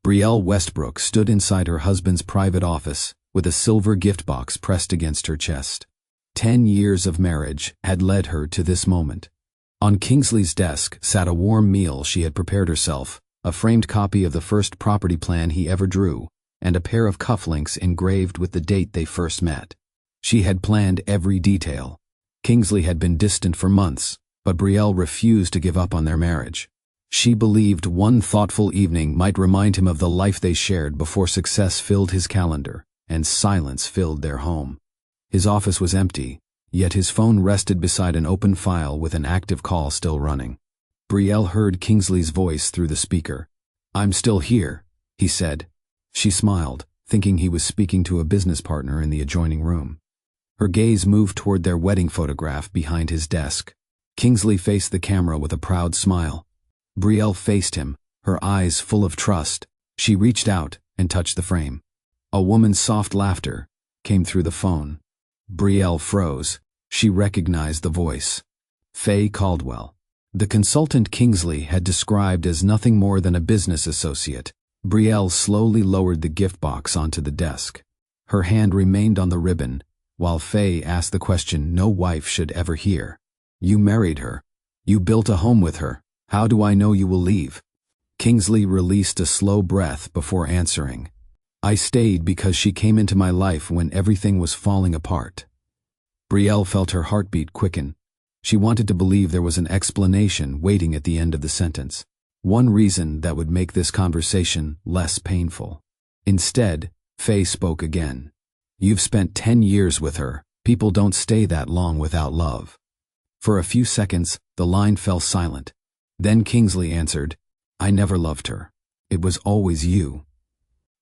Brielle Westbrook stood inside her husband's private office with a silver gift box pressed against her chest. 10 years of marriage had led her to this moment. On Kingsley's desk sat a warm meal she had prepared herself, a framed copy of the first property plan he ever drew, and a pair of cufflinks engraved with the date they first met. She had planned every detail. Kingsley had been distant for months, but Brielle refused to give up on their marriage. She believed one thoughtful evening might remind him of the life they shared before success filled his calendar and silence filled their home. His office was empty, yet his phone rested beside an open file with an active call still running. Brielle heard Kingsley's voice through the speaker. "I'm still here," he said. She smiled, thinking he was speaking to a business partner in the adjoining room. Her gaze moved toward their wedding photograph behind his desk. Kingsley faced the camera with a proud smile. Brielle faced him, her eyes full of trust. She reached out and touched the frame. A woman's soft laughter came through the phone. Brielle froze. She recognized the voice. Faye Caldwell. The consultant Kingsley had described as nothing more than a business associate. Brielle slowly lowered the gift box onto the desk. Her hand remained on the ribbon, while Faye asked the question no wife should ever hear. "You married her. You built a home with her. How do I know you will leave?" Kingsley released a slow breath before answering. "I stayed because she came into my life when everything was falling apart." Brielle felt her heartbeat quicken. She wanted to believe there was an explanation waiting at the end of the sentence. One reason that would make this conversation less painful. Instead, Faye spoke again. "You've spent 10 years with her. People don't stay that long without love." For a few seconds, the line fell silent. Then Kingsley answered, "I never loved her. It was always you."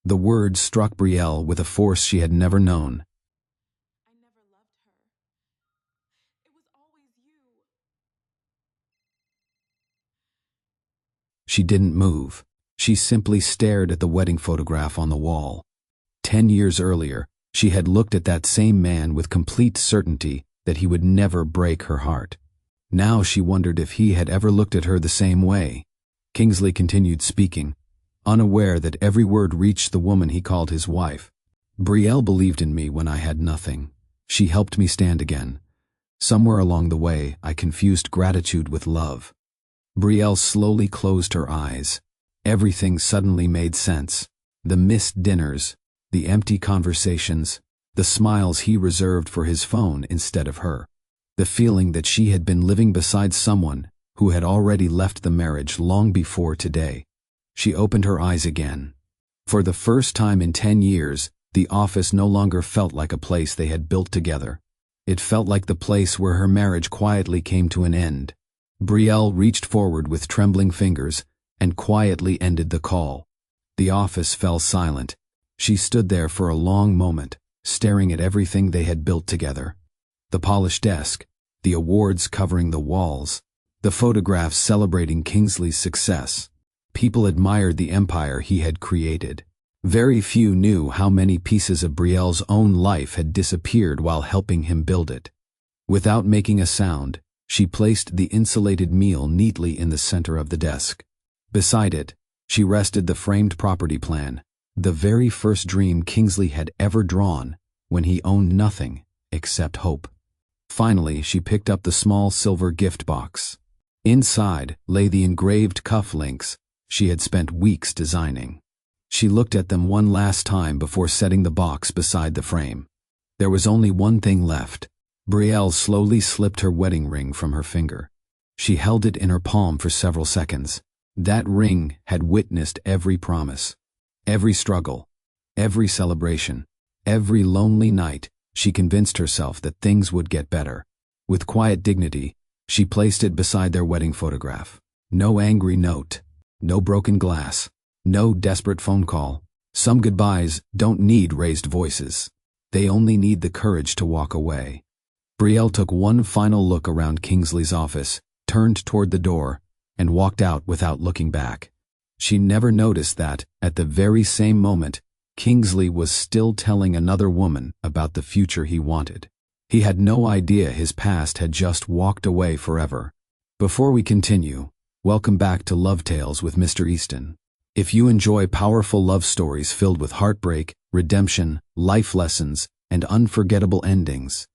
The words struck Brielle with a force she had never known. "I never loved her. It was always you." She didn't move. She simply stared at the wedding photograph on the wall. 10 years earlier, she had looked at that same man with complete certainty that he would never break her heart. Now she wondered if he had ever looked at her the same way. Kingsley continued speaking, unaware that every word reached the woman he called his wife. "Brielle believed in me when I had nothing. She helped me stand again. Somewhere along the way, I confused gratitude with love." Brielle slowly closed her eyes. Everything suddenly made sense. The missed dinners, the empty conversations, the smiles he reserved for his phone instead of her. The feeling that she had been living beside someone who had already left the marriage long before today. She opened her eyes again. For the first time in 10 years, the office no longer felt like a place they had built together. It felt like the place where her marriage quietly came to an end. Brielle reached forward with trembling fingers and quietly ended the call. The office fell silent. She stood there for a long moment, staring at everything they had built together. The polished desk, the awards covering the walls, the photographs celebrating Kingsley's success. People admired the empire he had created. Very few knew how many pieces of Brielle's own life had disappeared while helping him build it. Without making a sound, she placed the insulated meal neatly in the center of the desk. Beside it, she rested the framed property plan, the very first dream Kingsley had ever drawn when he owned nothing except hope. Finally, she picked up the small silver gift box. Inside lay the engraved cufflinks she had spent weeks designing. She looked at them one last time before setting the box beside the frame. There was only one thing left. Brielle slowly slipped her wedding ring from her finger. She held it in her palm for several seconds. That ring had witnessed every promise, every struggle, every celebration, every lonely night. She convinced herself that things would get better. With quiet dignity, she placed it beside their wedding photograph. No angry note, no broken glass, no desperate phone call. Some goodbyes don't need raised voices. They only need the courage to walk away. Brielle took one final look around Kingsley's office, turned toward the door, and walked out without looking back. She never noticed that, at the very same moment, Kingsley was still telling another woman about the future he wanted. He had no idea his past had just walked away forever. Before we continue, welcome back to Love Tales with Mr. Easton. If you enjoy powerful love stories filled with heartbreak, redemption, life lessons, and unforgettable endings,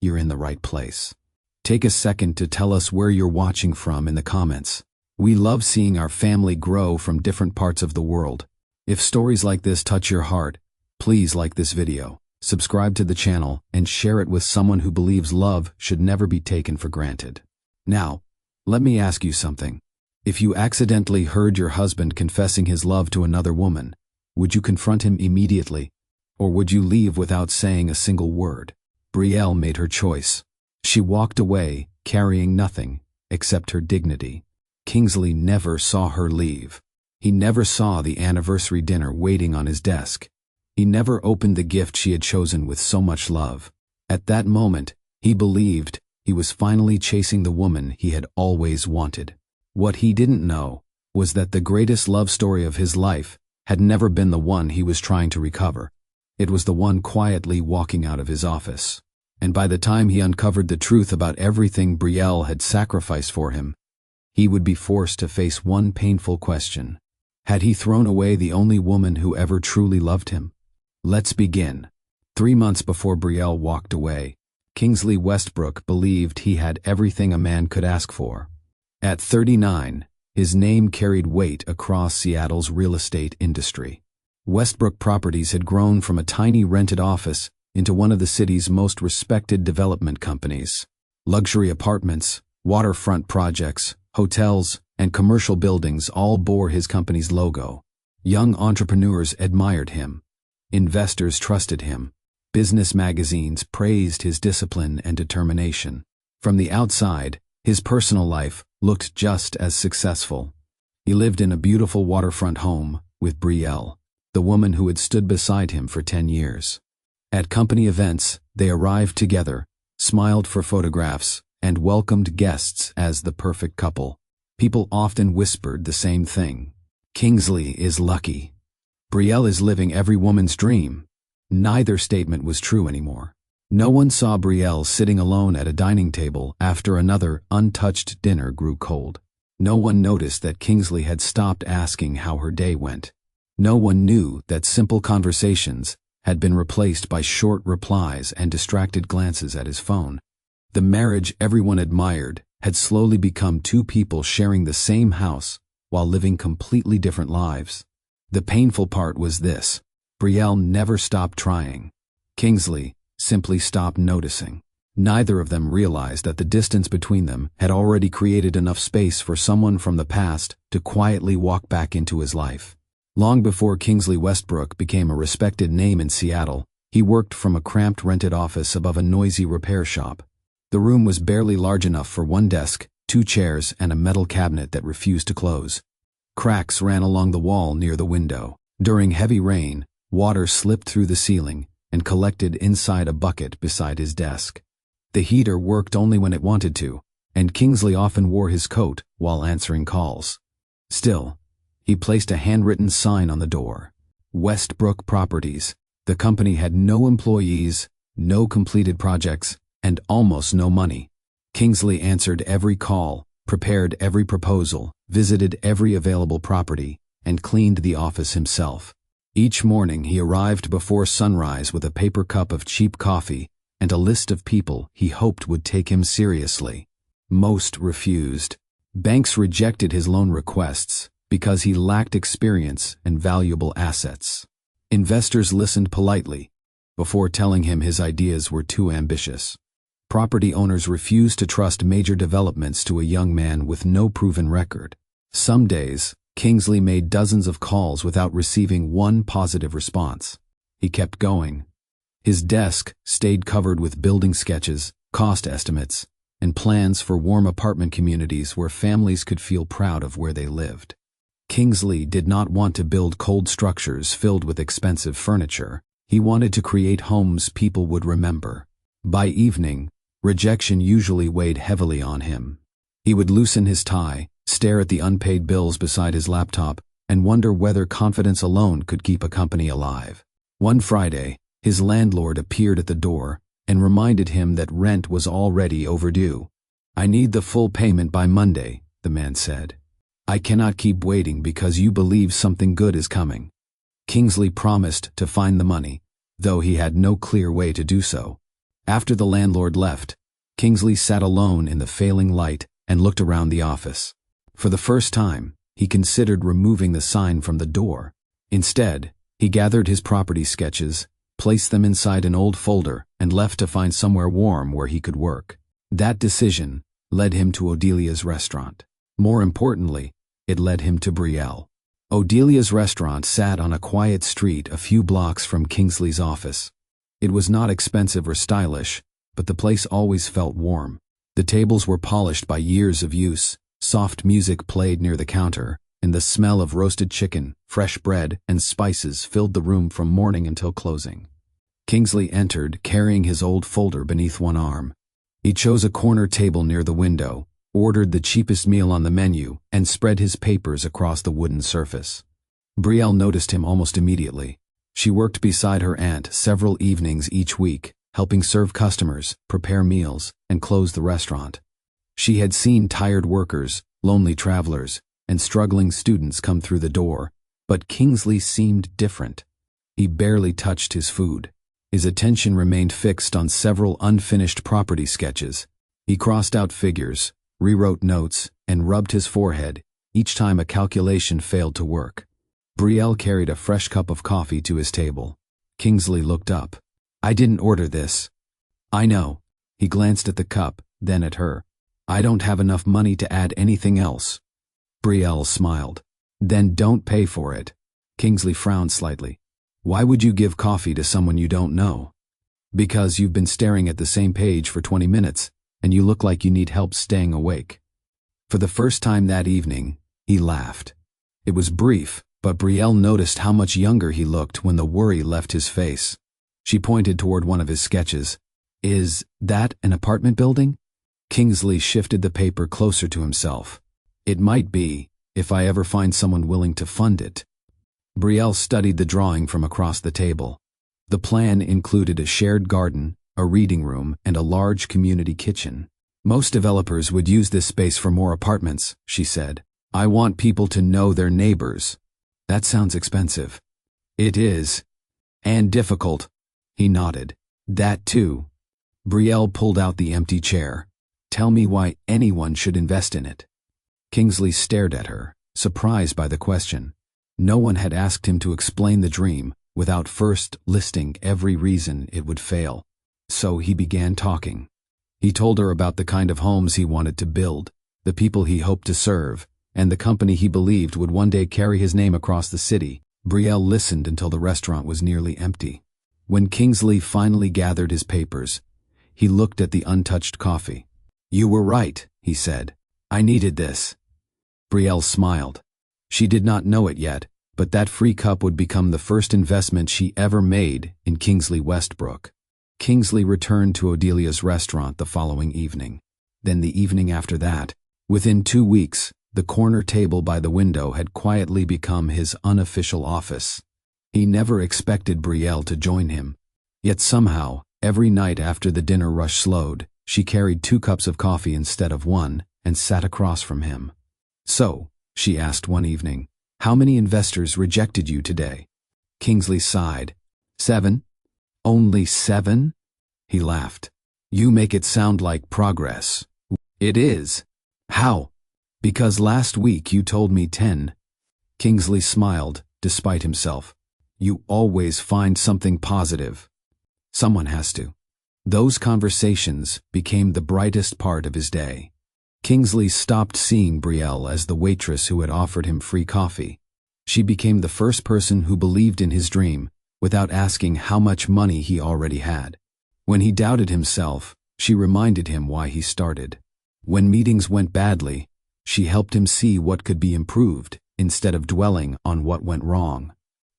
you're in the right place. Take a second to tell us where you're watching from in the comments. We love seeing our family grow from different parts of the world. If stories like this touch your heart, please like this video, subscribe to the channel, and share it with someone who believes love should never be taken for granted. Now, let me ask you something. If you accidentally heard your husband confessing his love to another woman, would you confront him immediately? Or would you leave without saying a single word? Brielle made her choice. She walked away, carrying nothing except her dignity. Kingsley never saw her leave. He never saw the anniversary dinner waiting on his desk. He never opened the gift she had chosen with so much love. At that moment, he believed he was finally chasing the woman he had always wanted. What he didn't know was that the greatest love story of his life had never been the one he was trying to recover. It was the one quietly walking out of his office. And by the time he uncovered the truth about everything Brielle had sacrificed for him, he would be forced to face one painful question. Had he thrown away the only woman who ever truly loved him? Let's begin. 3 months before Brielle walked away, Kingsley Westbrook believed he had everything a man could ask for. At 39, his name carried weight across Seattle's real estate industry. Westbrook Properties had grown from a tiny rented office into one of the city's most respected development companies. Luxury apartments, waterfront projects, hotels, and commercial buildings all bore his company's logo. Young entrepreneurs admired him. Investors trusted him. Business magazines praised his discipline and determination. From the outside, his personal life looked just as successful. He lived in a beautiful waterfront home with Brielle, the woman who had stood beside him for 10 years. At company events, they arrived together, smiled for photographs, and welcomed guests as the perfect couple. People often whispered the same thing. Kingsley is lucky. Brielle is living every woman's dream. Neither statement was true anymore. No one saw Brielle sitting alone at a dining table after another untouched dinner grew cold. No one noticed that Kingsley had stopped asking how her day went. No one knew that simple conversations had been replaced by short replies and distracted glances at his phone. The marriage everyone admired had slowly become two people sharing the same house while living completely different lives. The painful part was this: Brielle never stopped trying. Kingsley simply stopped noticing. Neither of them realized that the distance between them had already created enough space for someone from the past to quietly walk back into his life. Long before Kingsley Westbrook became a respected name in Seattle, he worked from a cramped rented office above a noisy repair shop. The room was barely large enough for one desk, 2 chairs, and a metal cabinet that refused to close. Cracks ran along the wall near the window. During heavy rain, water slipped through the ceiling and collected inside a bucket beside his desk. The heater worked only when it wanted to, and Kingsley often wore his coat while answering calls. Still, he placed a handwritten sign on the door. Westbrook Properties. The company had no employees, no completed projects, and almost no money. Kingsley answered every call, prepared every proposal, visited every available property, and cleaned the office himself. Each morning he arrived before sunrise with a paper cup of cheap coffee and a list of people he hoped would take him seriously. Most refused. Banks rejected his loan requests because he lacked experience and valuable assets. Investors listened politely before telling him his ideas were too ambitious. Property owners refused to trust major developments to a young man with no proven record. Some days, Kingsley made dozens of calls without receiving one positive response. He kept going. His desk stayed covered with building sketches, cost estimates, and plans for warm apartment communities where families could feel proud of where they lived. Kingsley did not want to build cold structures filled with expensive furniture. He wanted to create homes people would remember. By evening, rejection usually weighed heavily on him. He would loosen his tie, stare at the unpaid bills beside his laptop, and wonder whether confidence alone could keep a company alive. One Friday, his landlord appeared at the door and reminded him that rent was already overdue. "I need the full payment by Monday," the man said. I cannot keep waiting because you believe something good is coming. Kingsley promised to find the money, though he had no clear way to do so. After the landlord left, Kingsley sat alone in the failing light and looked around the office. For the first time, he considered removing the sign from the door. Instead, he gathered his property sketches, placed them inside an old folder, and left to find somewhere warm where he could work. That decision led him to Odelia's restaurant. More importantly, it led him to Brielle. Odelia's restaurant sat on a quiet street a few blocks from Kingsley's office. It was not expensive or stylish, but the place always felt warm. The tables were polished by years of use, soft music played near the counter, and the smell of roasted chicken, fresh bread, and spices filled the room from morning until closing. Kingsley entered, carrying his old folder beneath one arm. He chose a corner table near the window, ordered the cheapest meal on the menu, and spread his papers across the wooden surface. Brielle noticed him almost immediately. She worked beside her aunt several evenings each week, helping serve customers, prepare meals, and close the restaurant. She had seen tired workers, lonely travelers, and struggling students come through the door, but Kingsley seemed different. He barely touched his food. His attention remained fixed on several unfinished property sketches. He crossed out figures, rewrote notes, and rubbed his forehead each time a calculation failed to work. Brielle carried a fresh cup of coffee to his table. Kingsley looked up. I didn't order this. I know. He glanced at the cup, then at her. I don't have enough money to add anything else. Brielle smiled. Then don't pay for it. Kingsley frowned slightly. Why would you give coffee to someone you don't know? Because you've been staring at the same page for 20 minutes, and you look like you need help staying awake. For the first time that evening, he laughed. It was brief, but Brielle noticed how much younger he looked when the worry left his face. She pointed toward one of his sketches. Is that an apartment building? Kingsley shifted the paper closer to himself. It might be, if I ever find someone willing to fund it. Brielle studied the drawing from across the table. The plan included a shared garden, a reading room, and a large community kitchen. Most developers would use this space for more apartments, she said. I want people to know their neighbors. That sounds expensive. It is. And difficult. He nodded. That too. Brielle pulled out the empty chair. Tell me why anyone should invest in it. Kingsley stared at her, surprised by the question. No one had asked him to explain the dream without first listing every reason it would fail. So he began talking. He told her about the kind of homes he wanted to build, the people he hoped to serve, and the company he believed would one day carry his name across the city. Brielle listened until the restaurant was nearly empty. When Kingsley finally gathered his papers, he looked at the untouched coffee. You were right, he said. I needed this. Brielle smiled. She did not know it yet, but that free cup would become the first investment she ever made in Kingsley Westbrook. Kingsley returned to Odelia's restaurant the following evening. Then the evening after that. Within 2 weeks, the corner table by the window had quietly become his unofficial office. He never expected Brielle to join him. Yet somehow, every night after the dinner rush slowed, she carried 2 cups of coffee instead of 1 and sat across from him. So, she asked one evening, how many investors rejected you today? Kingsley sighed. 7? Only 7? He laughed. You make it sound like progress. It is. How? Because last week you told me 10. Kingsley smiled, despite himself. You always find something positive. Someone has to. Those conversations became the brightest part of his day. Kingsley stopped seeing Brielle as the waitress who had offered him free coffee. She became the first person who believed in his dream, without asking how much money he already had. When he doubted himself, she reminded him why he started. When meetings went badly, she helped him see what could be improved, instead of dwelling on what went wrong.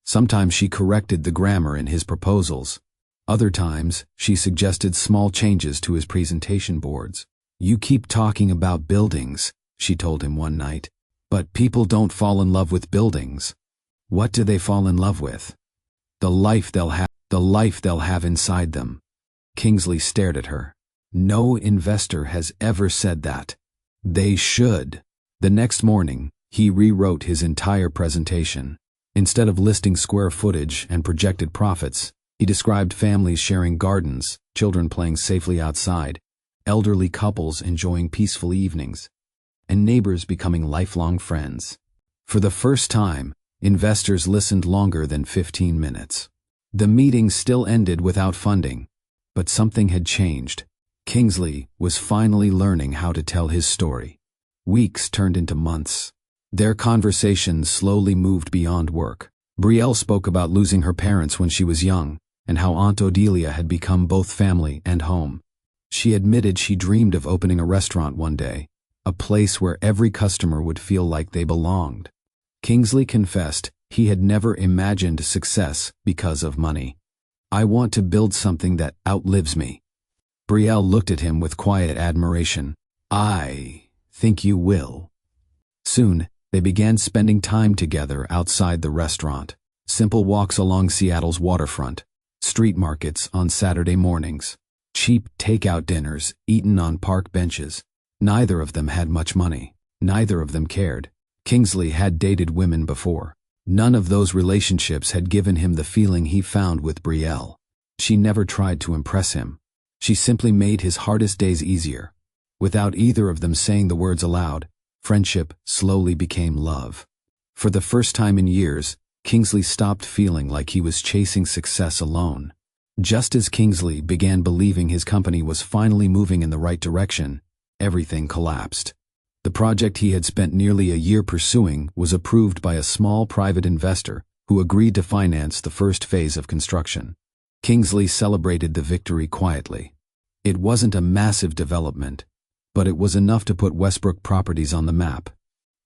Sometimes she corrected the grammar in his proposals. Other times, she suggested small changes to his presentation boards. You keep talking about buildings, she told him one night, but people don't fall in love with buildings. What do they fall in love with? The life they'll have inside them. Kingsley stared at her. No investor has ever said that. They should. The next morning, He rewrote his entire presentation. Instead of listing square footage and projected profits, he described families sharing gardens, children playing safely outside, elderly couples enjoying peaceful evenings, and neighbors becoming lifelong friends. For the first time, investors listened longer than 15 minutes. The meeting still ended without funding, but something had changed. Kingsley was finally learning how to tell his story. Weeks turned into months. Their conversations slowly moved beyond work. Brielle spoke about losing her parents when she was young, and how Aunt Odelia had become both family and home. She admitted she dreamed of opening a restaurant one day, a place where every customer would feel like they belonged. Kingsley confessed he had never imagined success because of money. "I want to build something that outlives me." Brielle looked at him with quiet admiration. "I think you will." Soon, they began spending time together outside the restaurant. Simple walks along Seattle's waterfront, street markets on Saturday mornings, cheap takeout dinners eaten on park benches. Neither of them had much money. Neither of them cared. Kingsley had dated women before. None of those relationships had given him the feeling he found with Brielle. She never tried to impress him. She simply made his hardest days easier. Without either of them saying the words aloud, friendship slowly became love. For the first time in years, Kingsley stopped feeling like he was chasing success alone. Just as Kingsley began believing his company was finally moving in the right direction, everything collapsed. The project he had spent nearly a year pursuing was approved by a small private investor who agreed to finance the first phase of construction. Kingsley celebrated the victory quietly. It wasn't a massive development, but it was enough to put Westbrook Properties on the map.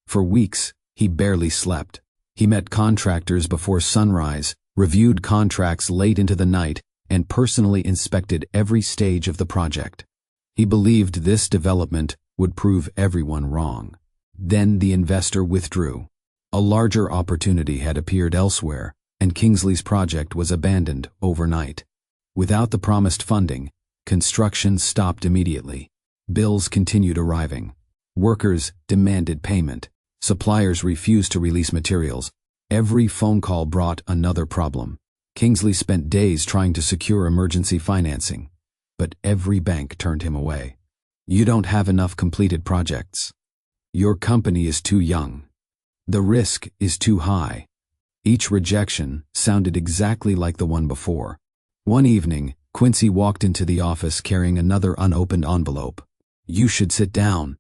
For weeks, he barely slept. He met contractors before sunrise, reviewed contracts late into the night, and personally inspected every stage of the project. He believed this development would prove everyone wrong. Then the investor withdrew. A larger opportunity had appeared elsewhere, and Kingsley's project was abandoned overnight. Without the promised funding, construction stopped immediately. Bills continued arriving. Workers demanded payment. Suppliers refused to release materials. Every phone call brought another problem. Kingsley spent days trying to secure emergency financing, but every bank turned him away. "You don't have enough completed projects. Your company is too young. The risk is too high." Each rejection sounded exactly like the one before. One evening, Quincy walked into the office carrying another unopened envelope. "You should sit down."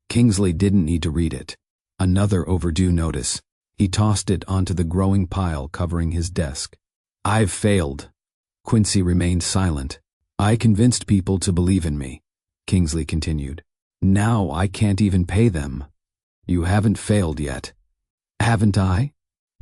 Kingsley didn't need to read it. Another overdue notice. He tossed it onto the growing pile covering his desk. "I've failed." Quincy remained silent. "I convinced people to believe in me," Kingsley continued. "Now I can't even pay them." "You haven't failed yet." "Haven't I?"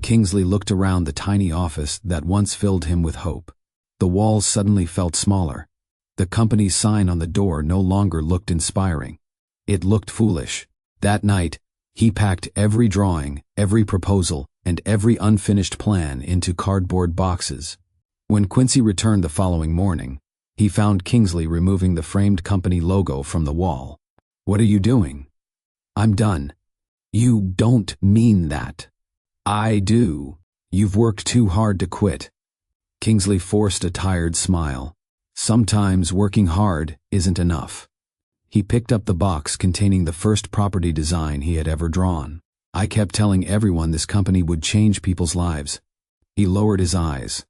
Kingsley looked around the tiny office that once filled him with hope. The walls suddenly felt smaller. The company's sign on the door no longer looked inspiring. It looked foolish. That night, he packed every drawing, every proposal, and every unfinished plan into cardboard boxes. When Quincy returned the following morning, he found Kingsley removing the framed company logo from the wall. "What are you doing?" "I'm done." "You don't mean that." "I do. You've worked too hard to quit." Kingsley forced a tired smile. Sometimes working hard isn't enough. He picked up the box containing the first property design he had ever drawn. "I kept telling everyone this company would change people's lives." He lowered his eyes.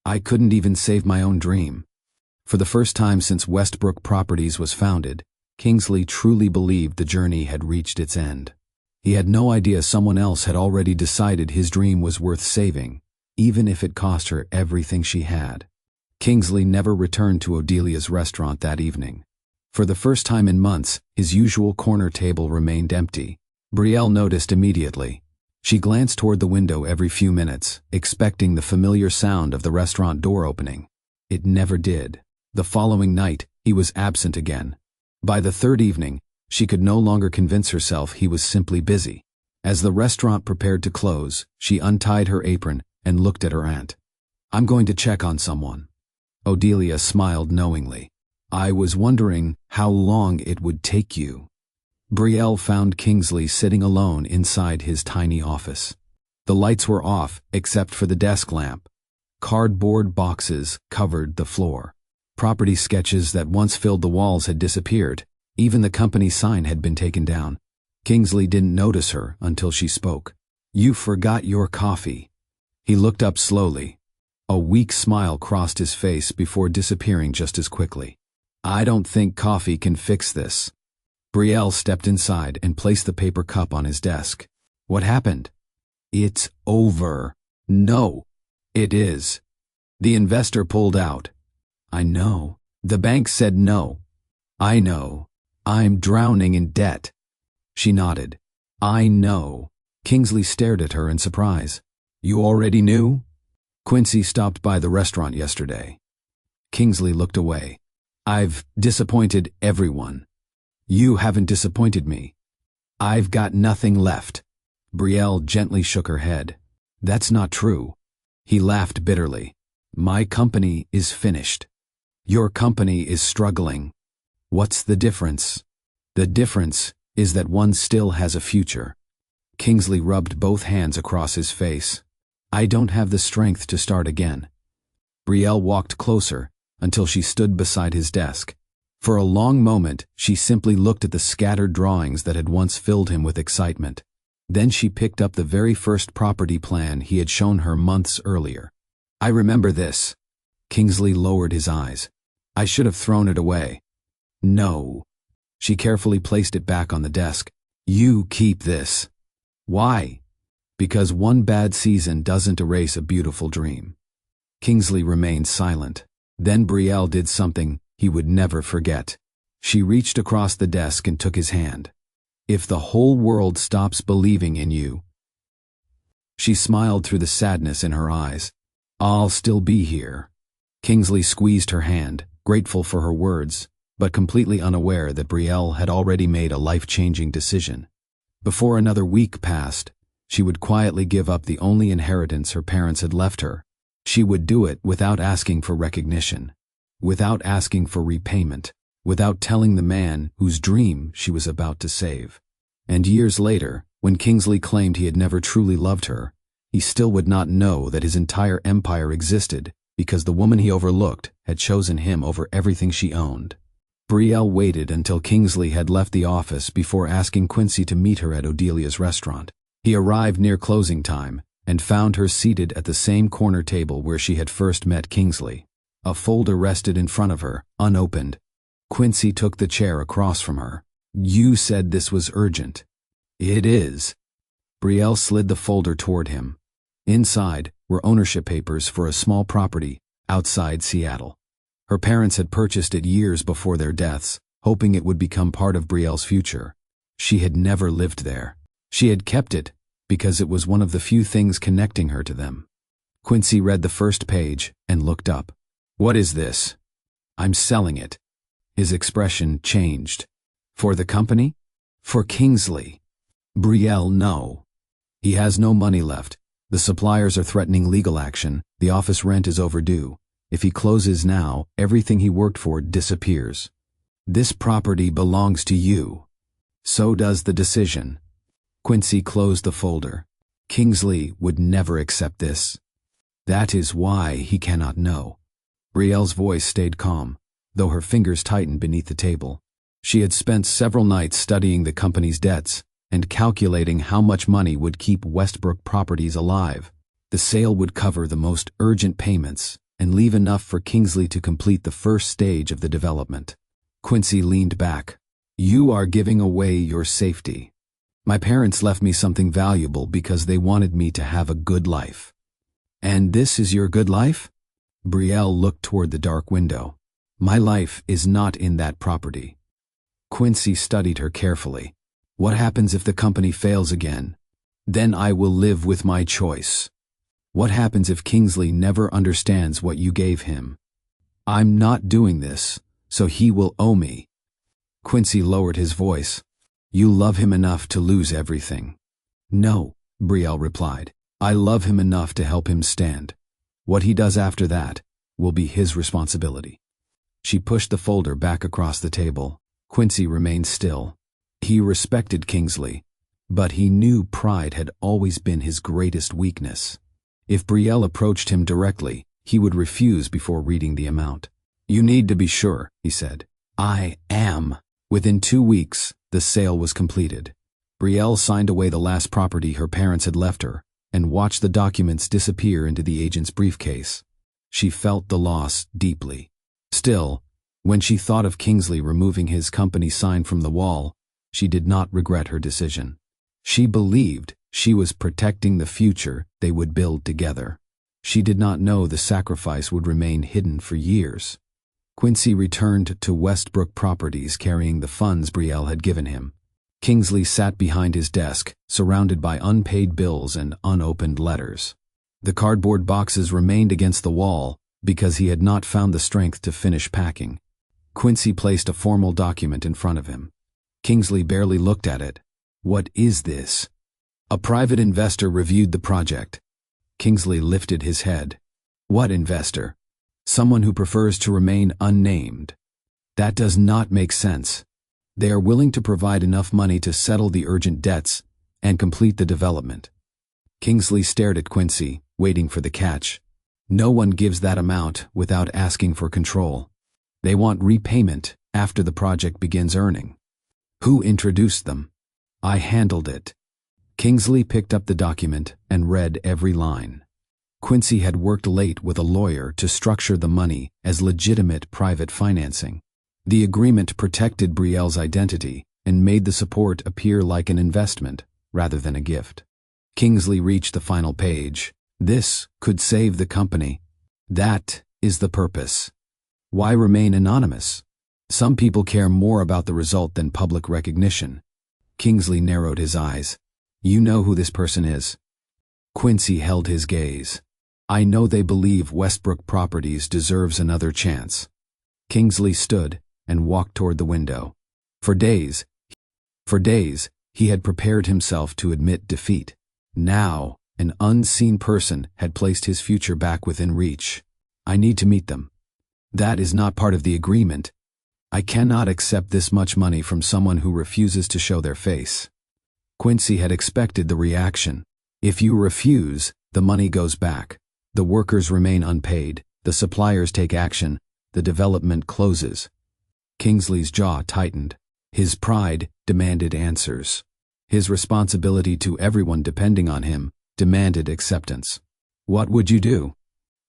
"I couldn't even save my own dream." For the first time since Westbrook Properties was founded, Kingsley truly believed the journey had reached its end. He had no idea someone else had already decided his dream was worth saving, even if it cost her everything she had. Kingsley never returned to Odelia's restaurant that evening. For the first time in months, his usual corner table remained empty. Brielle noticed immediately. She glanced toward the window every few minutes, expecting the familiar sound of the restaurant door opening. It never did. The following night, he was absent again. By the third evening, she could no longer convince herself he was simply busy. As the restaurant prepared to close, she untied her apron and looked at her aunt. "I'm going to check on someone." Odelia smiled knowingly. "I was wondering how long it would take you." Brielle found Kingsley sitting alone inside his tiny office. The lights were off except for the desk lamp. Cardboard boxes covered the floor. Property sketches that once filled the walls had disappeared. Even the company sign had been taken down. Kingsley didn't notice her until she spoke. "You forgot your coffee." He looked up slowly. A weak smile crossed his face before disappearing just as quickly. "I don't think coffee can fix this." Brielle stepped inside and placed the paper cup on his desk. "What happened?" "It's over." "No, it is." "The investor pulled out." "I know." "The bank said no." "I know. I'm drowning in debt." She nodded. "I know." Kingsley stared at her in surprise. "You already knew?" "Quincy stopped by the restaurant yesterday." Kingsley looked away. "I've disappointed everyone." "You haven't disappointed me." "I've got nothing left." Brielle gently shook her head. "That's not true." He laughed bitterly. "My company is finished. Your company is struggling. What's the difference?" "The difference is that one still has a future." Kingsley rubbed both hands across his face. "I don't have the strength to start again." Brielle walked closer until she stood beside his desk. For a long moment, she simply looked at the scattered drawings that had once filled him with excitement. Then she picked up the very first property plan he had shown her months earlier. "I remember this." Kingsley lowered his eyes. "I should have thrown it away." "No." She carefully placed it back on the desk. "You keep this." "Why?" "Because one bad season doesn't erase a beautiful dream." Kingsley remained silent. Then Brielle did something he would never forget. She reached across the desk and took his hand. "If the whole world stops believing in you," she smiled through the sadness in her eyes, "I'll still be here." Kingsley squeezed her hand, grateful for her words, but completely unaware that Brielle had already made a life-changing decision. Before another week passed, she would quietly give up the only inheritance her parents had left her. She would do it without asking for recognition, without asking for repayment, without telling the man whose dream she was about to save. And years later, when Kingsley claimed he had never truly loved her, he still would not know that his entire empire existed because the woman he overlooked had chosen him over everything she owned. Brielle waited until Kingsley had left the office before asking Quincy to meet her at Odelia's restaurant. He arrived near closing time and found her seated at the same corner table where she had first met Kingsley. A folder rested in front of her, unopened. Quincy took the chair across from her. "You said this was urgent." "It is." Brielle slid the folder toward him. Inside were ownership papers for a small property outside Seattle. Her parents had purchased it years before their deaths, hoping it would become part of Brielle's future. She had never lived there. She had kept it because it was one of the few things connecting her to them. Quincy read the first page and looked up. "What is this?" "I'm selling it." His expression changed. "For the company?" "For Kingsley." Brielle, no. "He has no money left. The suppliers are threatening legal action. The office rent is overdue. If he closes now, everything he worked for disappears. This property belongs to you. So does the decision." Quincy closed the folder. Kingsley would never accept this. "That is why he cannot know." Brielle's voice stayed calm, though her fingers tightened beneath the table. She had spent several nights studying the company's debts and calculating how much money would keep Westbrook Properties alive. The sale would cover the most urgent payments and leave enough for Kingsley to complete the first stage of the development. Quincy leaned back. "You are giving away your safety. My parents left me something valuable because they wanted me to have a good life." "And this is your good life?" Brielle looked toward the dark window. "My life is not in that property." Quincy studied her carefully. "What happens if the company fails again?" "Then I will live with my choice." "What happens if Kingsley never understands what you gave him?" "I'm not doing this, so he will owe me." Quincy lowered his voice. "You love him enough to lose everything." "No," Brielle replied. "I love him enough to help him stand. What he does after that will be his responsibility." She pushed the folder back across the table. Quincy remained still. He respected Kingsley, but he knew pride had always been his greatest weakness. If Brielle approached him directly, he would refuse before reading the amount. "You need to be sure," he said. "I am." Within 2 weeks, the sale was completed. Brielle signed away the last property her parents had left her and watched the documents disappear into the agent's briefcase. She felt the loss deeply. Still, when she thought of Kingsley removing his company sign from the wall, she did not regret her decision. She believed she was protecting the future they would build together. She did not know the sacrifice would remain hidden for years. Quincy returned to Westbrook Properties carrying the funds Brielle had given him. Kingsley sat behind his desk, surrounded by unpaid bills and unopened letters. The cardboard boxes remained against the wall because he had not found the strength to finish packing. Quincy placed a formal document in front of him. Kingsley barely looked at it. "What is this?" A private investor reviewed the project. Kingsley lifted his head. "What investor?" "Someone who prefers to remain unnamed." "That does not make sense. They are willing to provide enough money to settle the urgent debts and complete the development." Kingsley stared at Quincy, waiting for the catch. "No one gives that amount without asking for control. They want repayment after the project begins earning." "Who introduced them?" "I handled it." Kingsley picked up the document and read every line. Quincy had worked late with a lawyer to structure the money as legitimate private financing. The agreement protected Brielle's identity and made the support appear like an investment rather than a gift. Kingsley reached the final page. "This could save the company. That is the purpose. Why remain anonymous? Some people care more about the result than public recognition." Kingsley narrowed his eyes. "You know who this person is?" Quincy held his gaze. "I know they believe Westbrook Properties deserves another chance." Kingsley stood and walked toward the window. For days, he had prepared himself to admit defeat. Now, an unseen person had placed his future back within reach. "I need to meet them. That is not part of the agreement. I cannot accept this much money from someone who refuses to show their face." Quincy had expected the reaction. If you refuse, the money goes back. The workers remain unpaid. The suppliers take action. The development closes. Kingsley's jaw tightened. His pride demanded answers. His responsibility to everyone depending on him demanded acceptance. "What would you do?"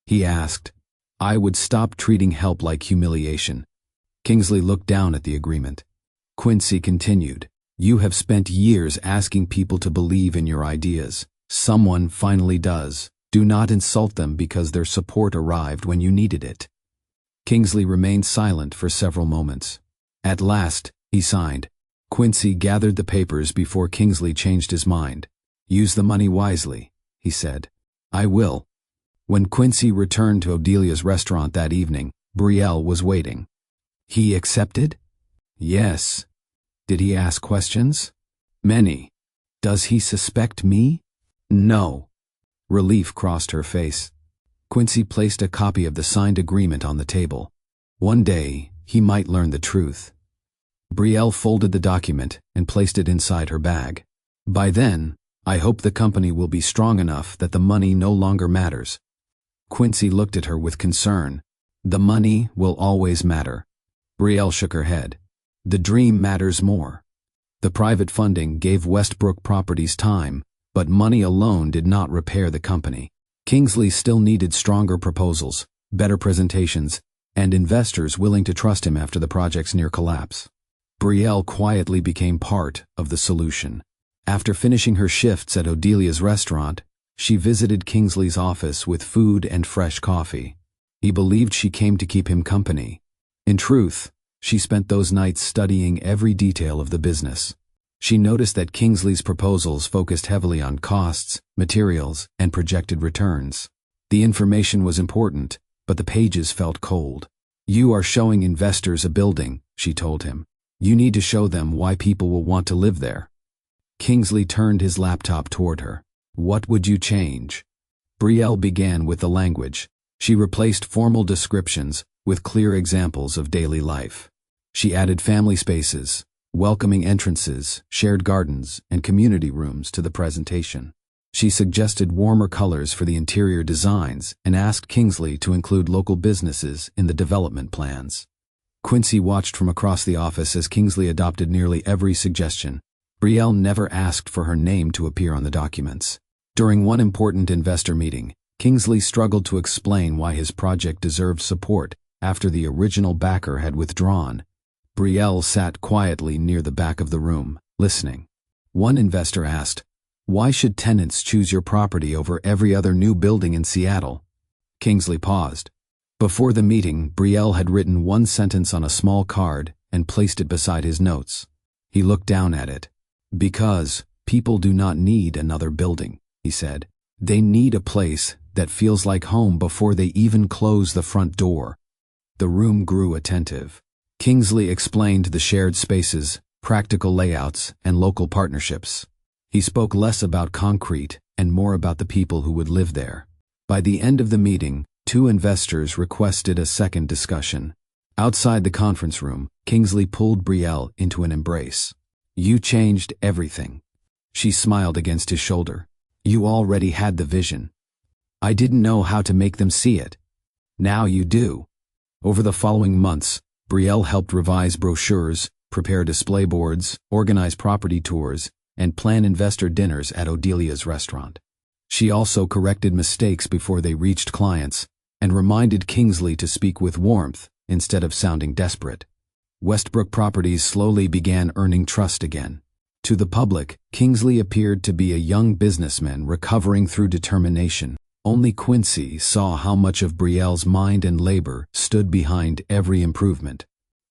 he asked. "I would stop treating help like humiliation." Kingsley looked down at the agreement. Quincy continued, "You have spent years asking people to believe in your ideas. Someone finally does. Do not insult them because their support arrived when you needed it." Kingsley remained silent for several moments. At last, he signed. Quincy gathered the papers before Kingsley changed his mind. "Use the money wisely," he said. "I will." When Quincy returned to Odelia's restaurant that evening, Brielle was waiting. "He accepted?" "Yes." "Did he ask questions?" "Many." "Does he suspect me?" "No." Relief crossed her face. Quincy placed a copy of the signed agreement on the table. One day, he might learn the truth. Brielle folded the document and placed it inside her bag. "By then, I hope the company will be strong enough that the money no longer matters." Quincy looked at her with concern. "The money will always matter." Brielle shook her head. "The dream matters more." The private funding gave Westbrook Properties time, but money alone did not repair the company. Kingsley still needed stronger proposals, better presentations, and investors willing to trust him after the project's near collapse. Brielle quietly became part of the solution. After finishing her shifts at Odelia's restaurant, she visited Kingsley's office with food and fresh coffee. He believed she came to keep him company. In truth, she spent those nights studying every detail of the business. She noticed that Kingsley's proposals focused heavily on costs, materials, and projected returns. The information was important, but the pages felt cold. "You are showing investors a building," she told him. "You need to show them why people will want to live there." Kingsley turned his laptop toward her. "What would you change?" Brielle began with the language. She replaced formal descriptions with clear examples of daily life. She added family spaces, welcoming entrances, shared gardens, and community rooms to the presentation. She suggested warmer colors for the interior designs and asked Kingsley to include local businesses in the development plans. Quincy watched from across the office as Kingsley adopted nearly every suggestion. Brielle never asked for her name to appear on the documents. During one important investor meeting, Kingsley struggled to explain why his project deserved support after the original backer had withdrawn. Brielle sat quietly near the back of the room, listening. One investor asked, "Why should tenants choose your property over every other new building in Seattle?" Kingsley paused. Before the meeting, Brielle had written one sentence on a small card and placed it beside his notes. He looked down at it. "Because people do not need another building," he said. "They need a place that feels like home before they even close the front door." The room grew attentive. Kingsley explained the shared spaces, practical layouts, and local partnerships. He spoke less about concrete and more about the people who would live there. By the end of the meeting, 2 investors requested a second discussion. Outside the conference room, Kingsley pulled Brielle into an embrace. "You changed everything." She smiled against his shoulder. "You already had the vision. I didn't know how to make them see it. Now you do." Over the following months, Brielle helped revise brochures, prepare display boards, organize property tours, and plan investor dinners at Odelia's restaurant. She also corrected mistakes before they reached clients and reminded Kingsley to speak with warmth instead of sounding desperate. Westbrook Properties slowly began earning trust again. To the public, Kingsley appeared to be a young businessman recovering through determination. Only Quincy saw how much of Brielle's mind and labor stood behind every improvement.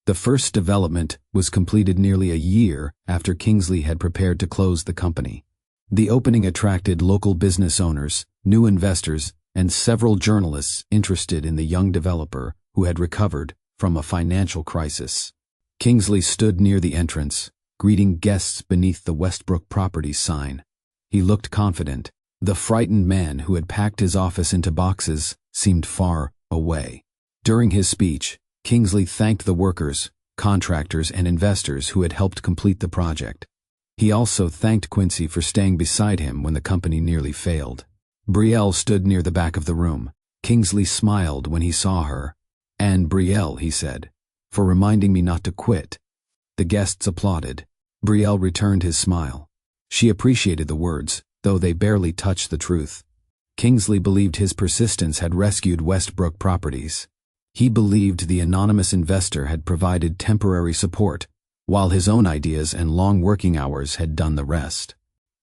The first development was completed nearly a year after Kingsley had prepared to close the company. The opening attracted local business owners, new investors, and several journalists interested in the young developer who had recovered from a financial crisis. Kingsley stood near the entrance, greeting guests beneath the Westbrook Properties sign. He looked confident. The frightened man who had packed his office into boxes seemed far away. During his speech, Kingsley thanked the workers, contractors, and investors who had helped complete the project. He also thanked Quincy for staying beside him when the company nearly failed. Brielle stood near the back of the room. Kingsley smiled when he saw her. "And Brielle," he said, "for reminding me not to quit." The guests applauded. Brielle returned his smile. She appreciated the words, though they barely touched the truth. Kingsley believed his persistence had rescued Westbrook Properties. He believed the anonymous investor had provided temporary support, while his own ideas and long working hours had done the rest.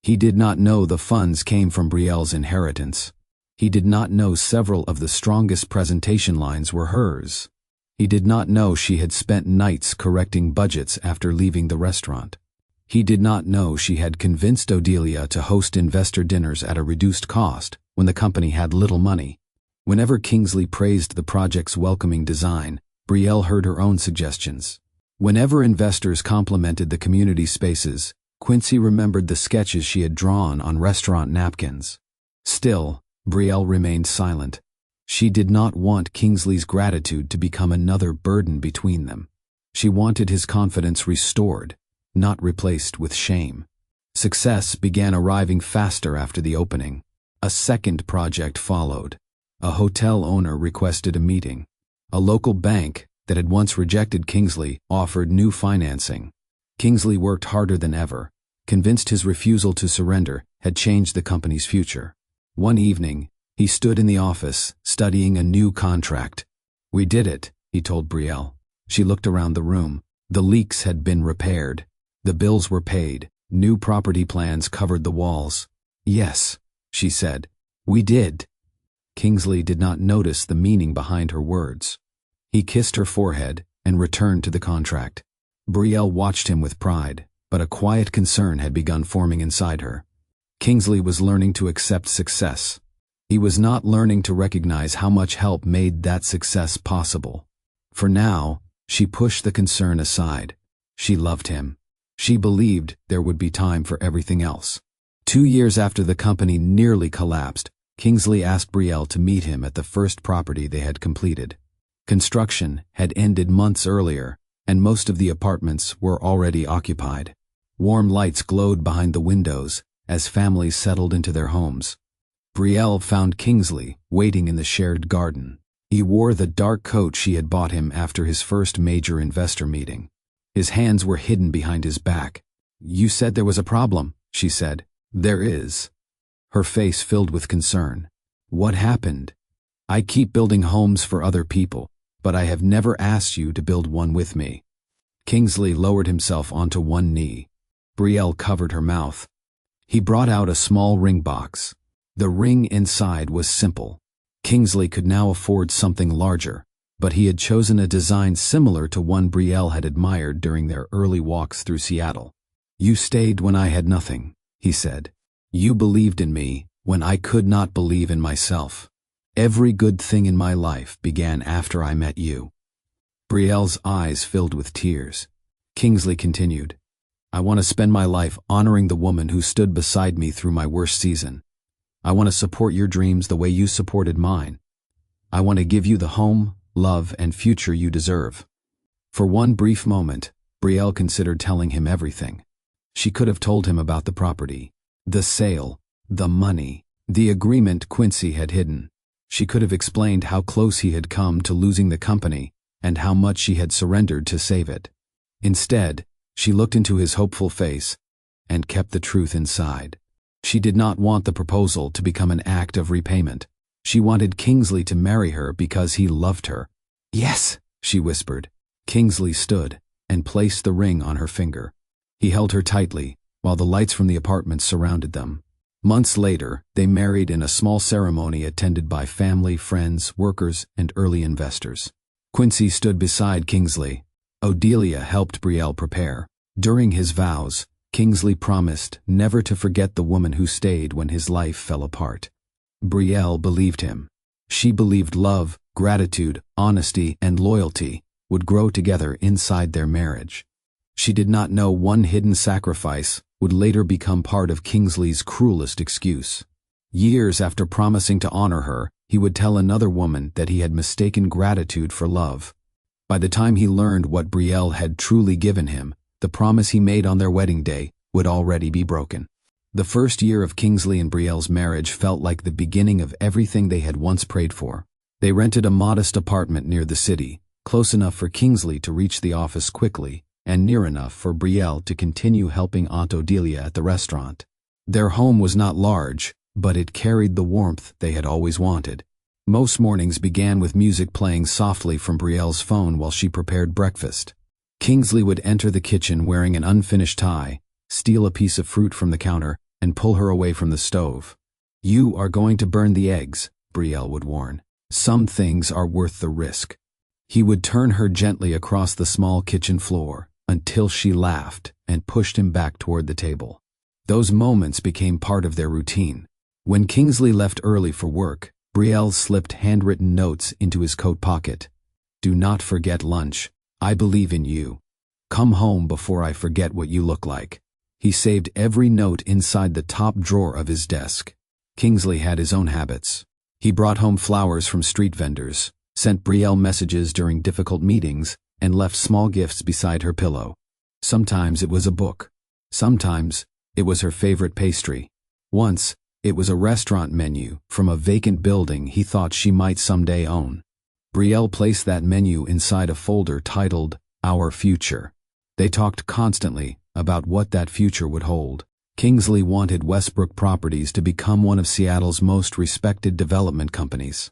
He did not know the funds came from Brielle's inheritance. He did not know several of the strongest presentation lines were hers. He did not know she had spent nights correcting budgets after leaving the restaurant. He did not know she had convinced Odelia to host investor dinners at a reduced cost when the company had little money. Whenever Kingsley praised the project's welcoming design, Brielle heard her own suggestions. Whenever investors complimented the community spaces, Quincy remembered the sketches she had drawn on restaurant napkins. Still, Brielle remained silent. She did not want Kingsley's gratitude to become another burden between them. She wanted his confidence restored, not replaced with shame. Success began arriving faster after the opening. A second project followed. A hotel owner requested a meeting. A local bank that had once rejected Kingsley offered new financing. Kingsley worked harder than ever, convinced his refusal to surrender had changed the company's future. One evening, he stood in the office, studying a new contract. "We did it," he told Brielle. She looked around the room. The leaks had been repaired. The bills were paid. New property plans covered the walls. "Yes," she said, "we did." Kingsley did not notice the meaning behind her words. He kissed her forehead and returned to the contract. Brielle watched him with pride, but a quiet concern had begun forming inside her. Kingsley was learning to accept success. He was not learning to recognize how much help made that success possible. For now, she pushed the concern aside. She loved him. She believed there would be time for everything else. 2 years after the company nearly collapsed, Kingsley asked Brielle to meet him at the first property they had completed. Construction had ended months earlier, and most of the apartments were already occupied. Warm lights glowed behind the windows as families settled into their homes. Brielle found Kingsley waiting in the shared garden. He wore the dark coat she had bought him after his first major investor meeting. His hands were hidden behind his back. "You said there was a problem," she said. "There is." Her face filled with concern. "What happened?" "I keep building homes for other people, but I have never asked you to build one with me." Kingsley lowered himself onto one knee. Brielle covered her mouth. He brought out a small ring box. The ring inside was simple. Kingsley could now afford something larger, but he had chosen a design similar to one Brielle had admired during their early walks through Seattle. "You stayed when I had nothing," he said. "You believed in me when I could not believe in myself. Every good thing in my life began after I met you." Brielle's eyes filled with tears. Kingsley continued, "I want to spend my life honoring the woman who stood beside me through my worst season. I want to support your dreams the way you supported mine. I want to give you the home, love, and future you deserve." For one brief moment, Brielle considered telling him everything. She could have told him about the property, the sale, the money, the agreement Quincy had hidden. She could have explained how close he had come to losing the company and how much she had surrendered to save it. Instead, she looked into his hopeful face and kept the truth inside. She did not want the proposal to become an act of repayment. She wanted Kingsley to marry her because he loved her. "Yes," she whispered. Kingsley stood and placed the ring on her finger. He held her tightly while the lights from the apartment surrounded them. Months later, they married in a small ceremony attended by family, friends, workers, and early investors. Quincy stood beside Kingsley. Odelia helped Brielle prepare. During his vows, Kingsley promised never to forget the woman who stayed when his life fell apart. Brielle believed him. She believed love, gratitude, honesty, and loyalty would grow together inside their marriage. She did not know one hidden sacrifice would later become part of Kingsley's cruelest excuse. Years after promising to honor her, he would tell another woman that he had mistaken gratitude for love. By the time he learned what Brielle had truly given him, the promise he made on their wedding day would already be broken. The first year of Kingsley and Brielle's marriage felt like the beginning of everything they had once prayed for. They rented a modest apartment near the city, close enough for Kingsley to reach the office quickly, and near enough for Brielle to continue helping Aunt Odelia at the restaurant. Their home was not large, but it carried the warmth they had always wanted. Most mornings began with music playing softly from Brielle's phone while she prepared breakfast. Kingsley would enter the kitchen wearing an unfinished tie, steal a piece of fruit from the counter, and pull her away from the stove. "You are going to burn the eggs," Brielle would warn. "Some things are worth the risk." He would turn her gently across the small kitchen floor until she laughed and pushed him back toward the table. Those moments became part of their routine. When Kingsley left early for work, Brielle slipped handwritten notes into his coat pocket. "Do not forget lunch. I believe in you. Come home before I forget what you look like." He saved every note inside the top drawer of his desk. Kingsley had his own habits. He brought home flowers from street vendors, sent Brielle messages during difficult meetings, and left small gifts beside her pillow. Sometimes it was a book. Sometimes it was her favorite pastry. Once, it was a restaurant menu from a vacant building he thought she might someday own. Brielle placed that menu inside a folder titled Our Future. They talked constantly about what that future would hold. Kingsley wanted Westbrook Properties to become one of Seattle's most respected development companies.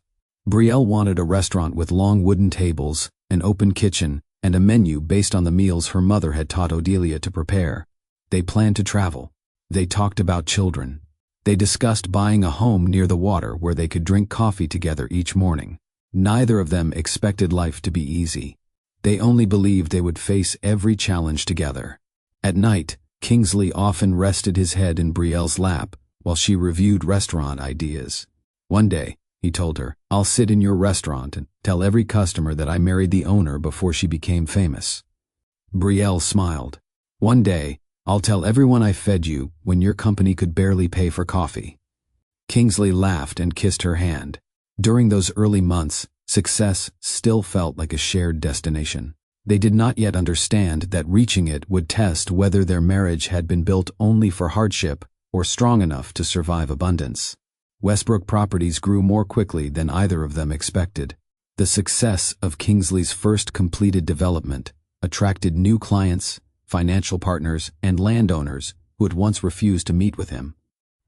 Brielle wanted a restaurant with long wooden tables, an open kitchen, and a menu based on the meals her mother had taught Odelia to prepare. They planned to travel. They talked about children. They discussed buying a home near the water where they could drink coffee together each morning. Neither of them expected life to be easy. They only believed they would face every challenge together. At night, Kingsley often rested his head in Brielle's lap while she reviewed restaurant ideas. "One day," he told her, "I'll sit in your restaurant and tell every customer that I married the owner before she became famous." Brielle smiled. "One day, I'll tell everyone I fed you when your company could barely pay for coffee." Kingsley laughed and kissed her hand. During those early months, success still felt like a shared destination. They did not yet understand that reaching it would test whether their marriage had been built only for hardship or strong enough to survive abundance. Westbrook Properties grew more quickly than either of them expected. The success of Kingsley's first completed development attracted new clients, financial partners, and landowners who had once refused to meet with him.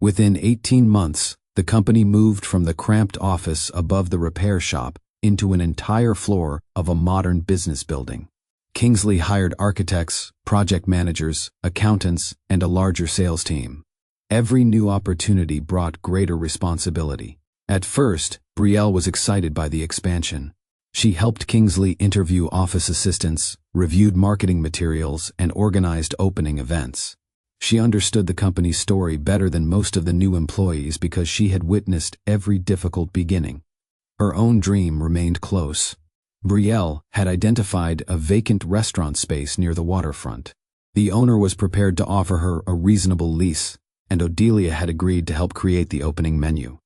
Within 18 months, the company moved from the cramped office above the repair shop into an entire floor of a modern business building. Kingsley hired architects, project managers, accountants, and a larger sales team. Every new opportunity brought greater responsibility. At first, Brielle was excited by the expansion. She helped Kingsley interview office assistants, reviewed marketing materials, and organized opening events. She understood the company's story better than most of the new employees because she had witnessed every difficult beginning. Her own dream remained close. Brielle had identified a vacant restaurant space near the waterfront. The owner was prepared to offer her a reasonable lease, and Odelia had agreed to help create the opening menu.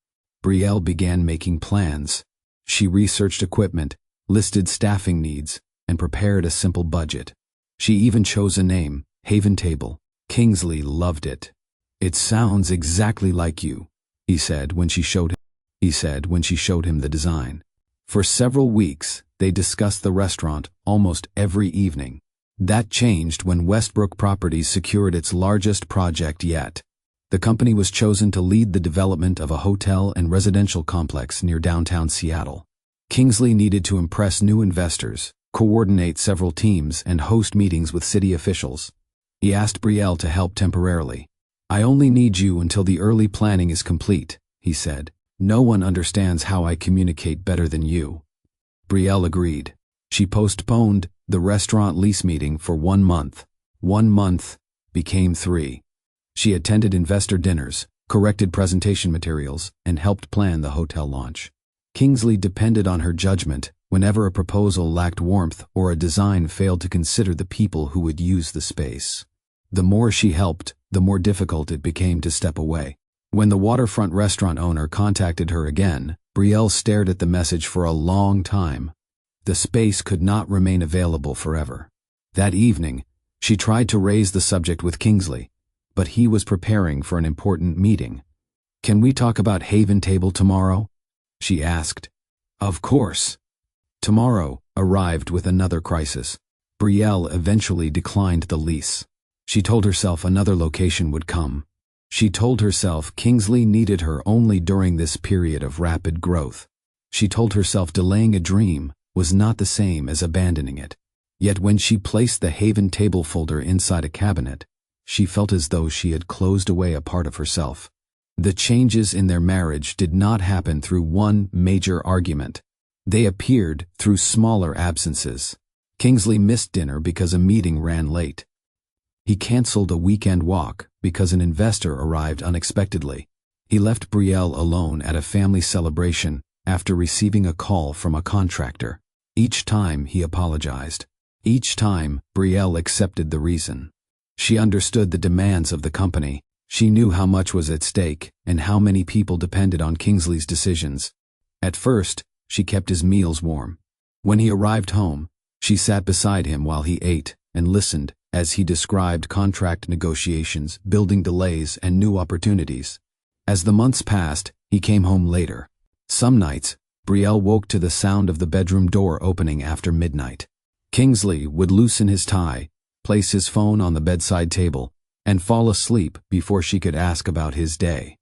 Brielle began making plans. She researched equipment, listed staffing needs, and prepared a simple budget. She even chose a name, Haven Table. Kingsley loved it. "It sounds exactly like you," he said when she showed him the design. For several weeks, they discussed the restaurant almost every evening. That changed when Westbrook Properties secured its largest project yet. The company was chosen to lead the development of a hotel and residential complex near downtown Seattle. Kingsley needed to impress new investors, coordinate several teams, and host meetings with city officials. He asked Brielle to help temporarily. "I only need you until the early planning is complete," he said. "No one understands how I communicate better than you." Brielle agreed. She postponed the restaurant lease meeting for 1 month. 1 month became 3. She attended investor dinners, corrected presentation materials, and helped plan the hotel launch. Kingsley depended on her judgment whenever a proposal lacked warmth or a design failed to consider the people who would use the space. The more she helped, the more difficult it became to step away. When the waterfront restaurant owner contacted her again, Brielle stared at the message for a long time. The space could not remain available forever. That evening, she tried to raise the subject with Kingsley, but he was preparing for an important meeting. "Can we talk about Haven Table tomorrow?" she asked. "Of course." Tomorrow arrived with another crisis. Brielle eventually declined the lease. She told herself another location would come. She told herself Kingsley needed her only during this period of rapid growth. She told herself delaying a dream was not the same as abandoning it. Yet when she placed the Haven Table folder inside a cabinet, she felt as though she had closed away a part of herself. The changes in their marriage did not happen through one major argument. They appeared through smaller absences. Kingsley missed dinner because a meeting ran late. He canceled a weekend walk because an investor arrived unexpectedly. He left Brielle alone at a family celebration after receiving a call from a contractor. Each time he apologized. Each time Brielle accepted the reason. She understood the demands of the company. She knew how much was at stake and how many people depended on Kingsley's decisions. At first, she kept his meals warm. When he arrived home, she sat beside him while he ate and listened as he described contract negotiations, building delays, and new opportunities. As the months passed, he came home later. Some nights, Brielle woke to the sound of the bedroom door opening after midnight. Kingsley would loosen his tie, place his phone on the bedside table, and fall asleep before she could ask about his day.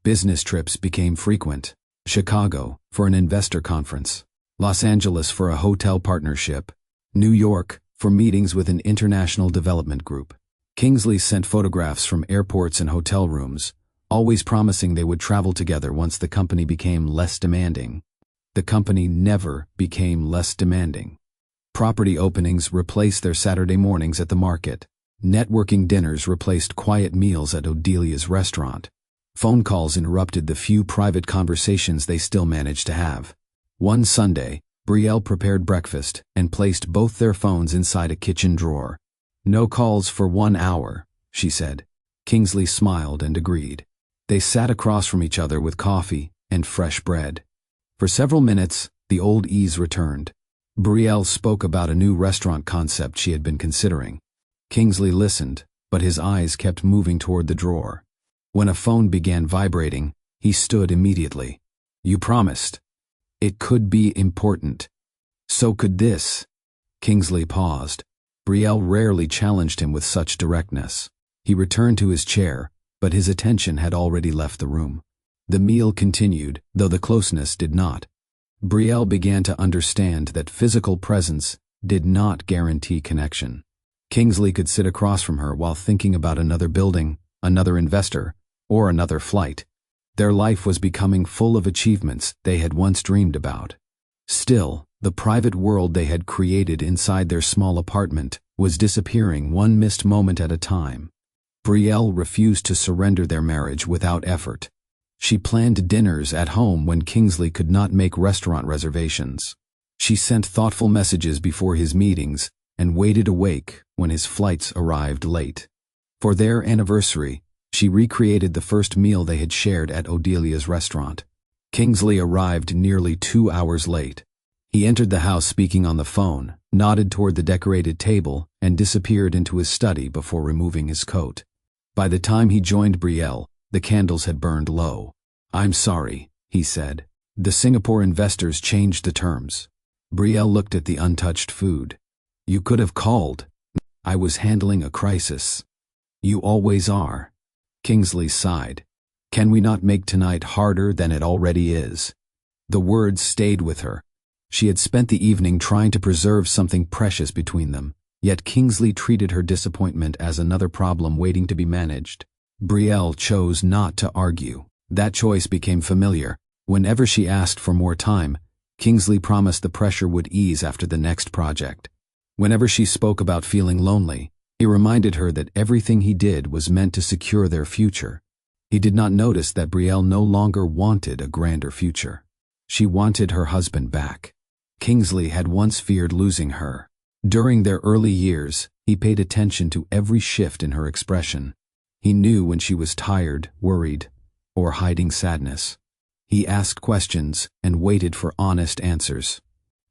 Business trips became frequent. Chicago for an investor conference, Los Angeles for a hotel partnership, New York for meetings with an international development group. Kingsley sent photographs from airports and hotel rooms, always promising they would travel together once the company became less demanding. The company never became less demanding. Property openings replaced their Saturday mornings at the market. Networking dinners replaced quiet meals at Odelia's restaurant. Phone calls interrupted the few private conversations they still managed to have. One Sunday, Brielle prepared breakfast and placed both their phones inside a kitchen drawer. "No calls for 1 hour," she said. Kingsley smiled and agreed. They sat across from each other with coffee and fresh bread. For several minutes, the old ease returned. Brielle spoke about a new restaurant concept she had been considering. Kingsley listened, but his eyes kept moving toward the drawer. When a phone began vibrating, he stood immediately. "You promised." "It could be important." "So could this." Kingsley paused. Brielle rarely challenged him with such directness. He returned to his chair, but his attention had already left the room. The meal continued, though the closeness did not. Brielle began to understand that physical presence did not guarantee connection. Kingsley could sit across from her while thinking about another building, another investor, or another flight. Their life was becoming full of achievements they had once dreamed about. Still, the private world they had created inside their small apartment was disappearing one missed moment at a time. Brielle refused to surrender their marriage without effort. She planned dinners at home when Kingsley could not make restaurant reservations. She sent thoughtful messages before his meetings and waited awake when his flights arrived late. For their anniversary, she recreated the first meal they had shared at Odelia's restaurant. Kingsley arrived nearly 2 hours late. He entered the house speaking on the phone, nodded toward the decorated table, and disappeared into his study before removing his coat. By the time he joined Brielle, the candles had burned low. "I'm sorry," he said. "The Singapore investors changed the terms." Brielle looked at the untouched food. "You could have called." "I was handling a crisis." "You always are." Kingsley sighed. "Can we not make tonight harder than it already is?" The words stayed with her. She had spent the evening trying to preserve something precious between them, yet Kingsley treated her disappointment as another problem waiting to be managed. Brielle chose not to argue. That choice became familiar. Whenever she asked for more time, Kingsley promised the pressure would ease after the next project. Whenever she spoke about feeling lonely, he reminded her that everything he did was meant to secure their future. He did not notice that Brielle no longer wanted a grander future. She wanted her husband back. Kingsley had once feared losing her. During their early years, he paid attention to every shift in her expression. He knew when she was tired, worried, or hiding sadness. He asked questions and waited for honest answers.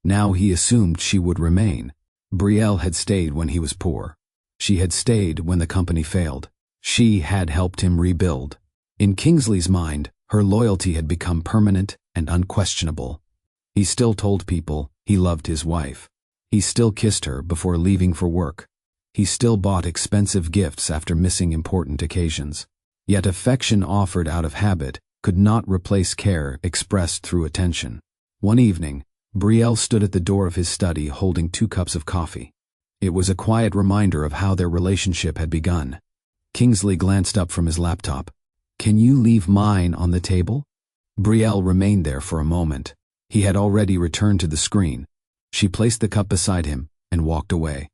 Now he assumed she would remain. Brielle had stayed when he was poor. She had stayed when the company failed. She had helped him rebuild. In Kingsley's mind, her loyalty had become permanent and unquestionable. He still told people he loved his wife. He still kissed her before leaving for work. He still bought expensive gifts after missing important occasions. Yet affection offered out of habit could not replace care expressed through attention. One evening, Brielle stood at the door of his study holding 2 cups of coffee. It was a quiet reminder of how their relationship had begun. Kingsley glanced up from his laptop. "Can you leave mine on the table?" Brielle remained there for a moment. He had already returned to the screen. She placed the cup beside him and walked away.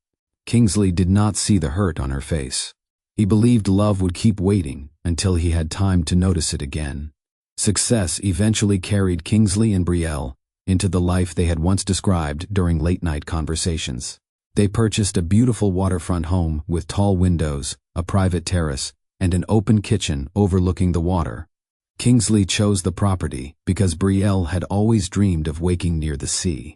Kingsley did not see the hurt on her face. He believed love would keep waiting until he had time to notice it again. Success eventually carried Kingsley and Brielle into the life they had once described during late-night conversations. They purchased a beautiful waterfront home with tall windows, a private terrace, and an open kitchen overlooking the water. Kingsley chose the property because Brielle had always dreamed of waking near the sea.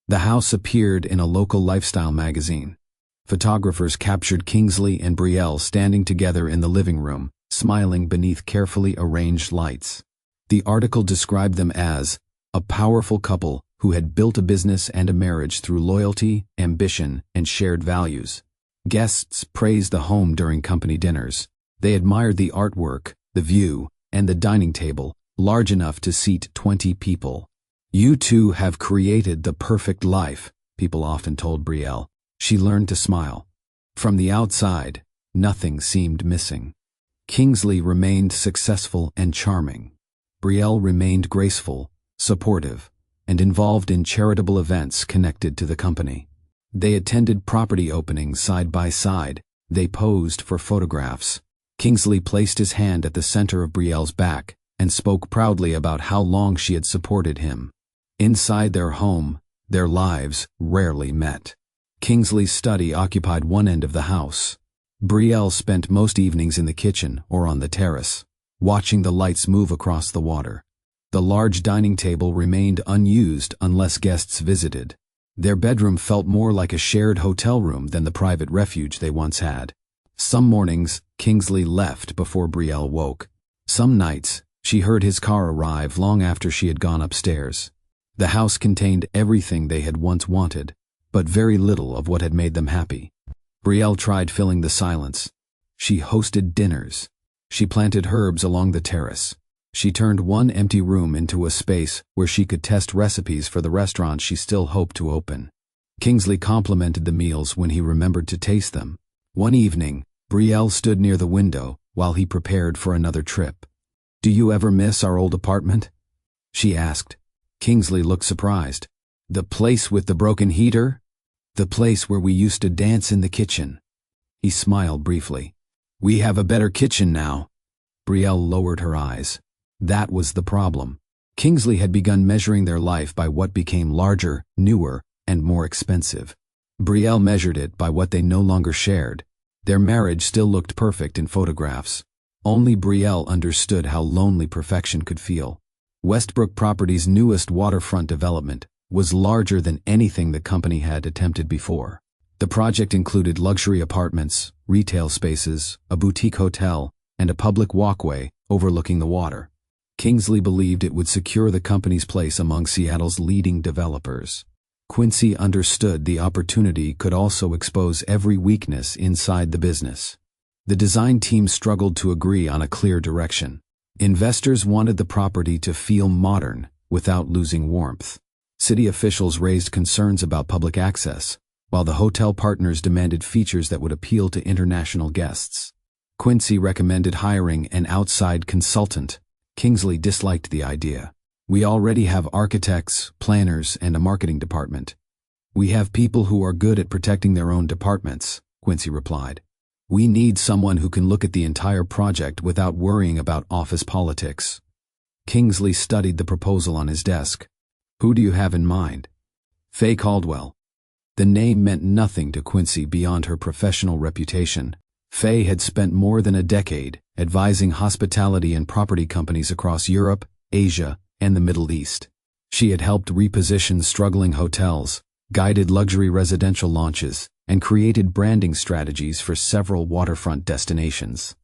The house appeared in a local lifestyle magazine. Photographers captured Kingsley and Brielle standing together in the living room, smiling beneath carefully arranged lights. The article described them as a powerful couple who had built a business and a marriage through loyalty, ambition, and shared values. Guests praised the home during company dinners. They admired the artwork, the view, and the dining table, large enough to seat 20 people. "You two have created the perfect life," people often told Brielle. She learned to smile. From the outside, nothing seemed missing. Kingsley remained successful and charming. Brielle remained graceful, supportive, and involved in charitable events connected to the company. They attended property openings side by side. They posed for photographs. Kingsley placed his hand at the center of Brielle's back and spoke proudly about how long she had supported him. Inside their home, their lives rarely met. Kingsley's study occupied one end of the house. Brielle spent most evenings in the kitchen or on the terrace, watching the lights move across the water. The large dining table remained unused unless guests visited. Their bedroom felt more like a shared hotel room than the private refuge they once had. Some mornings, Kingsley left before Brielle woke. Some nights, she heard his car arrive long after she had gone upstairs. The house contained everything they had once wanted, but very little of what had made them happy. Brielle tried filling the silence. She hosted dinners. She planted herbs along the terrace. She turned one empty room into a space where she could test recipes for the restaurant she still hoped to open. Kingsley complimented the meals when he remembered to taste them. One evening, Brielle stood near the window while he prepared for another trip. "Do you ever miss our old apartment?" she asked. Kingsley looked surprised. "The place with the broken heater? The place where we used to dance in the kitchen." He smiled briefly. "We have a better kitchen now." Brielle lowered her eyes. That was the problem. Kingsley had begun measuring their life by what became larger, newer, and more expensive. Brielle measured it by what they no longer shared. Their marriage still looked perfect in photographs. Only Brielle understood how lonely perfection could feel. Westbrook Properties' newest waterfront development was larger than anything the company had attempted before. The project included luxury apartments, retail spaces, a boutique hotel, and a public walkway overlooking the water. Kingsley believed it would secure the company's place among Seattle's leading developers. Quincy understood the opportunity could also expose every weakness inside the business. The design team struggled to agree on a clear direction. Investors wanted the property to feel modern without losing warmth. City officials raised concerns about public access, while the hotel partners demanded features that would appeal to international guests. Quincy recommended hiring an outside consultant. Kingsley disliked the idea. "We already have architects, planners, and a marketing department. We have people who are good at protecting their own departments," Quincy replied. "We need someone who can look at the entire project without worrying about office politics." Kingsley studied the proposal on his desk. "Who do you have in mind?" "Faye Caldwell." The name meant nothing to Quincy beyond her professional reputation. Faye had spent more than a decade advising hospitality and property companies across Europe, Asia, and the Middle East. She had helped reposition struggling hotels, guided luxury residential launches, and created branding strategies for several waterfront destinations.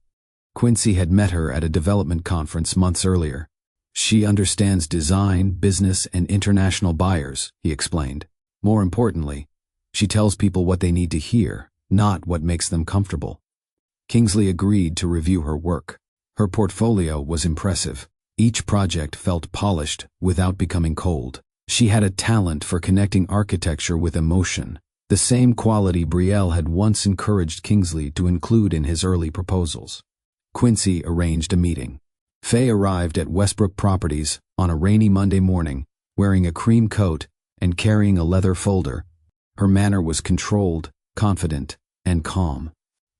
Quincy had met her at a development conference months earlier. "She understands design, business, and international buyers," he explained. "More importantly, she tells people what they need to hear, not what makes them comfortable." Kingsley agreed to review her work. Her portfolio was impressive. Each project felt polished without becoming cold. She had a talent for connecting architecture with emotion, the same quality Brielle had once encouraged Kingsley to include in his early proposals. Quincy arranged a meeting. Faye arrived at Westbrook Properties on a rainy Monday morning, wearing a cream coat and carrying a leather folder. Her manner was controlled, confident, and calm.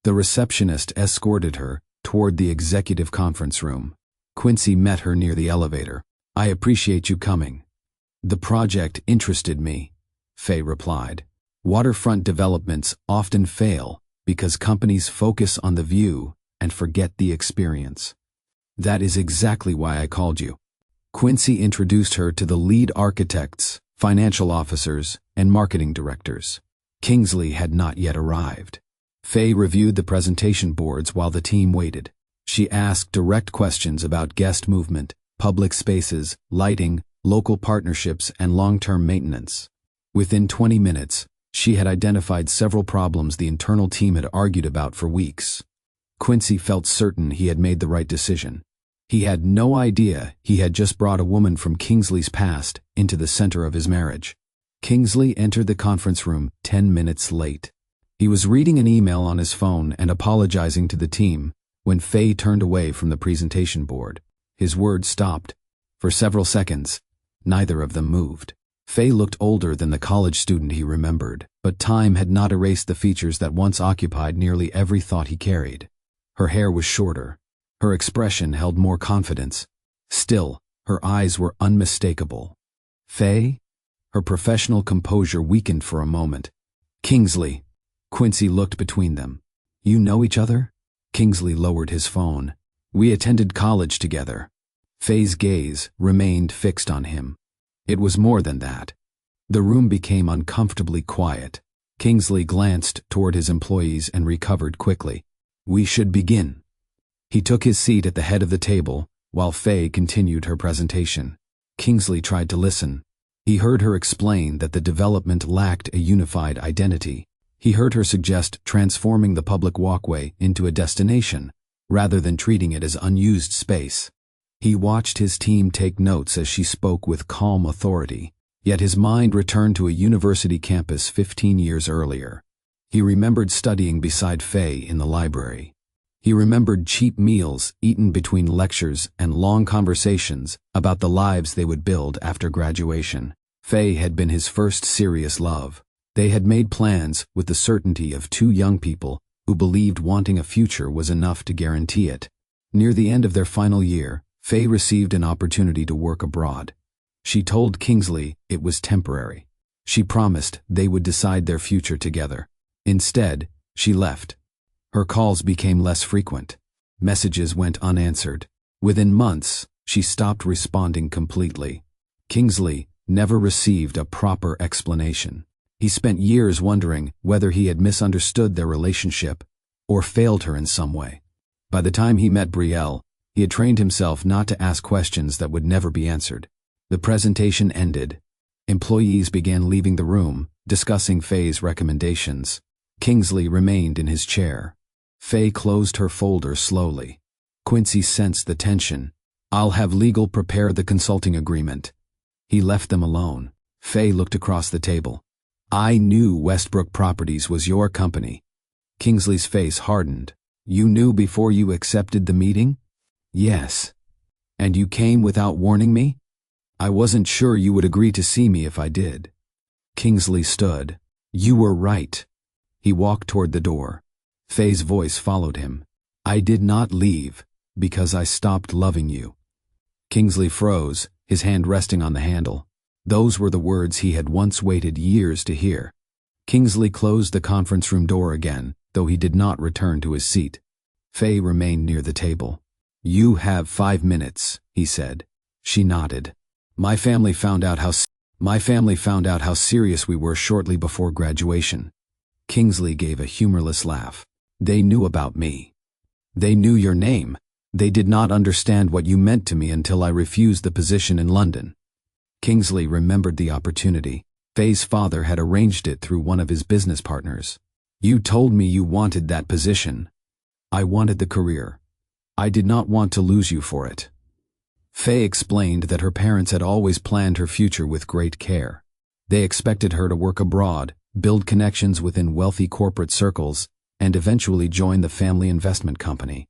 The receptionist escorted her toward the executive conference room. Quincy met her near the elevator. "I appreciate you coming." "The project interested me," Faye replied. "Waterfront developments often fail because companies focus on the view and forget the experience. That is exactly why I called you." Quincy introduced her to the lead architects, financial officers, and marketing directors. Kingsley had not yet arrived. Faye reviewed the presentation boards while the team waited. She asked direct questions about guest movement, public spaces, lighting, local partnerships, and long-term maintenance. Within 20 minutes, she had identified several problems the internal team had argued about for weeks. Quincy felt certain he had made the right decision. He had no idea he had just brought a woman from Kingsley's past into the center of his marriage. Kingsley entered the conference room 10 minutes late. He was reading an email on his phone and apologizing to the team when Faye turned away from the presentation board. His words stopped. For several seconds, neither of them moved. Faye looked older than the college student he remembered, but time had not erased the features that once occupied nearly every thought he carried. Her hair was shorter. Her expression held more confidence. Still, her eyes were unmistakable. "Faye?" Her professional composure weakened for a moment. "Kingsley." Quincy looked between them. "You know each other?" Kingsley lowered his phone. "We attended college together." Faye's gaze remained fixed on him. "It was more than that." The room became uncomfortably quiet. Kingsley glanced toward his employees and recovered quickly. "We should begin." He took his seat at the head of the table, while Faye continued her presentation. Kingsley tried to listen. He heard her explain that the development lacked a unified identity. He heard her suggest transforming the public walkway into a destination, rather than treating it as unused space. He watched his team take notes as she spoke with calm authority, yet his mind returned to a university campus 15 years earlier. He remembered studying beside Faye in the library. He remembered cheap meals eaten between lectures and long conversations about the lives they would build after graduation. Faye had been his first serious love. They had made plans with the certainty of two young people who believed wanting a future was enough to guarantee it. Near the end of their final year, Faye received an opportunity to work abroad. She told Kingsley it was temporary. She promised they would decide their future together. Instead, she left. Her calls became less frequent. Messages went unanswered. Within months, she stopped responding completely. Kingsley never received a proper explanation. He spent years wondering whether he had misunderstood their relationship or failed her in some way. By the time he met Brielle, he had trained himself not to ask questions that would never be answered. The presentation ended. Employees began leaving the room, discussing Faye's recommendations. Kingsley remained in his chair. Faye closed her folder slowly. Quincy sensed the tension. "I'll have legal prepare the consulting agreement." He left them alone. Faye looked across the table. "I knew Westbrook Properties was your company." Kingsley's face hardened. "You knew before you accepted the meeting?" "Yes." "And you came without warning me?" "I wasn't sure you would agree to see me if I did." Kingsley stood. "You were right." He walked toward the door. Faye's voice followed him. "I did not leave because I stopped loving you." Kingsley froze, his hand resting on the handle. Those were the words he had once waited years to hear. Kingsley closed the conference room door again, though he did not return to his seat. Faye remained near the table. "You have 5 minutes," he said. She nodded. My family found out how serious we were shortly before graduation." Kingsley gave a humorless laugh. "They knew about me. They knew your name. They did not understand what you meant to me until I refused the position in London." Kingsley remembered the opportunity. Faye's father had arranged it through one of his business partners. "You told me you wanted that position." "I wanted the career. I did not want to lose you for it." Faye explained that her parents had always planned her future with great care. They expected her to work abroad, build connections within wealthy corporate circles, and eventually join the family investment company.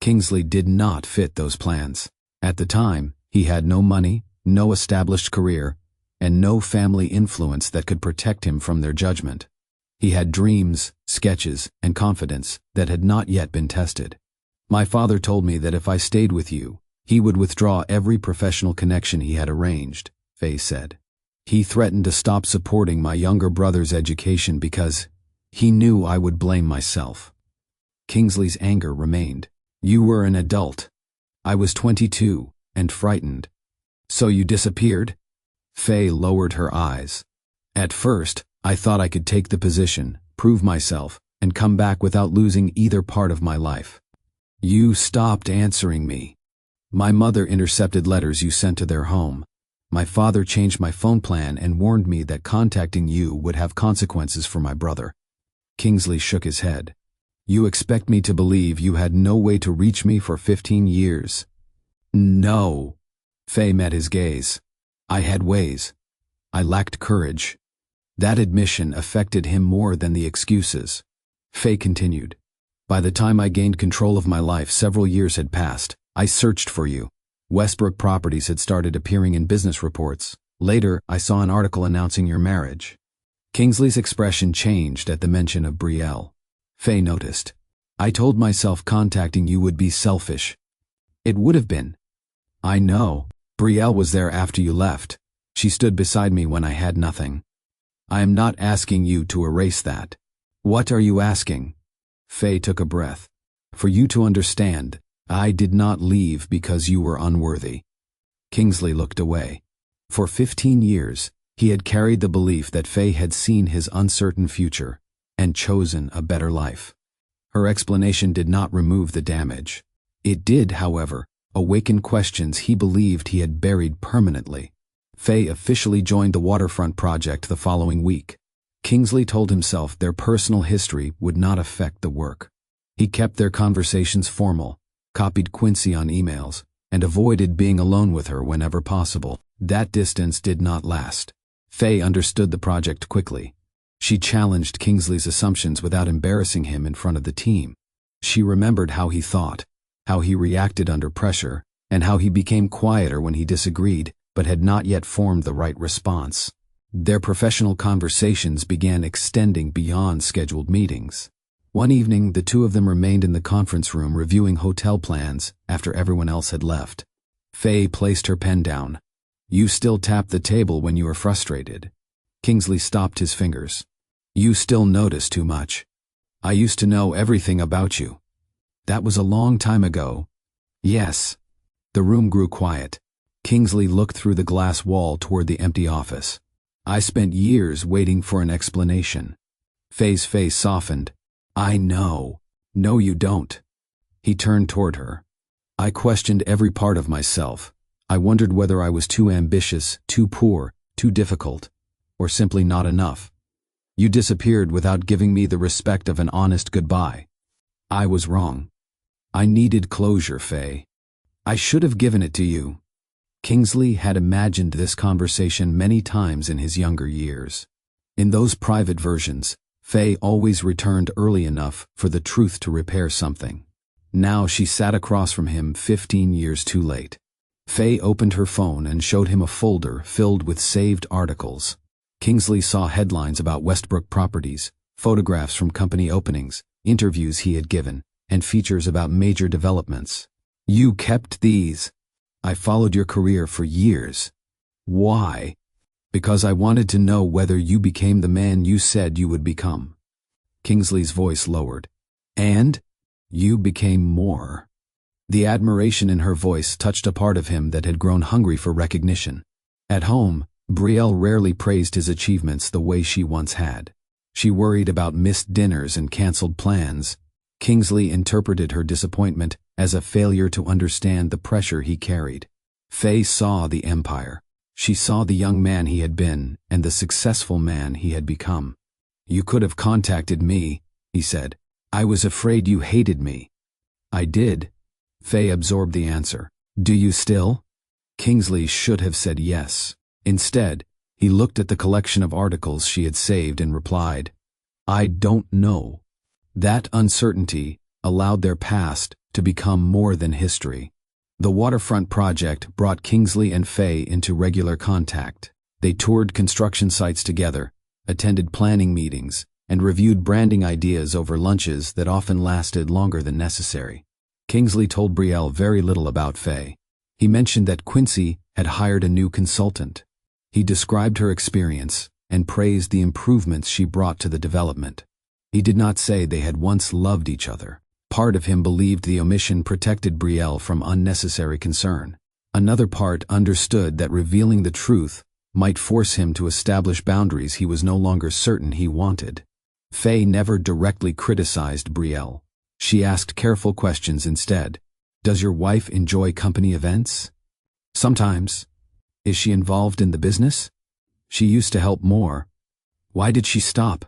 Kingsley did not fit those plans. At the time, he had no money, no established career, and no family influence that could protect him from their judgment. He had dreams, sketches, and confidence that had not yet been tested. "My father told me that if I stayed with you, he would withdraw every professional connection he had arranged," Faye said. "He threatened to stop supporting my younger brother's education because he knew I would blame myself." Kingsley's anger remained. "You were an adult. I was 22 and frightened. So you disappeared?" Faye lowered her eyes. "At first, I thought I could take the position, prove myself, and come back without losing either part of my life. You stopped answering me. My mother intercepted letters you sent to their home. My father changed my phone plan and warned me that contacting you would have consequences for my brother." Kingsley shook his head. "You expect me to believe you had no way to reach me for 15 years? "No." Faye met his gaze. "I had ways. I lacked courage." That admission affected him more than the excuses. Faye continued. "By the time I gained control of my life, several years had passed. I searched for you. Westbrook Properties had started appearing in business reports. Later, I saw an article announcing your marriage." Kingsley's expression changed at the mention of Brielle. Faye noticed. "I told myself contacting you would be selfish." "It would have been." "I know. Brielle was there after you left. She stood beside me when I had nothing. I am not asking you to erase that." "What are you asking?" Faye took a breath. "For you to understand, I did not leave because you were unworthy." Kingsley looked away. For 15 years, He had carried the belief that Faye had seen his uncertain future and chosen a better life. Her explanation did not remove the damage. It did, however, awaken questions he believed he had buried permanently. Faye officially joined the waterfront project the following week. Kingsley told himself their personal history would not affect the work. He kept their conversations formal, copied Quincy on emails, and avoided being alone with her whenever possible. That distance did not last. Faye understood the project quickly. She challenged Kingsley's assumptions without embarrassing him in front of the team. She remembered how he thought, how he reacted under pressure, and how he became quieter when he disagreed, but had not yet formed the right response. Their professional conversations began extending beyond scheduled meetings. One evening, the two of them remained in the conference room reviewing hotel plans after everyone else had left. Faye placed her pen down. "You still tap the table when you are frustrated." Kingsley stopped his fingers. "You still notice too much. I used to know everything about you." "That was a long time ago." "Yes." The room grew quiet. Kingsley looked through the glass wall toward the empty office. "I spent years waiting for an explanation." Faye's face softened. "I know." "No, you don't." He turned toward her. "I questioned every part of myself. I wondered whether I was too ambitious, too poor, too difficult, or simply not enough. You disappeared without giving me the respect of an honest goodbye. I was wrong. I needed closure, Faye. I should have given it to you." Kingsley had imagined this conversation many times in his younger years. In those private versions, Faye always returned early enough for the truth to repair something. Now she sat across from him 15 years too late. Faye opened her phone and showed him a folder filled with saved articles. Kingsley saw headlines about Westbrook properties, photographs from company openings, interviews he had given, and features about major developments. "You kept these." "I followed your career for years." "Why?" "Because I wanted to know whether you became the man you said you would become." Kingsley's voice lowered. "And you became more." The admiration in her voice touched a part of him that had grown hungry for recognition. At home, Brielle rarely praised his achievements the way she once had. She worried about missed dinners and canceled plans. Kingsley interpreted her disappointment as a failure to understand the pressure he carried. Faye saw the empire. She saw the young man he had been and the successful man he had become. "You could have contacted me," he said. "I was afraid you hated me." "I did." Faye absorbed the answer. "Do you still?" Kingsley should have said yes. Instead, he looked at the collection of articles she had saved and replied, "I don't know." That uncertainty allowed their past to become more than history. The waterfront project brought Kingsley and Faye into regular contact. They toured construction sites together, attended planning meetings, and reviewed branding ideas over lunches that often lasted longer than necessary. Kingsley told Brielle very little about Faye. He mentioned that Quincy had hired a new consultant. He described her experience and praised the improvements she brought to the development. He did not say they had once loved each other. Part of him believed the omission protected Brielle from unnecessary concern. Another part understood that revealing the truth might force him to establish boundaries he was no longer certain he wanted. Faye never directly criticized Brielle. She asked careful questions instead. "Does your wife enjoy company events?" "Sometimes." "Is she involved in the business?" "She used to help more." "Why did she stop?"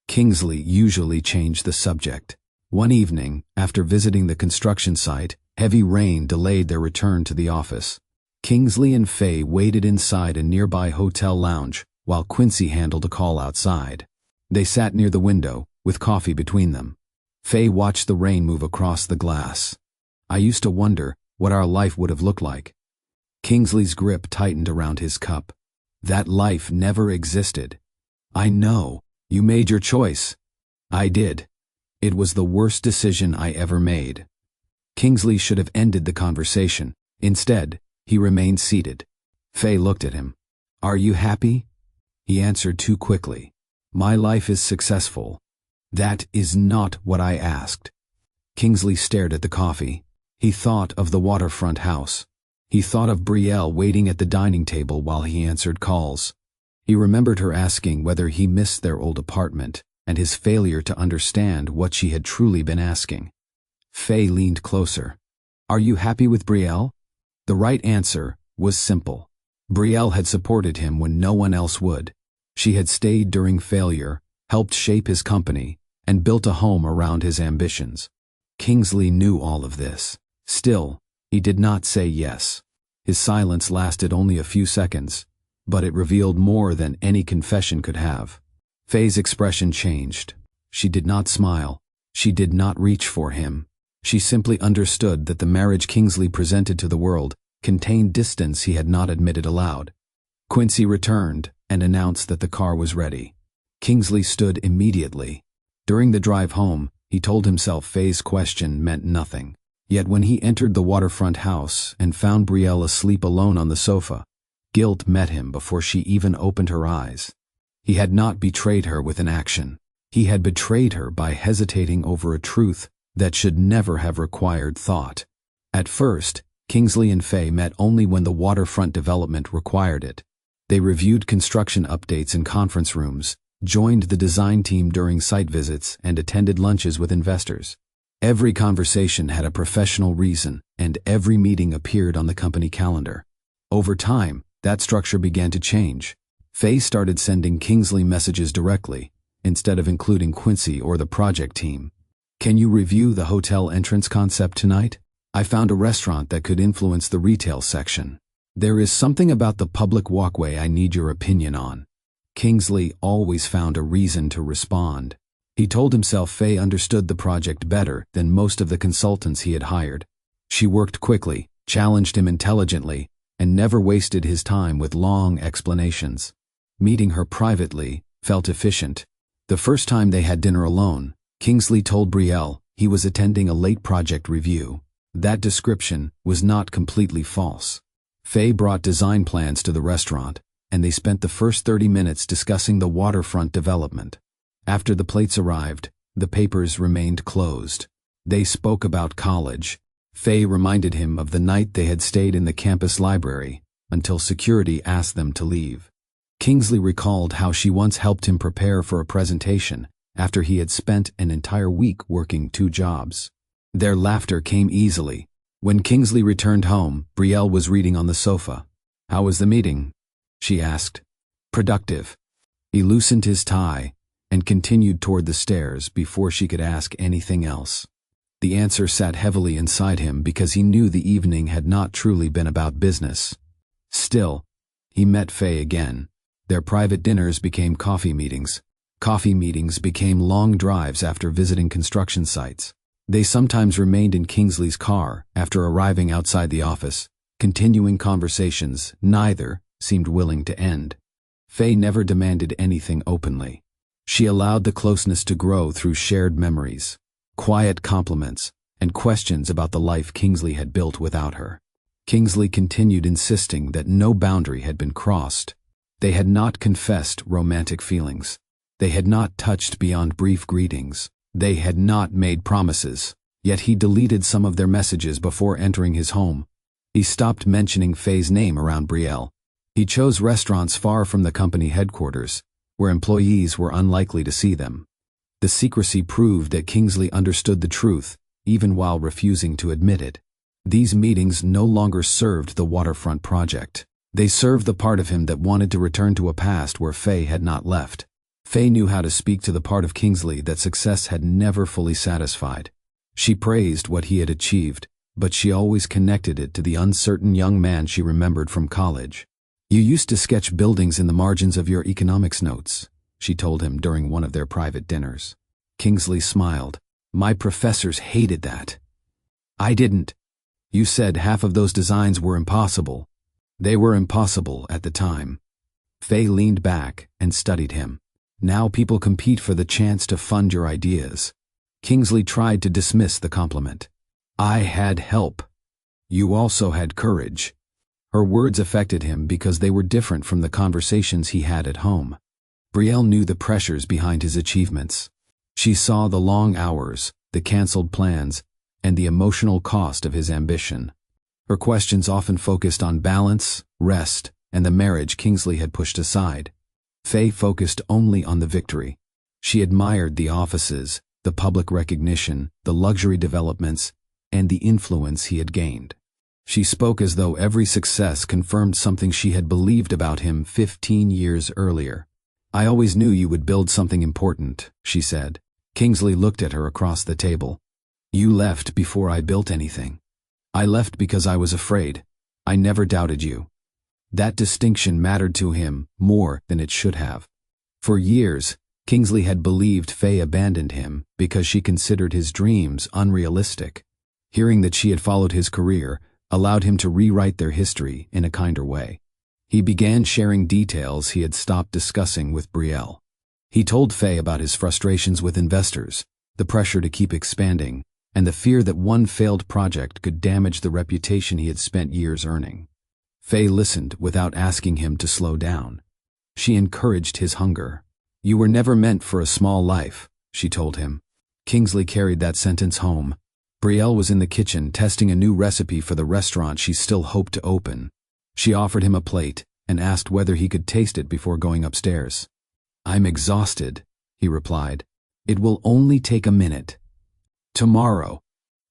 Kingsley usually changed the subject. One evening, after visiting the construction site, heavy rain delayed their return to the office. Kingsley and Faye waited inside a nearby hotel lounge while Quincy handled a call outside. They sat near the window, with coffee between them. Faye watched the rain move across the glass. "I used to wonder what our life would have looked like." Kingsley's grip tightened around his cup. "That life never existed." "I know. You made your choice." "I did. It was the worst decision I ever made." Kingsley should have ended the conversation. Instead, he remained seated. Faye looked at him. "Are you happy?" He answered too quickly. "My life is successful." "That is not what I asked." Kingsley stared at the coffee. He thought of the waterfront house. He thought of Brielle waiting at the dining table while he answered calls. He remembered her asking whether he missed their old apartment, and his failure to understand what she had truly been asking. Faye leaned closer. "Are you happy with Brielle?" The right answer was simple. Brielle had supported him when no one else would. She had stayed during failure, helped shape his company, and built a home around his ambitions. Kingsley knew all of this. Still, he did not say yes. His silence lasted only a few seconds, but it revealed more than any confession could have. Faye's expression changed. She did not smile. She did not reach for him. She simply understood that the marriage Kingsley presented to the world contained distance he had not admitted aloud. Quincy returned and announced that the car was ready. Kingsley stood immediately. During the drive home, he told himself Faye's question meant nothing. Yet when he entered the waterfront house and found Brielle asleep alone on the sofa, guilt met him before she even opened her eyes. He had not betrayed her with an action. He had betrayed her by hesitating over a truth that should never have required thought. At first, Kingsley and Faye met only when the waterfront development required it. They reviewed construction updates in conference rooms, joined the design team during site visits, and attended lunches with investors. Every conversation had a professional reason, and every meeting appeared on the company calendar. Over time, that structure began to change. Faye started sending Kingsley messages directly, instead of including Quincy or the project team. "Can you review the hotel entrance concept tonight? I found a restaurant that could influence the retail section. There is something about the public walkway I need your opinion on." Kingsley always found a reason to respond. He told himself Faye understood the project better than most of the consultants he had hired. She worked quickly, challenged him intelligently, and never wasted his time with long explanations. Meeting her privately felt efficient. The first time they had dinner alone, Kingsley told Brielle he was attending a late project review. That description was not completely false. Faye brought design plans to the restaurant, and they spent the first 30 minutes discussing the waterfront development. After the plates arrived, the papers remained closed. They spoke about college. Faye reminded him of the night they had stayed in the campus library, until security asked them to leave. Kingsley recalled how she once helped him prepare for a presentation after he had spent an entire week working 2 jobs. Their laughter came easily. When Kingsley returned home, Brielle was reading on the sofa. "How was the meeting?" she asked. "Productive." He loosened his tie and continued toward the stairs before she could ask anything else. The answer sat heavily inside him because he knew the evening had not truly been about business. Still, he met Faye again. Their private dinners became coffee meetings. Coffee meetings became long drives after visiting construction sites. They sometimes remained in Kingsley's car after arriving outside the office, continuing conversations neither seemed willing to end. Faye never demanded anything openly. She allowed the closeness to grow through shared memories, quiet compliments, and questions about the life Kingsley had built without her. Kingsley continued insisting that no boundary had been crossed. They had not confessed romantic feelings. They had not touched beyond brief greetings. They had not made promises, yet he deleted some of their messages before entering his home. He stopped mentioning Faye's name around Brielle. He chose restaurants far from the company headquarters, where employees were unlikely to see them. The secrecy proved that Kingsley understood the truth, even while refusing to admit it. These meetings no longer served the waterfront project. They served the part of him that wanted to return to a past where Faye had not left. Faye knew how to speak to the part of Kingsley that success had never fully satisfied. She praised what he had achieved, but she always connected it to the uncertain young man she remembered from college. "You used to sketch buildings in the margins of your economics notes," she told him during one of their private dinners. Kingsley smiled. "My professors hated that." "I didn't. You said half of those designs were impossible." "They were impossible at the time." Faye leaned back and studied him. "Now people compete for the chance to fund your ideas." Kingsley tried to dismiss the compliment. "I had help. You also had courage." Her words affected him because they were different from the conversations he had at home. Brielle knew the pressures behind his achievements. She saw the long hours, the canceled plans, and the emotional cost of his ambition. Her questions often focused on balance, rest, and the marriage Kingsley had pushed aside. Faye focused only on the victory. She admired the offices, the public recognition, the luxury developments, and the influence he had gained. She spoke as though every success confirmed something she had believed about him 15 years earlier. "I always knew you would build something important," she said. Kingsley looked at her across the table. "You left before I built anything. I left because I was afraid. I never doubted you." That distinction mattered to him more than it should have. For years, Kingsley had believed Faye abandoned him because she considered his dreams unrealistic. Hearing that she had followed his career allowed him to rewrite their history in a kinder way. He began sharing details he had stopped discussing with Brielle. He told Faye about his frustrations with investors, the pressure to keep expanding, and the fear that one failed project could damage the reputation he had spent years earning. Faye listened without asking him to slow down. She encouraged his hunger. "You were never meant for a small life," she told him. Kingsley carried that sentence home. Brielle was in the kitchen testing a new recipe for the restaurant she still hoped to open. She offered him a plate and asked whether he could taste it before going upstairs. "I'm exhausted," he replied. "It will only take a minute." "Tomorrow."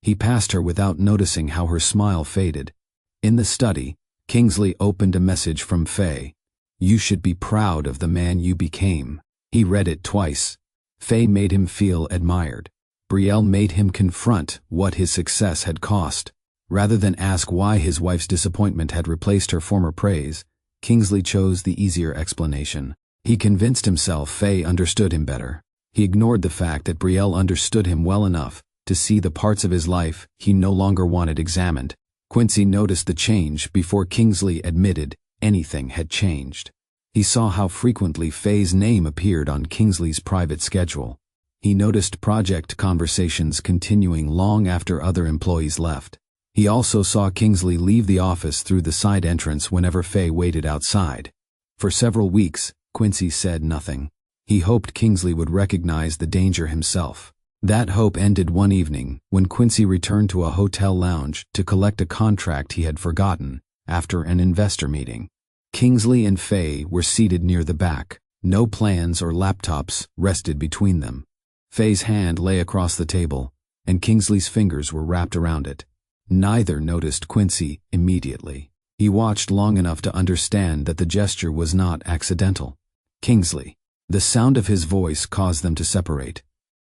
He passed her without noticing how her smile faded. In the study, Kingsley opened a message from Faye. "You should be proud of the man you became." He read it twice. Faye made him feel admired. Brielle made him confront what his success had cost. Rather than ask why his wife's disappointment had replaced her former praise, Kingsley chose the easier explanation. He convinced himself Faye understood him better. He ignored the fact that Brielle understood him well enough to see the parts of his life he no longer wanted examined. Quincy noticed the change before Kingsley admitted anything had changed. He saw how frequently Faye's name appeared on Kingsley's private schedule. He noticed project conversations continuing long after other employees left. He also saw Kingsley leave the office through the side entrance whenever Faye waited outside. For several weeks, Quincy said nothing. He hoped Kingsley would recognize the danger himself. That hope ended one evening when Quincy returned to a hotel lounge to collect a contract he had forgotten after an investor meeting. Kingsley and Faye were seated near the back. No plans or laptops rested between them. Faye's hand lay across the table, and Kingsley's fingers were wrapped around it. Neither noticed Quincy immediately. He watched long enough to understand that the gesture was not accidental. "Kingsley." The sound of his voice caused them to separate.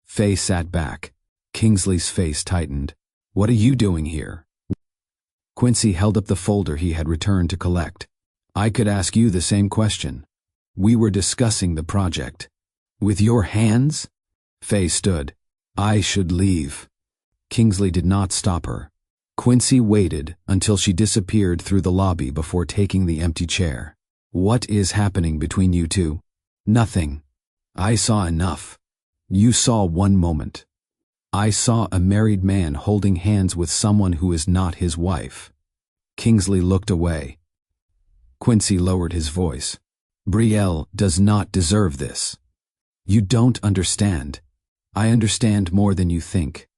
Faye sat back. Kingsley's face tightened. "What are you doing here?" Quincy held up the folder he had returned to collect. "I could ask you the same question. We were discussing the project." "With your hands?" Faye stood. "I should leave." Kingsley did not stop her. Quincy waited until she disappeared through the lobby before taking the empty chair. "What is happening between you two?" "Nothing. I saw enough." "You saw one moment." "I saw a married man holding hands with someone who is not his wife." Kingsley looked away. Quincy lowered his voice. "Brielle does not deserve this." "You don't understand." "I understand more than you think."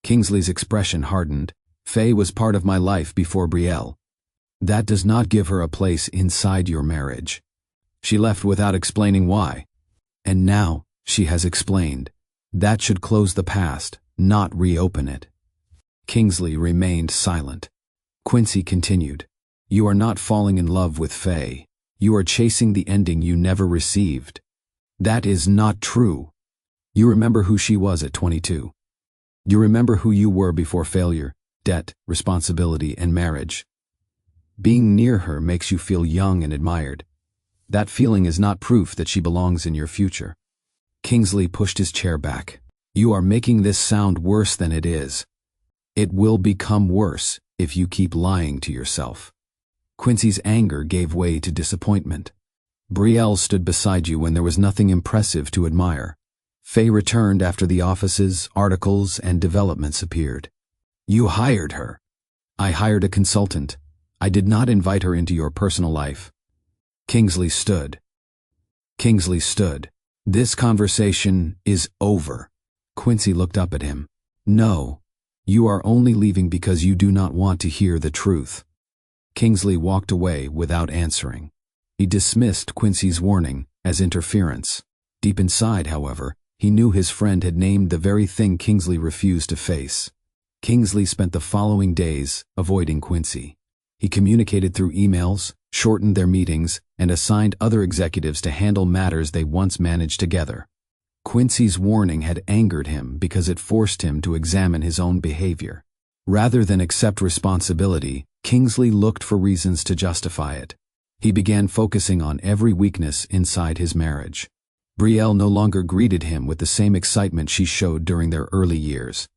Kingsley's expression hardened. "Faye was part of my life before Brielle. That does not give her a place inside your marriage. She left without explaining why. And now she has explained. That should close the past, not reopen it." Kingsley remained silent. Quincy continued. "You are not falling in love with Faye. You are chasing the ending you never received." "That is not true." "You remember who she was at 22. You remember who you were before failure, debt, responsibility, and marriage. Being near her makes you feel young and admired. That feeling is not proof that she belongs in your future." Kingsley pushed his chair back. "You are making this sound worse than it is. It will become worse if you keep lying to yourself." Quincy's anger gave way to disappointment. "Brielle stood beside you when there was nothing impressive to admire. Faye returned after the offices, articles, and developments appeared. You hired her." "I hired a consultant. I did not invite her into your personal life." Kingsley stood. "This conversation is over." Quincy looked up at him. "No, you are only leaving because you do not want to hear the truth." Kingsley walked away without answering. He dismissed Quincy's warning as interference. Deep inside, however, he knew his friend had named the very thing Kingsley refused to face. Kingsley spent the following days avoiding Quincy. He communicated through emails, shortened their meetings, and assigned other executives to handle matters they once managed together. Quincy's warning had angered him because it forced him to examine his own behavior. Rather than accept responsibility, Kingsley looked for reasons to justify it. He began focusing on every weakness inside his marriage. Brielle no longer greeted him with the same excitement she showed during their early years.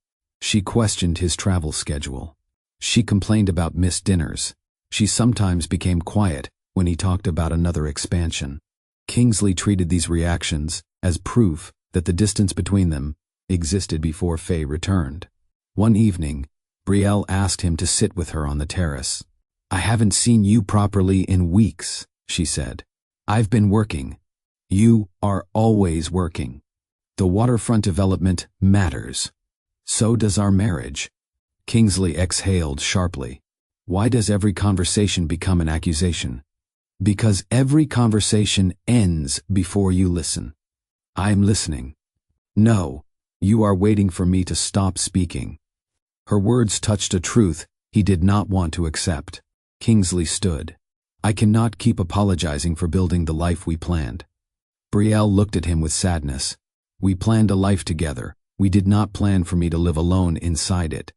She questioned his travel schedule. She complained about missed dinners. She sometimes became quiet when he talked about another expansion. Kingsley treated these reactions as proof that the distance between them existed before Faye returned. One evening, Brielle asked him to sit with her on the terrace. "I haven't seen you properly in weeks," she said. "I've been working. You are always working. The waterfront development matters. So does our marriage." Kingsley exhaled sharply. Why does every conversation become an accusation? Because every conversation ends before you listen. I'm listening. No, you are waiting for me to stop speaking. Her words touched a truth he did not want to accept. Kingsley stood. I cannot keep apologizing for building the life we planned. Brielle looked at him with sadness. We planned a life together. We did not plan for me to live alone inside it.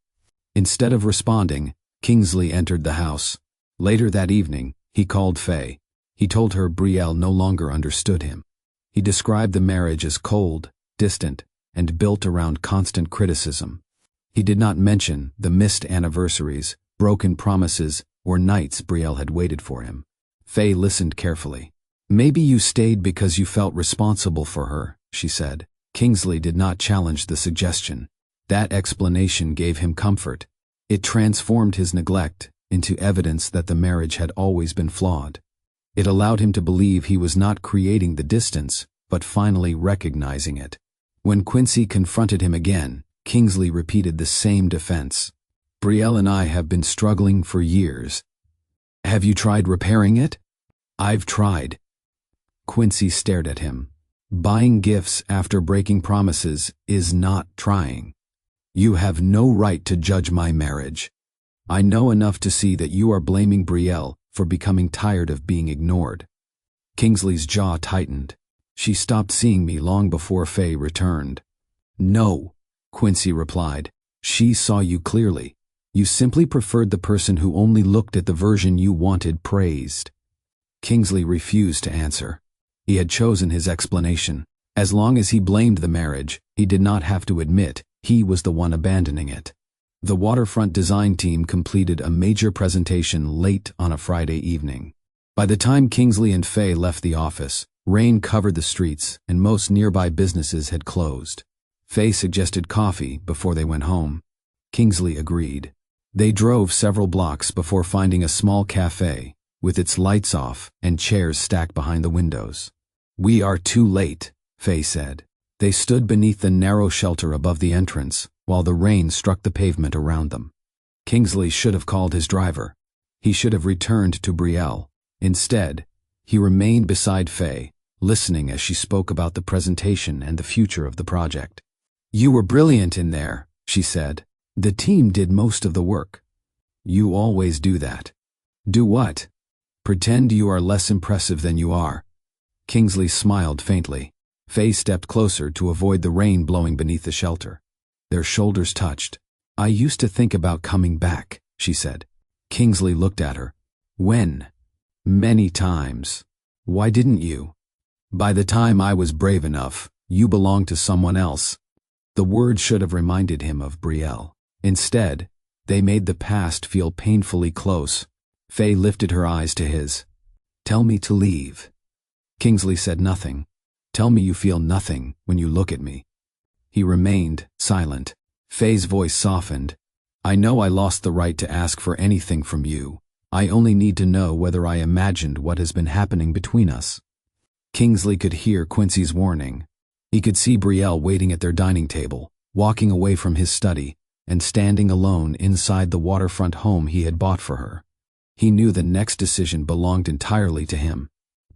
Instead of responding, Kingsley entered the house. Later that evening, he called Faye. He told her Brielle no longer understood him. He described the marriage as cold, distant, and built around constant criticism. He did not mention the missed anniversaries, broken promises, or nights Brielle had waited for him. Faye listened carefully. Maybe you stayed because you felt responsible for her, she said. Kingsley did not challenge the suggestion. That explanation gave him comfort. It transformed his neglect into evidence that the marriage had always been flawed. It allowed him to believe he was not creating the distance, but finally recognizing it. When Quincy confronted him again, Kingsley repeated the same defense. Brielle and I have been struggling for years. Have you tried repairing it? I've tried. Quincy stared at him. Buying gifts after breaking promises is not trying. You have no right to judge my marriage. I know enough to see that you are blaming Brielle for becoming tired of being ignored. Kingsley's jaw tightened. She stopped seeing me long before Faye returned. No, Quincy replied. She saw you clearly. You simply preferred the person who only looked at the version you wanted praised. Kingsley refused to answer. He had chosen his explanation. As long as he blamed the marriage, he did not have to admit he was the one abandoning it. The waterfront design team completed a major presentation late on a Friday evening. By the time Kingsley and Faye left the office, rain covered the streets and most nearby businesses had closed. Faye suggested coffee before they went home. Kingsley agreed. They drove several blocks before finding a small cafe, with its lights off and chairs stacked behind the windows. We are too late, Faye said. They stood beneath the narrow shelter above the entrance, while the rain struck the pavement around them. Kingsley should have called his driver. He should have returned to Brielle. Instead, he remained beside Faye, listening as she spoke about the presentation and the future of the project. You were brilliant in there, she said. The team did most of the work. You always do that. Do what? Pretend you are less impressive than you are. Kingsley smiled faintly. Faye stepped closer to avoid the rain blowing beneath the shelter. Their shoulders touched. I used to think about coming back, she said. Kingsley looked at her. When? Many times. Why didn't you? By the time I was brave enough, you belonged to someone else. The word should have reminded him of Brielle. Instead, they made the past feel painfully close. Faye lifted her eyes to his. Tell me to leave. Kingsley said nothing. Tell me you feel nothing when you look at me. He remained silent. Faye's voice softened. I know I lost the right to ask for anything from you. I only need to know whether I imagined what has been happening between us. Kingsley could hear Quincy's warning. He could see Brielle waiting at their dining table, walking away from his study, and standing alone inside the waterfront home he had bought for her. He knew the next decision belonged entirely to him.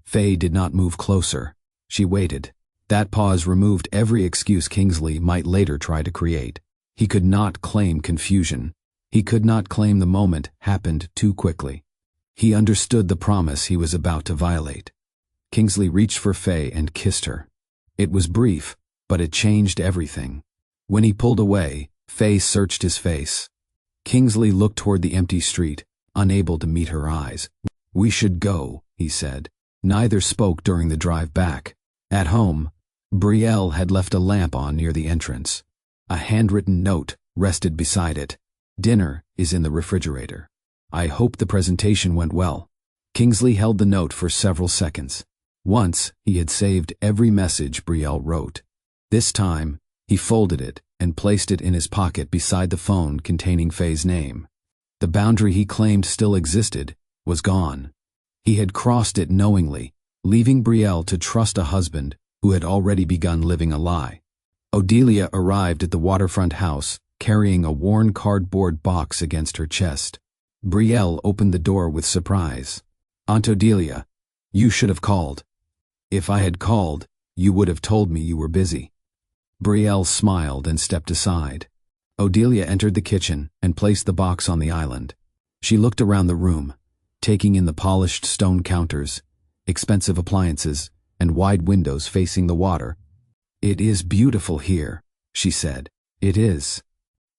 Faye did not move closer. She waited. That pause removed every excuse Kingsley might later try to create. He could not claim confusion. He could not claim the moment happened too quickly. He understood the promise he was about to violate. Kingsley reached for Faye and kissed her. It was brief, but it changed everything. When he pulled away, Faye searched his face. Kingsley looked toward the empty street, unable to meet her eyes. "We should go," he said. Neither spoke during the drive back. At home, Brielle had left a lamp on near the entrance. A handwritten note rested beside it. "Dinner is in the refrigerator. I hope the presentation went well." Kingsley held the note for several seconds. Once, he had saved every message Brielle wrote. This time, he folded it and placed it in his pocket beside the phone containing Faye's name. The boundary he claimed still existed was gone. He had crossed it knowingly, leaving Brielle to trust a husband who had already begun living a lie. Odelia arrived at the waterfront house, carrying a worn cardboard box against her chest. Brielle opened the door with surprise. "Aunt Odelia, you should have called." "If I had called, you would have told me you were busy." Brielle smiled and stepped aside. Odelia entered the kitchen and placed the box on the island. She looked around the room, taking in the polished stone counters, expensive appliances, and wide windows facing the water. "It is beautiful here," she said. "It is."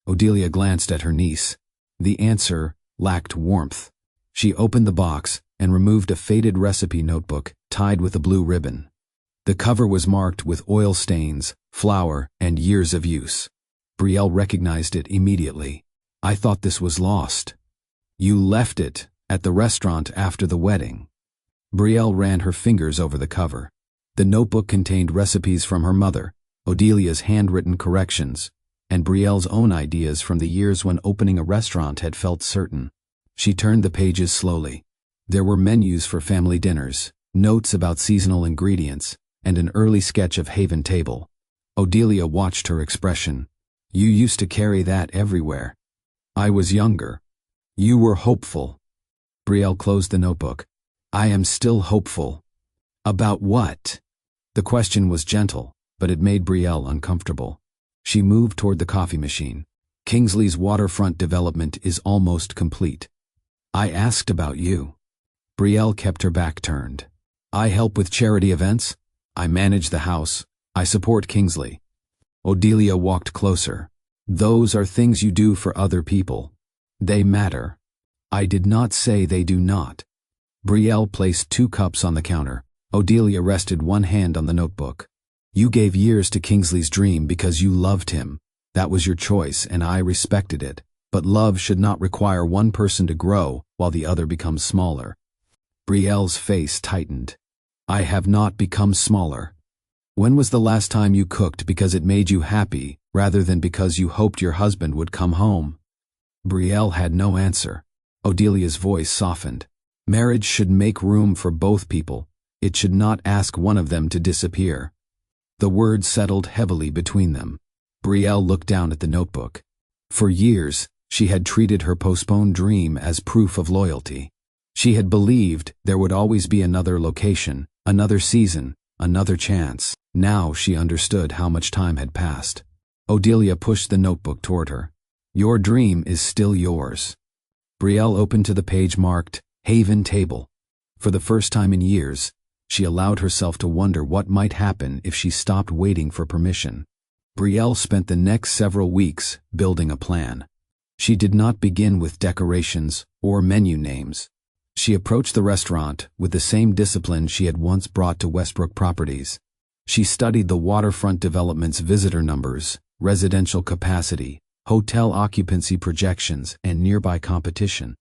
Odelia glanced at her niece. The answer lacked warmth. She opened the box and removed a faded recipe notebook tied with a blue ribbon. The cover was marked with oil stains, flour, and years of use. Brielle recognized it immediately. "I thought this was lost." "You left it at the restaurant after the wedding." Brielle ran her fingers over the cover. The notebook contained recipes from her mother, Odelia's handwritten corrections, and Brielle's own ideas from the years when opening a restaurant had felt certain. She turned the pages slowly. There were menus for family dinners, notes about seasonal ingredients, and an early sketch of Haven Table. Odelia watched her expression. "You used to carry that everywhere." "I was younger." "You were hopeful." Brielle closed the notebook. "I am still hopeful." "About what?" The question was gentle, but it made Brielle uncomfortable. She moved toward the coffee machine. "Kingsley's waterfront development is almost complete." "I asked about you." Brielle kept her back turned. "I help with charity events. I manage the house. I support Kingsley." Odelia walked closer. "Those are things you do for other people. They matter." "I did not say they do not." Brielle placed 2 cups on the counter. Odelia rested one hand on the notebook. "You gave years to Kingsley's dream because you loved him. That was your choice, and I respected it. But love should not require one person to grow while the other becomes smaller." Brielle's face tightened. "I have not become smaller." "When was the last time you cooked because it made you happy rather than because you hoped your husband would come home?" Brielle had no answer. Odelia's voice softened. "Marriage should make room for both people. It should not ask one of them to disappear." The words settled heavily between them. Brielle looked down at the notebook. For years, she had treated her postponed dream as proof of loyalty. She had believed there would always be another location, another season, another chance. Now she understood how much time had passed. Odelia pushed the notebook toward her. "Your dream is still yours." Brielle opened to the page marked Haven Table. For the first time in years, she allowed herself to wonder what might happen if she stopped waiting for permission. Brielle spent the next several weeks building a plan. She did not begin with decorations or menu names. She approached the restaurant with the same discipline she had once brought to Westbrook Properties. She studied the waterfront development's visitor numbers, residential capacity, hotel occupancy projections, and nearby competition.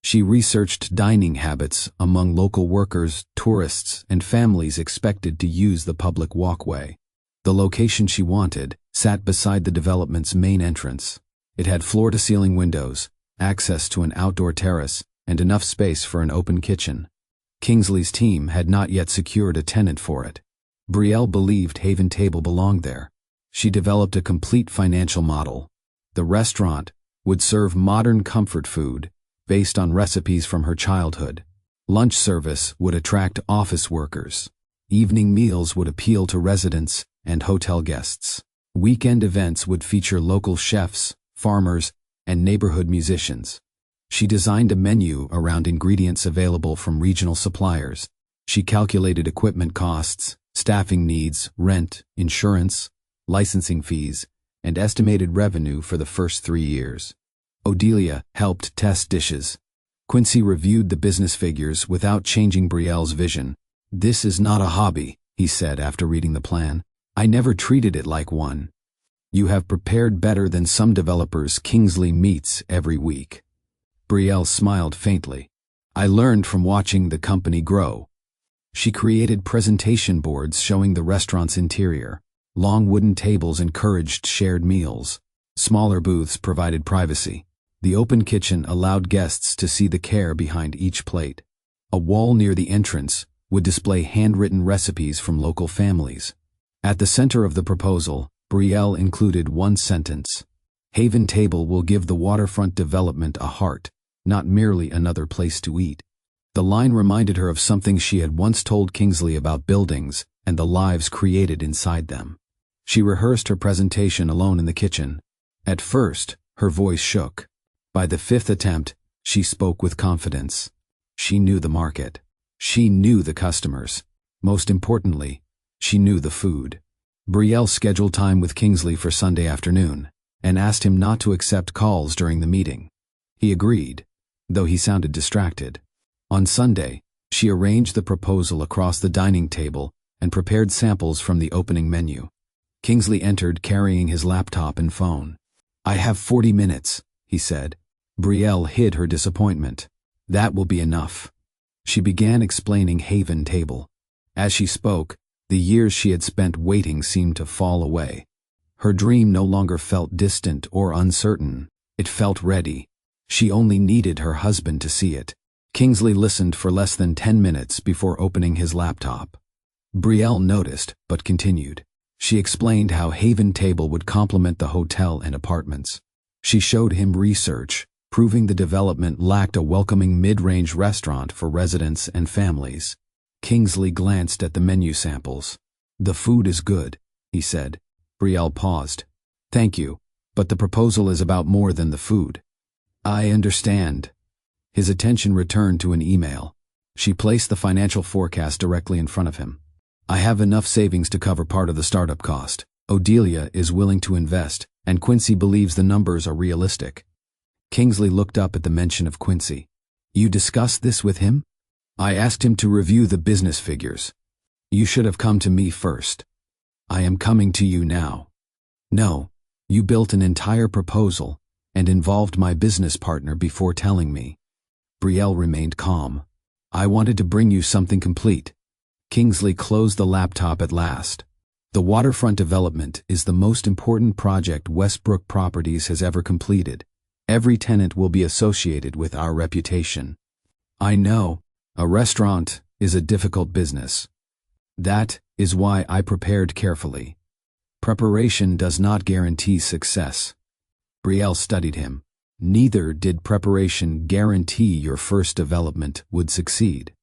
She researched dining habits among local workers, tourists, and families expected to use the public walkway. The location she wanted sat beside the development's main entrance. It had floor-to-ceiling windows, access to an outdoor terrace, and enough space for an open kitchen. Kingsley's team had not yet secured a tenant for it. Brielle believed Haven Table belonged there. She developed a complete financial model. The restaurant would serve modern comfort food based on recipes from her childhood. Lunch service would attract office workers. Evening meals would appeal to residents and hotel guests. Weekend events would feature local chefs, farmers, and neighborhood musicians. She designed a menu around ingredients available from regional suppliers. She calculated equipment costs, staffing needs, rent, insurance, licensing fees, and estimated revenue for the first 3 years. Odelia helped test dishes. Quincy reviewed the business figures without changing Brielle's vision. "This is not a hobby," he said after reading the plan. "I never treated it like one. You have prepared better than some developers Kingsley meets every week." Brielle smiled faintly. "I learned from watching the company grow." She created presentation boards showing the restaurant's interior. Long wooden tables encouraged shared meals. Smaller booths provided privacy. The open kitchen allowed guests to see the care behind each plate. A wall near the entrance would display handwritten recipes from local families. At the center of the proposal, Brielle included one sentence: "Haven Table will give the waterfront development a heart, not merely another place to eat." The line reminded her of something she had once told Kingsley about buildings and the lives created inside them. She rehearsed her presentation alone in the kitchen. At first, her voice shook. By the 5th attempt, she spoke with confidence. She knew the market. She knew the customers. Most importantly, she knew the food. Brielle scheduled time with Kingsley for Sunday afternoon and asked him not to accept calls during the meeting. He agreed, though he sounded distracted. On Sunday, she arranged the proposal across the dining table and prepared samples from the opening menu. Kingsley entered carrying his laptop and phone. "I have 40 minutes, he said. Brielle hid her disappointment. "That will be enough." She began explaining Haven Table. As she spoke, the years she had spent waiting seemed to fall away. Her dream no longer felt distant or uncertain. It felt ready. She only needed her husband to see it. Kingsley listened for less than 10 minutes before opening his laptop. Brielle noticed, but continued. She explained how Haven Table would complement the hotel and apartments. She showed him research, proving the development lacked a welcoming mid-range restaurant for residents and families. Kingsley glanced at the menu samples. "The food is good," he said. Brielle paused. "Thank you, but the proposal is about more than the food." "I understand." His attention returned to an email. She placed the financial forecast directly in front of him. "I have enough savings to cover part of the startup cost. Odelia is willing to invest, and Quincy believes the numbers are realistic." Kingsley looked up at the mention of Quincy. "You discussed this with him?" "I asked him to review the business figures." "You should have come to me first." "I am coming to you now." "No, you built an entire proposal and involved my business partner before telling me." Brielle remained calm. "I wanted to bring you something complete." Kingsley closed the laptop at last. "The waterfront development is the most important project Westbrook Properties has ever completed. Every tenant will be associated with our reputation." "I know. A restaurant is a difficult business. That is why I prepared carefully. Preparation does not guarantee success." Brielle studied him. "Neither did preparation guarantee your first development would succeed."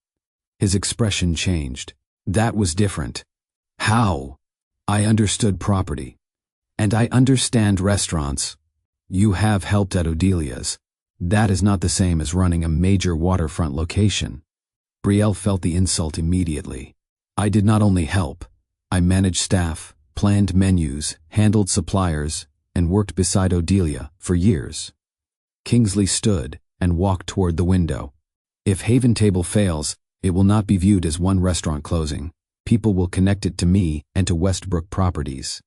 His expression changed. "That was different." "How?" "I understood property. And I understand restaurants. You have helped at Odelia's. That is not the same as running a major waterfront location." Brielle felt the insult immediately. "I did not only help. I managed staff, planned menus, handled suppliers, and worked beside Odelia for years." Kingsley stood and walked toward the window. "If Haven Table fails, it will not be viewed as one restaurant closing. People will connect it to me and to Westbrook Properties."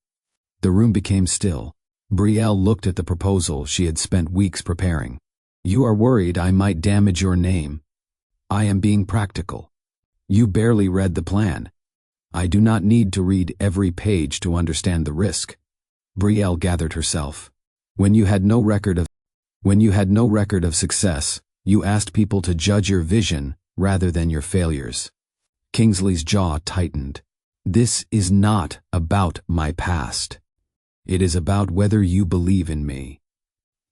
The room became still. Brielle looked at the proposal she had spent weeks preparing. "You are worried I might damage your name. I am being practical. You barely read the plan. I do not need to read every page to understand the risk." Brielle gathered herself. When you had no record of success, you asked people to judge your vision rather than your failures. Kingsley's jaw tightened. "This is not about my past. It is about whether you believe in me.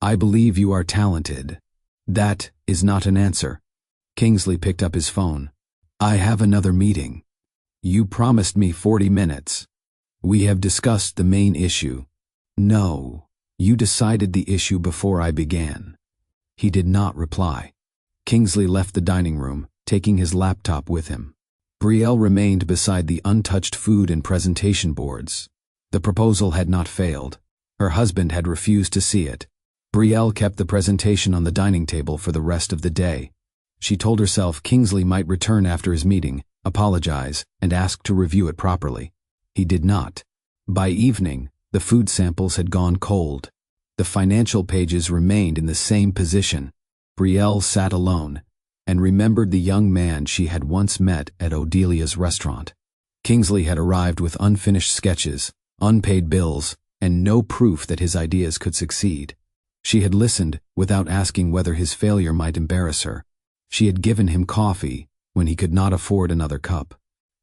I believe you are talented." "That is not an answer." Kingsley picked up his phone. "I have another meeting." You promised me 40 minutes. We have discussed the main issue. No, you decided the issue before I began. He did not reply. Kingsley left the dining room, taking his laptop with him. Brielle remained beside the untouched food and presentation boards. The proposal had not failed. Her husband had refused to see it. Brielle kept the presentation on the dining table for the rest of the day. She told herself Kingsley might return after his meeting, apologize, and ask to review it properly. He did not. By evening, the food samples had gone cold. The financial pages remained in the same position. Brielle sat alone and remembered the young man she had once met at Odelia's restaurant. Kingsley had arrived with unfinished sketches, unpaid bills, and no proof that his ideas could succeed. She had listened without asking whether his failure might embarrass her. She had given him coffee when he could not afford another cup.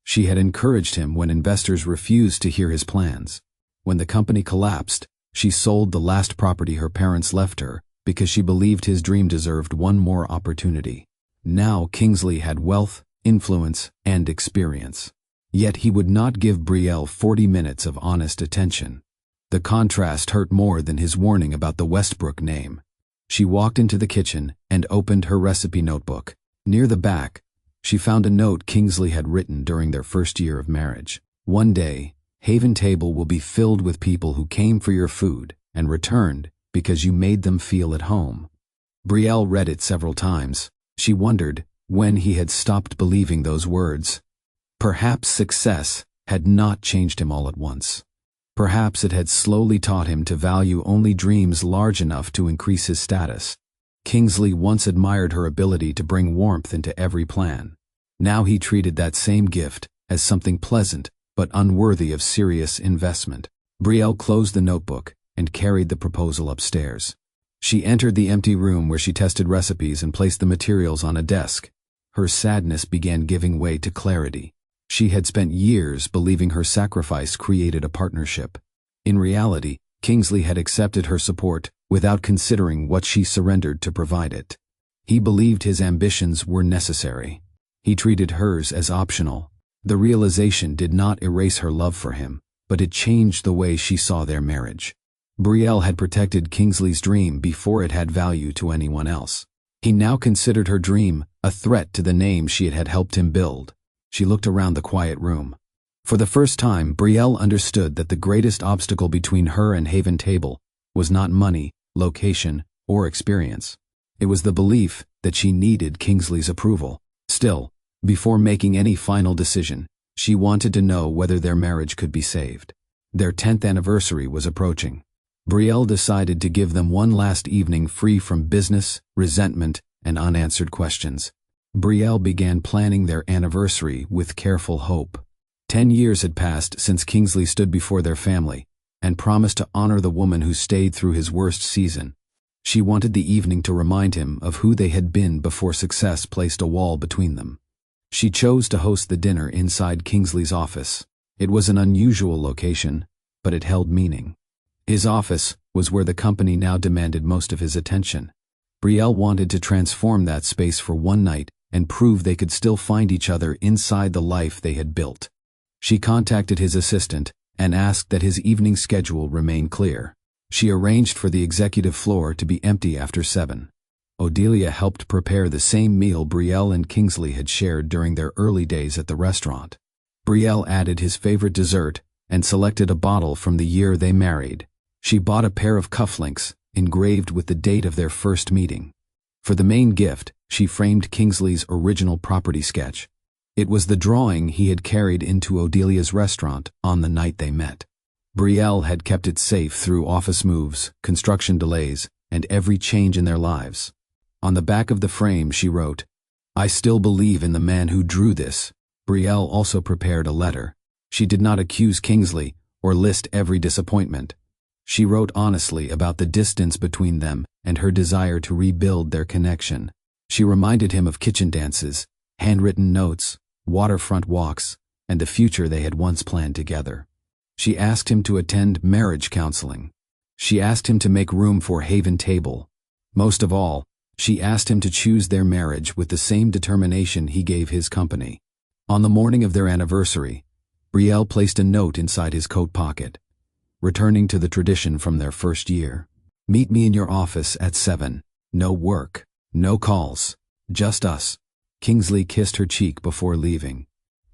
She had encouraged him when investors refused to hear his plans. When the company collapsed, she sold the last property her parents left her because she believed his dream deserved one more opportunity. Now Kingsley had wealth, influence, and experience. Yet he would not give Brielle 40 minutes of honest attention. The contrast hurt more than his warning about the Westbrook name. She walked into the kitchen and opened her recipe notebook. Near the back, she found a note Kingsley had written during their first year of marriage. One day, Haven Table will be filled with people who came for your food and returned because you made them feel at home. Brielle read it several times. She wondered when he had stopped believing those words. Perhaps success had not changed him all at once. Perhaps it had slowly taught him to value only dreams large enough to increase his status. Kingsley once admired her ability to bring warmth into every plan. Now he treated that same gift as something pleasant but unworthy of serious investment. Brielle closed the notebook and carried the proposal upstairs. She entered the empty room where she tested recipes and placed the materials on a desk. Her sadness began giving way to clarity. She had spent years believing her sacrifice created a partnership. In reality, Kingsley had accepted her support without considering what she surrendered to provide it. He believed his ambitions were necessary. He treated hers as optional. The realization did not erase her love for him, but it changed the way she saw their marriage. Brielle had protected Kingsley's dream before it had value to anyone else. He now considered her dream a threat to the name she had helped him build. She looked around the quiet room. For the first time, Brielle understood that the greatest obstacle between her and Haven Table was not money, location, or experience. It was the belief that she needed Kingsley's approval. Still, before making any final decision, she wanted to know whether their marriage could be saved. Their 10th anniversary was approaching. Brielle decided to give them one last evening free from business, resentment, and unanswered questions. Brielle began planning their anniversary with careful hope. 10 years had passed since Kingsley stood before their family and promised to honor the woman who stayed through his worst season. She wanted the evening to remind him of who they had been before success placed a wall between them. She chose to host the dinner inside Kingsley's office. It was an unusual location, but it held meaning. His office was where the company now demanded most of his attention. Brielle wanted to transform that space for one night and prove they could still find each other inside the life they had built. She contacted his assistant and asked that his evening schedule remain clear. She arranged for the executive floor to be empty after 7. Odelia helped prepare the same meal Brielle and Kingsley had shared during their early days at the restaurant. Brielle added his favorite dessert and selected a bottle from the year they married. She bought a pair of cufflinks engraved with the date of their first meeting. For the main gift, she framed Kingsley's original property sketch. It was the drawing he had carried into Odelia's restaurant on the night they met. Brielle had kept it safe through office moves, construction delays, and every change in their lives. On the back of the frame she wrote, "I still believe in the man who drew this." Brielle also prepared a letter. She did not accuse Kingsley or list every disappointment. She wrote honestly about the distance between them and her desire to rebuild their connection. She reminded him of kitchen dances, handwritten notes, waterfront walks, and the future they had once planned together. She asked him to attend marriage counseling. She asked him to make room for Haven Table. Most of all, she asked him to choose their marriage with the same determination he gave his company. On the morning of their anniversary, Brielle placed a note inside his coat pocket, returning to the tradition from their first year. Meet me in your office at 7. No work, no calls, just us. Kingsley kissed her cheek before leaving.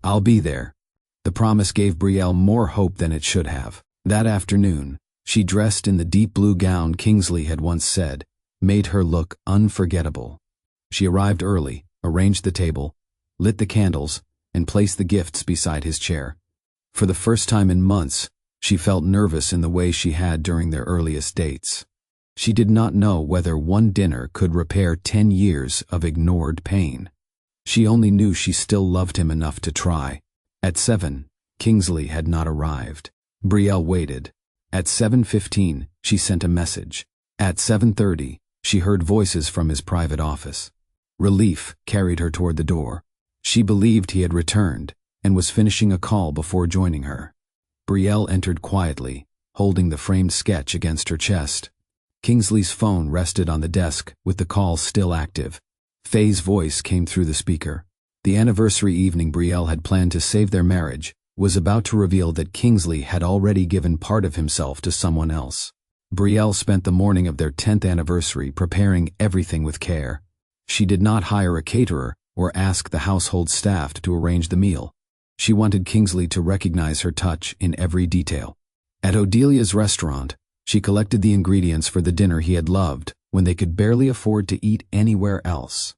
I'll be there. The promise gave Brielle more hope than it should have. That afternoon, she dressed in the deep blue gown Kingsley had once said made her look unforgettable. She arrived early, arranged the table, lit the candles, and placed the gifts beside his chair. For the first time in months, she felt nervous in the way she had during their earliest dates. She did not know whether one dinner could repair 10 years of ignored pain. She only knew she still loved him enough to try. At 7, Kingsley had not arrived. Brielle waited. At 7:15, she sent a message. At 7:30, she heard voices from his private office. Relief carried her toward the door. She believed he had returned and was finishing a call before joining her. Brielle entered quietly, holding the framed sketch against her chest. Kingsley's phone rested on the desk with the call still active. Faye's voice came through the speaker. The anniversary evening Brielle had planned to save their marriage was about to reveal that Kingsley had already given part of himself to someone else. Brielle spent the morning of their 10th anniversary preparing everything with care. She did not hire a caterer or ask the household staff to arrange the meal. She wanted Kingsley to recognize her touch in every detail. At Odelia's restaurant, she collected the ingredients for the dinner he had loved when they could barely afford to eat anywhere else.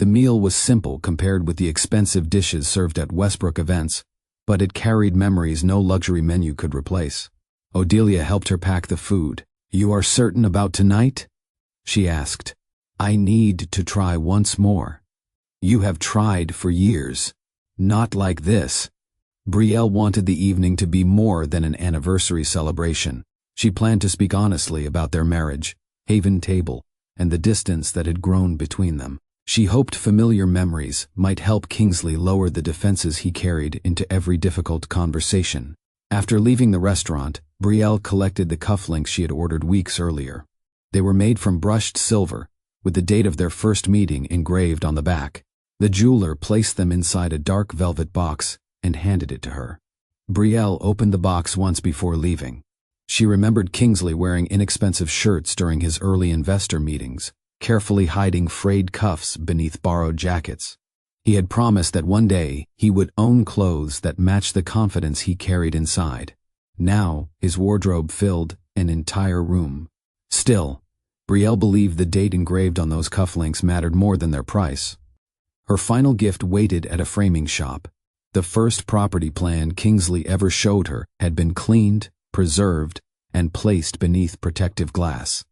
The meal was simple compared with the expensive dishes served at Westbrook events, but it carried memories no luxury menu could replace. Odelia helped her pack the food. "You are certain about tonight?" she asked. "I need to try once more." "You have tried for years. Not like this." Brielle wanted the evening to be more than an anniversary celebration. She planned to speak honestly about their marriage, Haven Table, and the distance that had grown between them. She hoped familiar memories might help Kingsley lower the defenses he carried into every difficult conversation. After leaving the restaurant, Brielle collected the cufflinks she had ordered weeks earlier. They were made from brushed silver, with the date of their first meeting engraved on the back. The jeweler placed them inside a dark velvet box and handed it to her. Brielle opened the box once before leaving. She remembered Kingsley wearing inexpensive shirts during his early investor meetings, carefully hiding frayed cuffs beneath borrowed jackets. He had promised that one day he would own clothes that matched the confidence he carried inside. Now his wardrobe filled an entire room. Still, Brielle believed the date engraved on those cufflinks mattered more than their price. Her final gift waited at a framing shop. The first property plan Kingsley ever showed her had been cleaned, preserved, and placed beneath protective glass.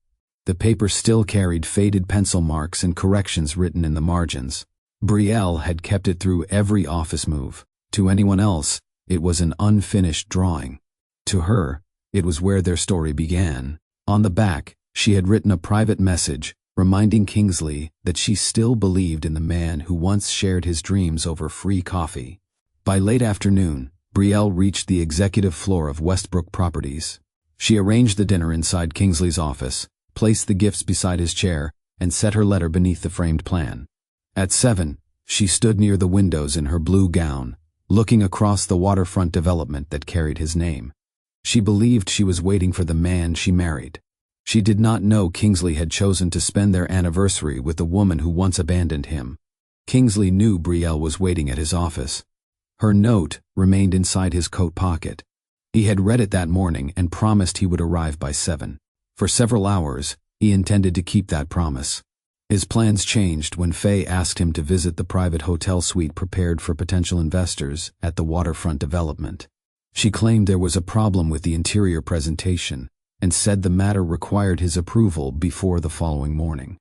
The paper still carried faded pencil marks and corrections written in the margins. Brielle had kept it through every office move. To anyone else, it was an unfinished drawing. To her, it was where their story began. On the back, she had written a private message, reminding Kingsley that she still believed in the man who once shared his dreams over free coffee. By late afternoon, Brielle reached the executive floor of Westbrook Properties. She arranged the dinner inside Kingsley's office, placed the gifts beside his chair, and set her letter beneath the framed plan. At 7, she stood near the windows in her blue gown, looking across the waterfront development that carried his name. She believed she was waiting for the man she married. She did not know Kingsley had chosen to spend their anniversary with the woman who once abandoned him. Kingsley knew Brielle was waiting at his office. Her note remained inside his coat pocket. He had read it that morning and promised he would arrive by 7. For several hours, he intended to keep that promise. His plans changed when Faye asked him to visit the private hotel suite prepared for potential investors at the waterfront development. She claimed there was a problem with the interior presentation and said the matter required his approval before the following morning.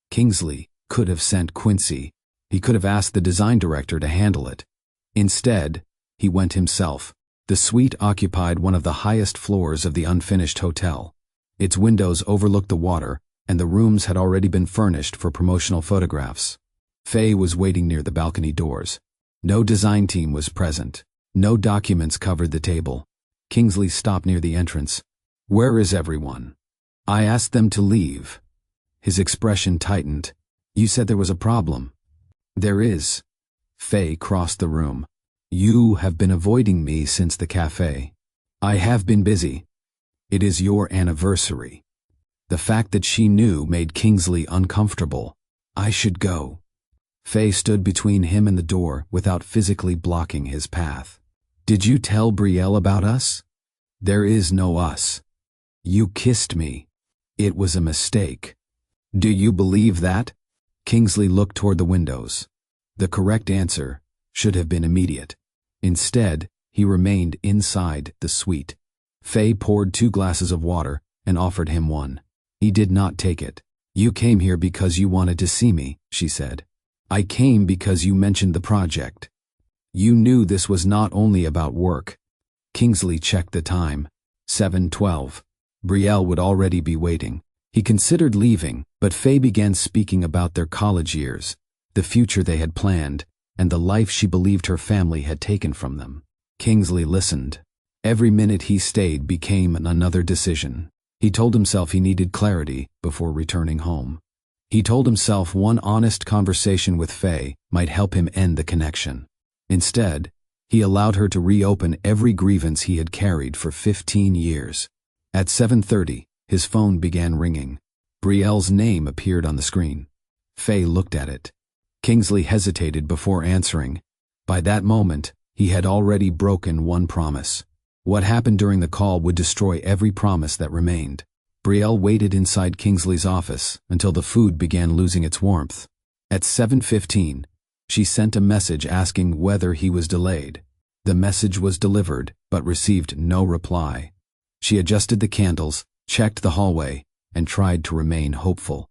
Kingsley could have sent Quincy. He could have asked the design director to handle it. Instead, he went himself. The suite occupied one of the highest floors of the unfinished hotel. Its windows overlooked the water, and the rooms had already been furnished for promotional photographs. Faye was waiting near the balcony doors. No design team was present. No documents covered the table. Kingsley stopped near the entrance. "Where is everyone?" "I asked them to leave." His expression tightened. "You said there was a problem." "There is." Faye crossed the room. You have been avoiding me since the cafe. I have been busy. It is your anniversary. The fact that she knew made Kingsley uncomfortable. I should go. Faye stood between him and the door without physically blocking his path. Did you tell Brielle about us? There is no us. You kissed me. It was a mistake. Do you believe that? Kingsley looked toward the windows. The correct answer should have been immediate. Instead, he remained inside the suite. Faye poured 2 glasses of water and offered him one. He did not take it. You came here because you wanted to see me, she said. I came because you mentioned the project. You knew this was not only about work. Kingsley checked the time. 7:12. Brielle would already be waiting. He considered leaving, but Faye began speaking about their college years, the future they had planned, and the life she believed her family had taken from them. Kingsley listened. Every minute he stayed became another decision. He told himself he needed clarity before returning home. He told himself one honest conversation with Faye might help him end the connection. Instead, he allowed her to reopen every grievance he had carried for 15 years. At 7:30, his phone began ringing. Brielle's name appeared on the screen. Faye looked at it. Kingsley hesitated before answering. By that moment, he had already broken one promise. What happened during the call would destroy every promise that remained. Brielle waited inside Kingsley's office until the food began losing its warmth. At 7:15, she sent a message asking whether he was delayed. The message was delivered, but received no reply. She adjusted the candles, checked the hallway, and tried to remain hopeful.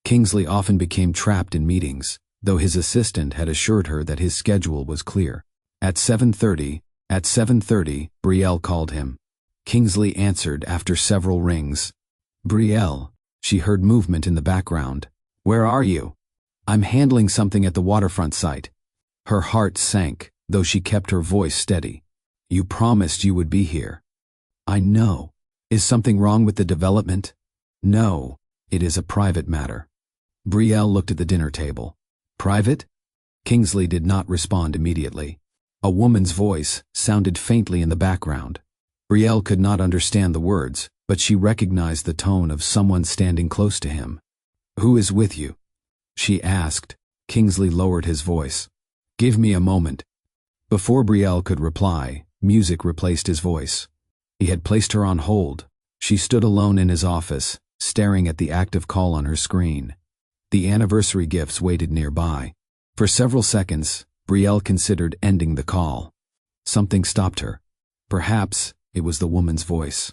Kingsley often became trapped in meetings, though his assistant had assured her that his schedule was clear. At 7:30, Brielle called him. Kingsley answered after several rings. Brielle, she heard movement in the background. Where are you? I'm handling something at the waterfront site. Her heart sank, though she kept her voice steady. You promised you would be here. I know. Is something wrong with the development? No, it is a private matter. Brielle looked at the dinner table. Private? Kingsley did not respond immediately. A woman's voice sounded faintly in the background. Brielle could not understand the words, but she recognized the tone of someone standing close to him. Who is with you? She asked. Kingsley lowered his voice. Give me a moment. Before Brielle could reply, music replaced his voice. He had placed her on hold. She stood alone in his office, staring at the active call on her screen. The anniversary gifts waited nearby. For several seconds, Brielle considered ending the call. Something stopped her. Perhaps it was the woman's voice.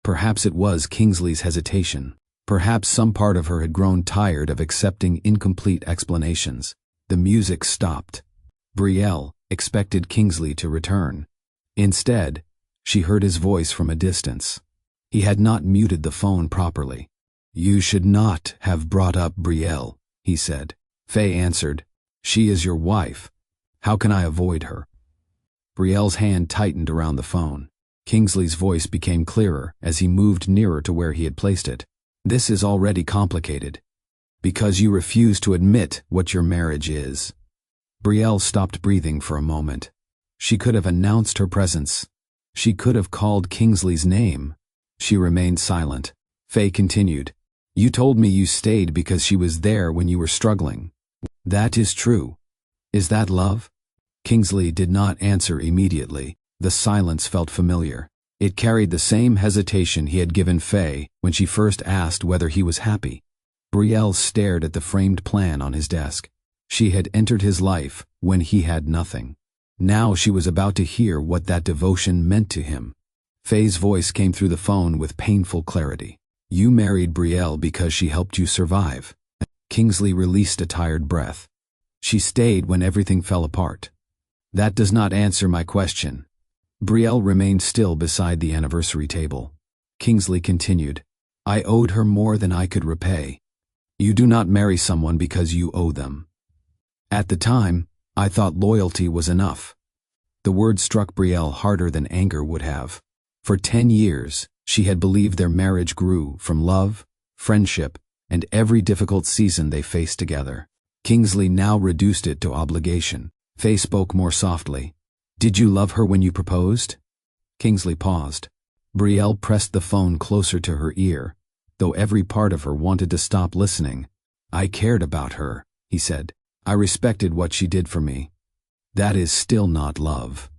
Perhaps it was Kingsley's hesitation. Perhaps some part of her had grown tired of accepting incomplete explanations. The music stopped. Brielle expected Kingsley to return. Instead, she heard his voice from a distance. He had not muted the phone properly. You should not have brought up Brielle, he said. Faye answered. She is your wife. How can I avoid her? Brielle's hand tightened around the phone. Kingsley's voice became clearer as he moved nearer to where he had placed it. This is already complicated. Because you refuse to admit what your marriage is. Brielle stopped breathing for a moment. She could have announced her presence. She could have called Kingsley's name. She remained silent. Faye continued. You told me you stayed because she was there when you were struggling. That is true. Is that love? Kingsley did not answer immediately. The silence felt familiar. It carried the same hesitation he had given Faye when she first asked whether he was happy. Brielle stared at the framed plan on his desk. She had entered his life when he had nothing. Now she was about to hear what that devotion meant to him. Faye's voice came through the phone with painful clarity. You married Brielle because she helped you survive. Kingsley released a tired breath. She stayed when everything fell apart. That does not answer my question. Brielle remained still beside the anniversary table. Kingsley continued. I owed her more than I could repay. You do not marry someone because you owe them. At the time, I thought loyalty was enough. The word struck Brielle harder than anger would have. For 10 years, she had believed their marriage grew from love, friendship, and every difficult season they faced together. Kingsley now reduced it to obligation. Faye spoke more softly. Did you love her when you proposed? Kingsley paused. Brielle pressed the phone closer to her ear, though every part of her wanted to stop listening. I cared about her, he said. I respected what she did for me. That is still not love.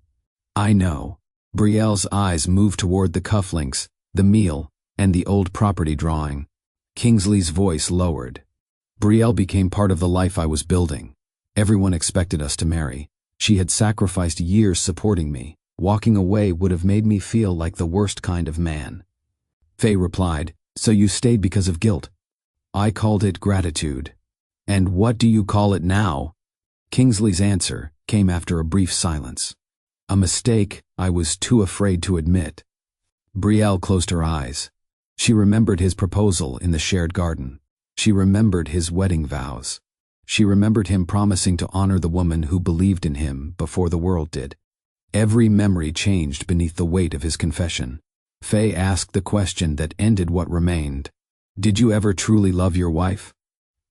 I know. Brielle's eyes moved toward the cufflinks, the meal, and the old property drawing. Kingsley's voice lowered. Brielle became part of the life I was building. Everyone expected us to marry. She had sacrificed years supporting me. Walking away would have made me feel like the worst kind of man. Faye replied, So you stayed because of guilt? I called it gratitude. And what do you call it now? Kingsley's answer came after a brief silence. A mistake I was too afraid to admit. Brielle closed her eyes. She remembered his proposal in the shared garden. She remembered his wedding vows. She remembered him promising to honor the woman who believed in him before the world did. Every memory changed beneath the weight of his confession. Faye asked the question that ended what remained. Did you ever truly love your wife?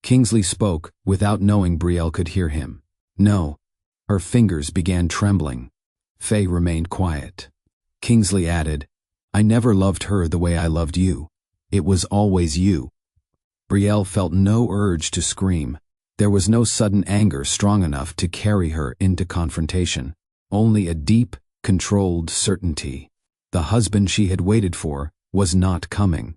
Kingsley spoke without knowing Brielle could hear him. No. Her fingers began trembling. Faye remained quiet. Kingsley added, I never loved her the way I loved you. It was always you. Brielle felt no urge to scream. There was no sudden anger strong enough to carry her into confrontation. Only a deep, controlled certainty. The husband she had waited for was not coming.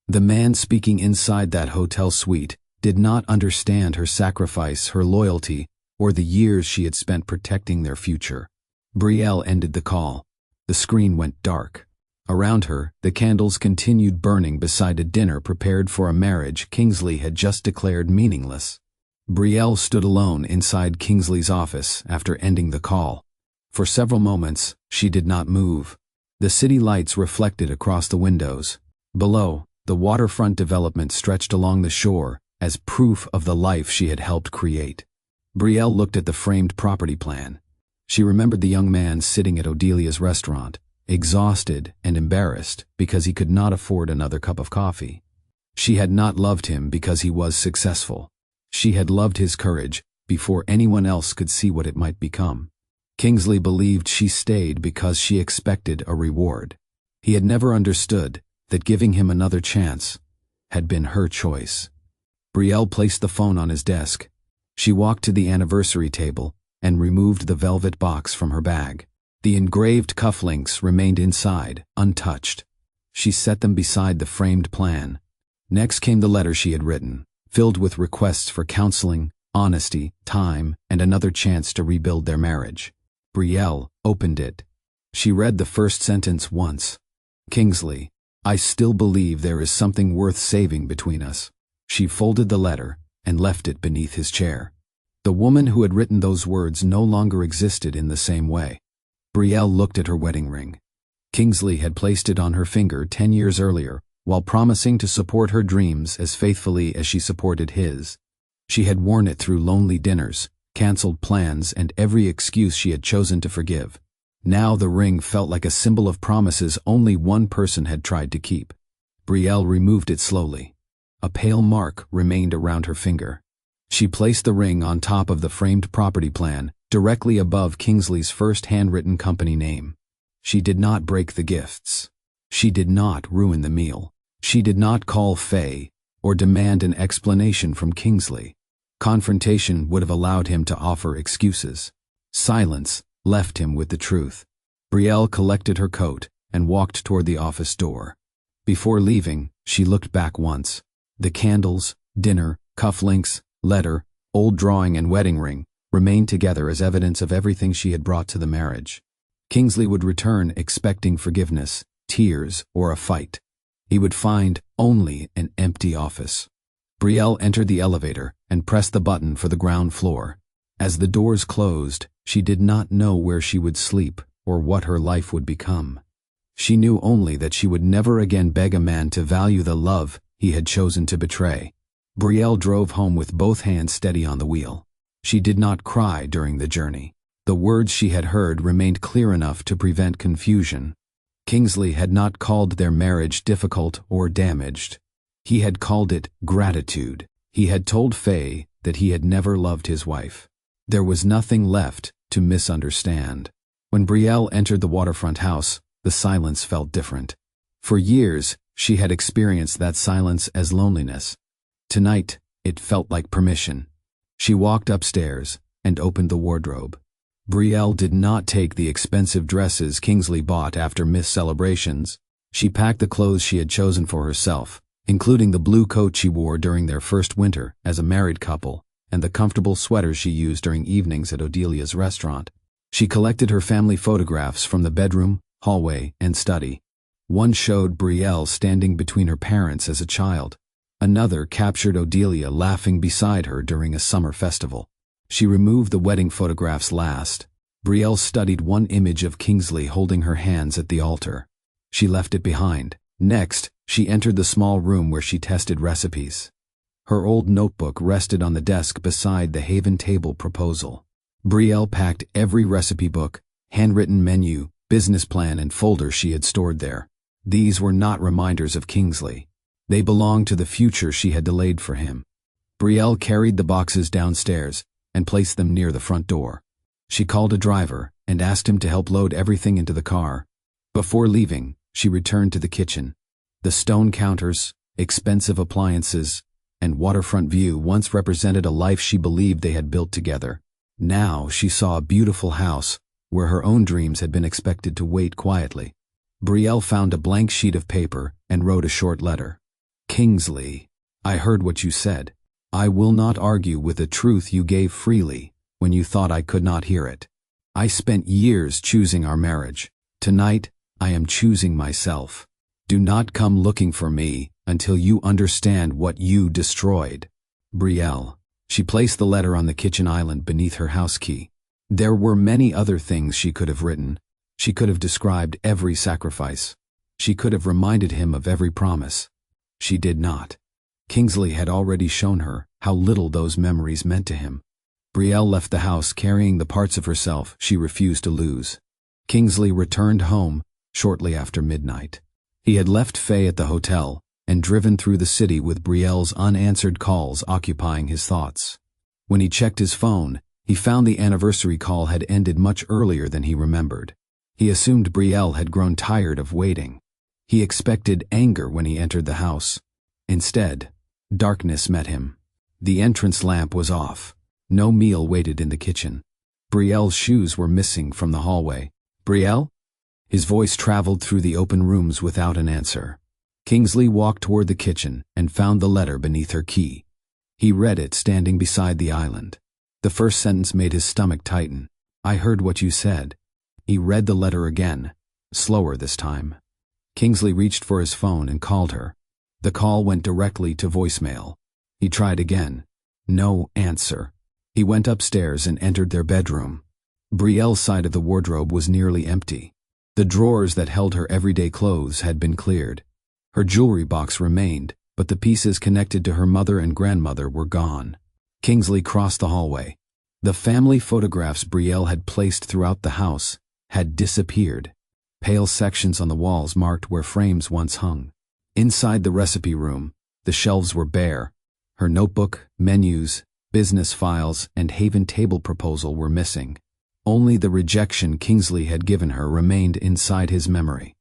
The man speaking inside that hotel suite did not understand her sacrifice, her loyalty, or the years she had spent protecting their future. Brielle ended the call. The screen went dark. Around her, the candles continued burning beside a dinner prepared for a marriage Kingsley had just declared meaningless. Brielle stood alone inside Kingsley's office after ending the call. For several moments, she did not move. The city lights reflected across the windows. Below, the waterfront development stretched along the shore as proof of the life she had helped create. Brielle looked at the framed property plan. She remembered the young man sitting at Odelia's restaurant, exhausted and embarrassed because he could not afford another cup of coffee. She had not loved him because he was successful. She had loved his courage before anyone else could see what it might become. Kingsley believed she stayed because she expected a reward. He had never understood that giving him another chance had been her choice. Brielle placed the phone on his desk. She walked to the anniversary table and removed the velvet box from her bag. The engraved cufflinks remained inside, untouched. She set them beside the framed plan. Next came the letter she had written, filled with requests for counseling, honesty, time, and another chance to rebuild their marriage. Brielle opened it. She read the first sentence once. Kingsley, I still believe there is something worth saving between us. She folded the letter and left it beneath his chair. The woman who had written those words no longer existed in the same way. Brielle looked at her wedding ring. Kingsley had placed it on her finger 10 years earlier, while promising to support her dreams as faithfully as she supported his. She had worn it through lonely dinners, canceled plans, and every excuse she had chosen to forgive. Now the ring felt like a symbol of promises only one person had tried to keep. Brielle removed it slowly. A pale mark remained around her finger. She placed the ring on top of the framed property plan, directly above Kingsley's first handwritten company name. She did not break the gifts. She did not ruin the meal. She did not call Faye or demand an explanation from Kingsley. Confrontation would have allowed him to offer excuses. Silence left him with the truth. Brielle collected her coat and walked toward the office door. Before leaving, she looked back once. The candles, dinner, cufflinks, letter, old drawing, and wedding ring remained together as evidence of everything she had brought to the marriage. Kingsley would return expecting forgiveness, tears, or a fight. He would find only an empty office. Brielle entered the elevator and pressed the button for the ground floor. As the doors closed, she did not know where she would sleep or what her life would become. She knew only that she would never again beg a man to value the love he had chosen to betray. Brielle drove home with both hands steady on the wheel. She did not cry during the journey. The words she had heard remained clear enough to prevent confusion. Kingsley had not called their marriage difficult or damaged. He had called it gratitude. He had told Faye that he had never loved his wife. There was nothing left to misunderstand. When Brielle entered the waterfront house, the silence felt different. For years, she had experienced that silence as loneliness. Tonight, it felt like permission. She walked upstairs and opened the wardrobe. Brielle did not take the expensive dresses Kingsley bought after missed celebrations. She packed the clothes she had chosen for herself, including the blue coat she wore during their first winter as a married couple, and the comfortable sweaters she used during evenings at Odelia's restaurant. She collected her family photographs from the bedroom, hallway, and study. One showed Brielle standing between her parents as a child. Another captured Odelia laughing beside her during a summer festival. She removed the wedding photographs last. Brielle studied one image of Kingsley holding her hands at the altar. She left it behind. Next, she entered the small room where she tested recipes. Her old notebook rested on the desk beside the Haven table proposal. Brielle packed every recipe book, handwritten menu, business plan, and folder she had stored there. These were not reminders of Kingsley. They belonged to the future she had delayed for him. Brielle carried the boxes downstairs and placed them near the front door. She called a driver and asked him to help load everything into the car. Before leaving, she returned to the kitchen. The stone counters, expensive appliances, and waterfront view once represented a life she believed they had built together. Now she saw a beautiful house where her own dreams had been expected to wait quietly. Brielle found a blank sheet of paper and wrote a short letter. Kingsley, I heard what you said. I will not argue with the truth you gave freely when you thought I could not hear it. I spent years choosing our marriage. Tonight, I am choosing myself. Do not come looking for me until you understand what you destroyed. Brielle. She placed the letter on the kitchen island beneath her house key. There were many other things she could have written. She could have described every sacrifice. She could have reminded him of every promise. She did not. Kingsley had already shown her how little those memories meant to him. Brielle left the house carrying the parts of herself she refused to lose. Kingsley returned home shortly after midnight. He had left Faye at the hotel and driven through the city with Brielle's unanswered calls occupying his thoughts. When he checked his phone, he found the anniversary call had ended much earlier than he remembered. He assumed Brielle had grown tired of waiting. He expected anger when he entered the house. Instead, darkness met him. The entrance lamp was off. No meal waited in the kitchen. Brielle's shoes were missing from the hallway. Brielle? His voice traveled through the open rooms without an answer. Kingsley walked toward the kitchen and found the letter beneath her key. He read it standing beside the island. The first sentence made his stomach tighten. I heard what you said. He read the letter again, slower this time. Kingsley reached for his phone and called her. The call went directly to voicemail. He tried again. No answer. He went upstairs and entered their bedroom. Brielle's side of the wardrobe was nearly empty. The drawers that held her everyday clothes had been cleared. Her jewelry box remained, but the pieces connected to her mother and grandmother were gone. Kingsley crossed the hallway. The family photographs Brielle had placed throughout the house had disappeared. Pale sections on the walls marked where frames once hung. Inside the recipe room, the shelves were bare. Her notebook, menus, business files, and Haven table proposal were missing. Only the rejection Kingsley had given her remained inside his memory.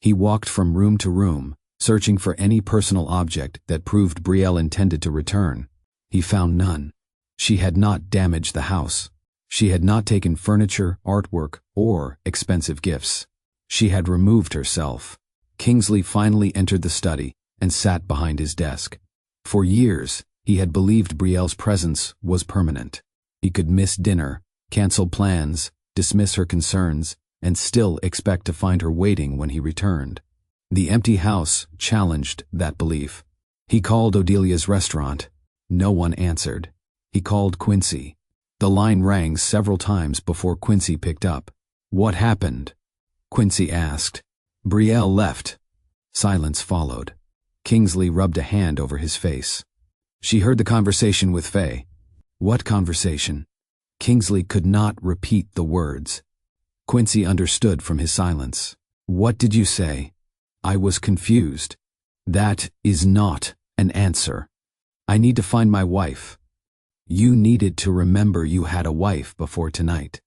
He walked from room to room, searching for any personal object that proved Brielle intended to return. He found none. She had not damaged the house. She had not taken furniture, artwork, or expensive gifts. She had removed herself. Kingsley finally entered the study and sat behind his desk. For years, he had believed Brielle's presence was permanent. He could miss dinner, cancel plans, dismiss her concerns, and still expect to find her waiting when he returned. The empty house challenged that belief. He called Odelia's restaurant. No one answered. He called Quincy. The line rang several times before Quincy picked up. What happened? Quincy asked. Brielle left. Silence followed. Kingsley rubbed a hand over his face. She heard the conversation with Faye. What conversation? Kingsley could not repeat the words. Quincy understood from his silence. What did you say? I was confused. That is not an answer. I need to find my wife. You needed to remember you had a wife before tonight.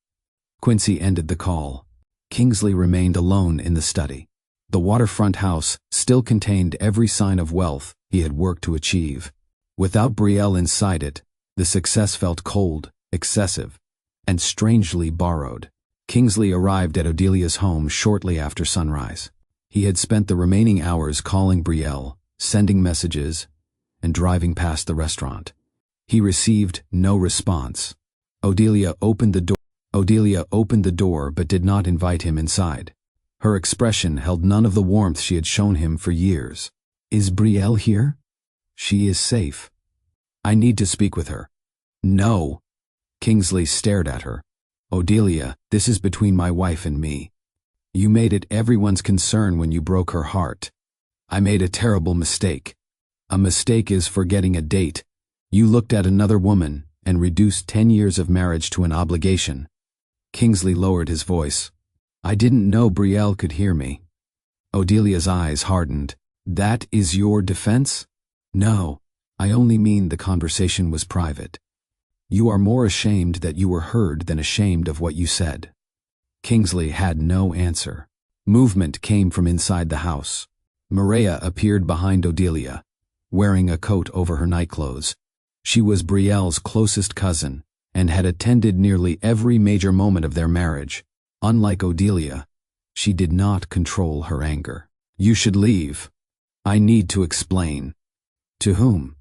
Quincy ended the call. Kingsley remained alone in the study. The waterfront house still contained every sign of wealth he had worked to achieve. Without Brielle inside it, the success felt cold, excessive, and strangely borrowed. Kingsley arrived at Odelia's home shortly after sunrise. He had spent the remaining hours calling Brielle, sending messages, and driving past the restaurant. He received no response. Odelia opened the door but did not invite him inside. Her expression held none of the warmth she had shown him for years. "Is Brielle here?" "She is safe." "I need to speak with her." "No." Kingsley stared at her. "Odelia, this is between my wife and me. You made it everyone's concern when you broke her heart. I made a terrible mistake. A mistake is forgetting a date. You looked at another woman and reduced 10 years of marriage to an obligation." Kingsley lowered his voice. "I didn't know Brielle could hear me." Odelia's eyes hardened. "That is your defense?" "No, I only mean the conversation was private. You are more ashamed that you were heard than ashamed of what you said." Kingsley had no answer. Movement came from inside the house. Maria appeared behind Odelia, wearing a coat over her nightclothes. She was Brielle's closest cousin and had attended nearly every major moment of their marriage. Unlike Odelia, she did not control her anger. "You should leave. I need to explain." "To whom?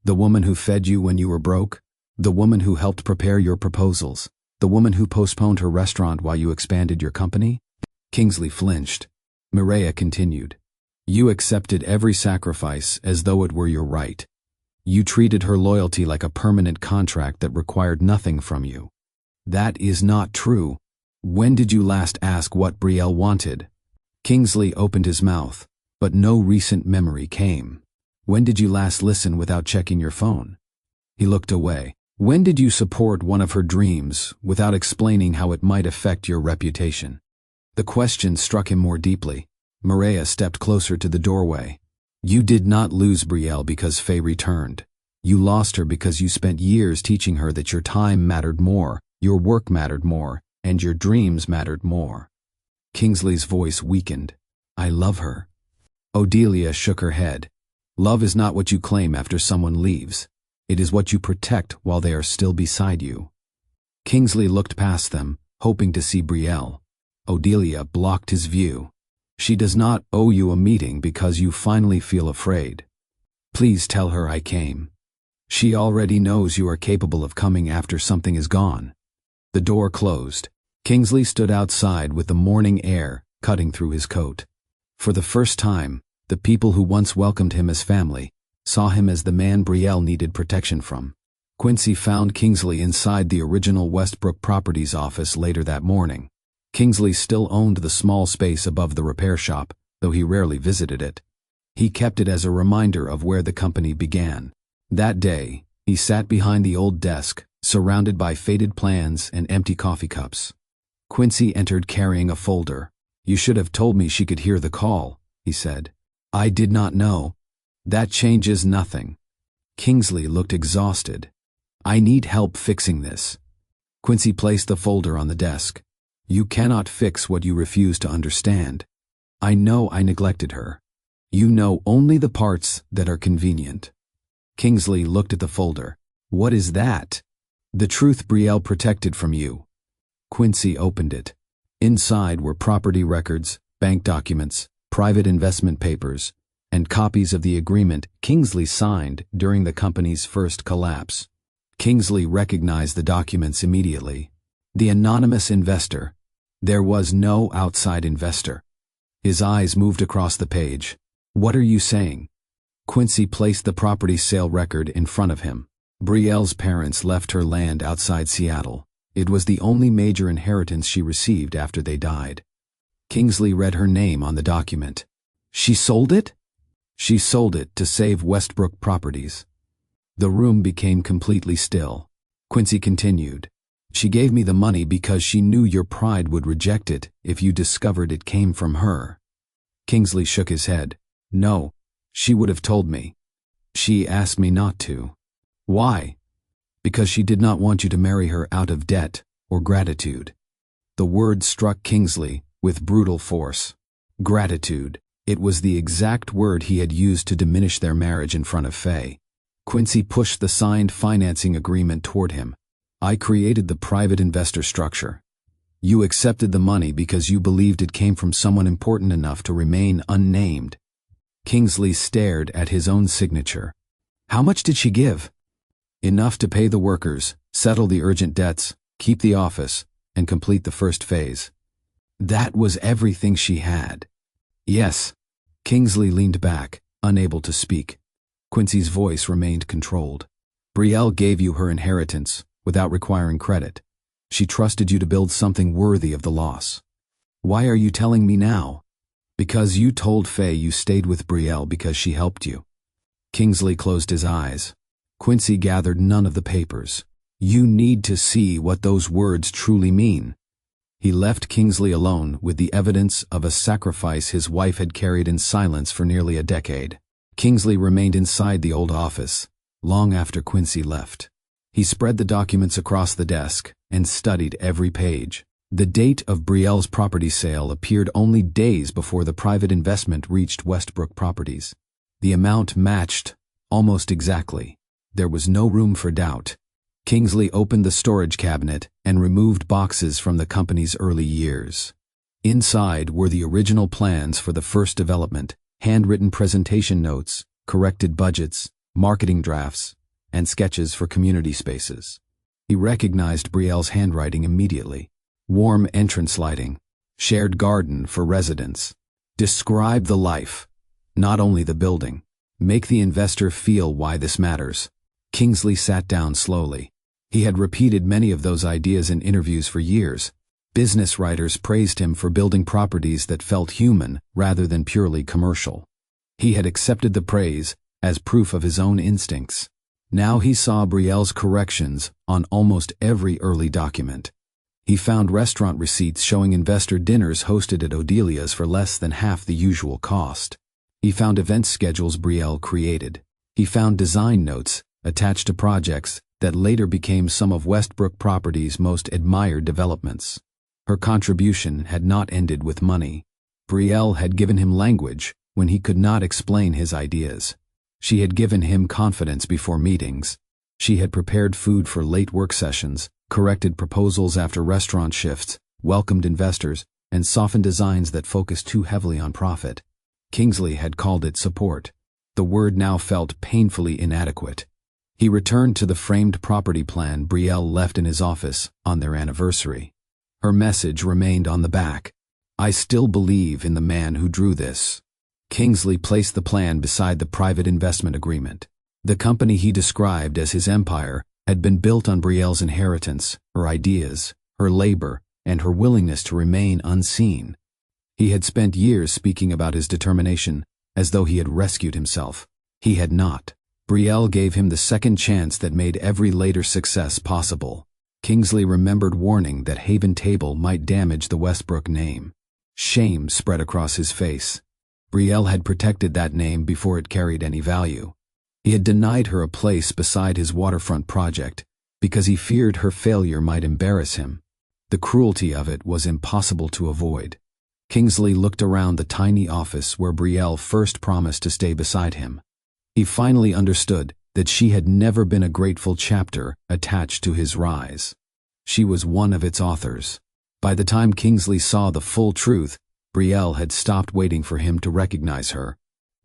The woman who fed you when you were broke? The woman who helped prepare your proposals? The woman who postponed her restaurant while you expanded your company?" Kingsley flinched. Maria continued. "You accepted every sacrifice as though it were your right. You treated her loyalty like a permanent contract that required nothing from you. That is not true. When did you last ask what Brielle wanted?" Kingsley opened his mouth, but no recent memory came. "When did you last listen without checking your phone?" He looked away. "When did you support one of her dreams without explaining how it might affect your reputation?" The question struck him more deeply. Maria stepped closer to the doorway. "You did not lose Brielle because Faye returned. You lost her because you spent years teaching her that your time mattered more, your work mattered more, and your dreams mattered more." Kingsley's voice weakened. "I love her." Odelia shook her head. "Love is not what you claim after someone leaves. It is what you protect while they are still beside you." Kingsley looked past them, hoping to see Brielle. Odelia blocked his view. "She does not owe you a meeting because you finally feel afraid. Please tell her I came. She already knows you are capable of coming after something is gone." The door closed. Kingsley stood outside with the morning air cutting through his coat. For the first time, the people who once welcomed him as family saw him as the man Brielle needed protection from. Quincy found Kingsley inside the original Westbrook Properties office later that morning. Kingsley still owned the small space above the repair shop, though he rarely visited it. He kept it as a reminder of where the company began. That day, he sat behind the old desk, surrounded by faded plans and empty coffee cups. Quincy entered carrying a folder. "You should have told me she could hear the call," he said. "I did not know." "That changes nothing." Kingsley looked exhausted. "I need help fixing this." Quincy placed the folder on the desk. "You cannot fix what you refuse to understand. I know I neglected her. You know only the parts that are convenient." Kingsley looked at the folder. "What is that?" "The truth Brielle protected from you." Quincy opened it. Inside were property records, bank documents, private investment papers, and copies of the agreement Kingsley signed during the company's first collapse. Kingsley recognized the documents immediately. The anonymous investor. There was no outside investor. His eyes moved across the page. "What are you saying?" Quincy placed the property sale record in front of him. Brielle's parents left her land outside Seattle. It was the only major inheritance she received after they died. Kingsley read her name on the document. "She sold it?" "She sold it to save Westbrook Properties." The room became completely still. Quincy continued. "She gave me the money because she knew your pride would reject it if you discovered it came from her." Kingsley shook his head. "No, she would have told me. She asked me not to." "Why?" "Because she did not want you to marry her out of debt or gratitude." The word struck Kingsley with brutal force. Gratitude. It was the exact word he had used to diminish their marriage in front of Faye. Quincy pushed the signed financing agreement toward him. I created the private investor structure. You accepted the money because you believed it came from someone important enough to remain unnamed. Kingsley stared at his own signature. How much did she give? Enough to pay the workers, settle the urgent debts, keep the office, and complete the first phase. That was everything she had. Yes. Kingsley leaned back, unable to speak. Quincy's voice remained controlled. Brielle gave you her inheritance, without requiring credit. She trusted you to build something worthy of the loss. Why are you telling me now? Because you told Faye you stayed with Brielle because she helped you. Kingsley closed his eyes. Quincy gathered none of the papers. You need to see what those words truly mean. He left Kingsley alone with the evidence of a sacrifice his wife had carried in silence for nearly a decade. Kingsley remained inside the old office, long after Quincy left. He spread the documents across the desk and studied every page. The date of Brielle's property sale appeared only days before the private investment reached Westbrook Properties. The amount matched almost exactly. There was no room for doubt. Kingsley opened the storage cabinet and removed boxes from the company's early years. Inside were the original plans for the first development, handwritten presentation notes, corrected budgets, marketing drafts, and sketches for community spaces. He recognized Brielle's handwriting immediately. Warm entrance lighting, shared garden for residents. Describe the life, not only the building. Make the investor feel why this matters. Kingsley sat down slowly. He had repeated many of those ideas in interviews for years. Business writers praised him for building properties that felt human rather than purely commercial. He had accepted the praise as proof of his own instincts. Now he saw Brielle's corrections on almost every early document. He found restaurant receipts showing investor dinners hosted at Odelia's for less than half the usual cost. He found event schedules Brielle created. He found design notes attached to projects that later became some of Westbrook Properties' most admired developments. Her contribution had not ended with money. Brielle had given him language when he could not explain his ideas. She had given him confidence before meetings. She had prepared food for late work sessions, corrected proposals after restaurant shifts, welcomed investors, and softened designs that focused too heavily on profit. Kingsley had called it support. The word now felt painfully inadequate. He returned to the framed property plan Brielle left in his office on their anniversary. Her message remained on the back. I still believe in the man who drew this. Kingsley placed the plan beside the private investment agreement. The company he described as his empire had been built on Brielle's inheritance, her ideas, her labor, and her willingness to remain unseen. He had spent years speaking about his determination, as though he had rescued himself. He had not. Brielle gave him the second chance that made every later success possible. Kingsley remembered warning that Haven Table might damage the Westbrook name. Shame spread across his face. Brielle had protected that name before it carried any value. He had denied her a place beside his waterfront project because he feared her failure might embarrass him. The cruelty of it was impossible to avoid. Kingsley looked around the tiny office where Brielle first promised to stay beside him. He finally understood that she had never been a grateful chapter attached to his rise. She was one of its authors. By the time Kingsley saw the full truth, Brielle had stopped waiting for him to recognize her.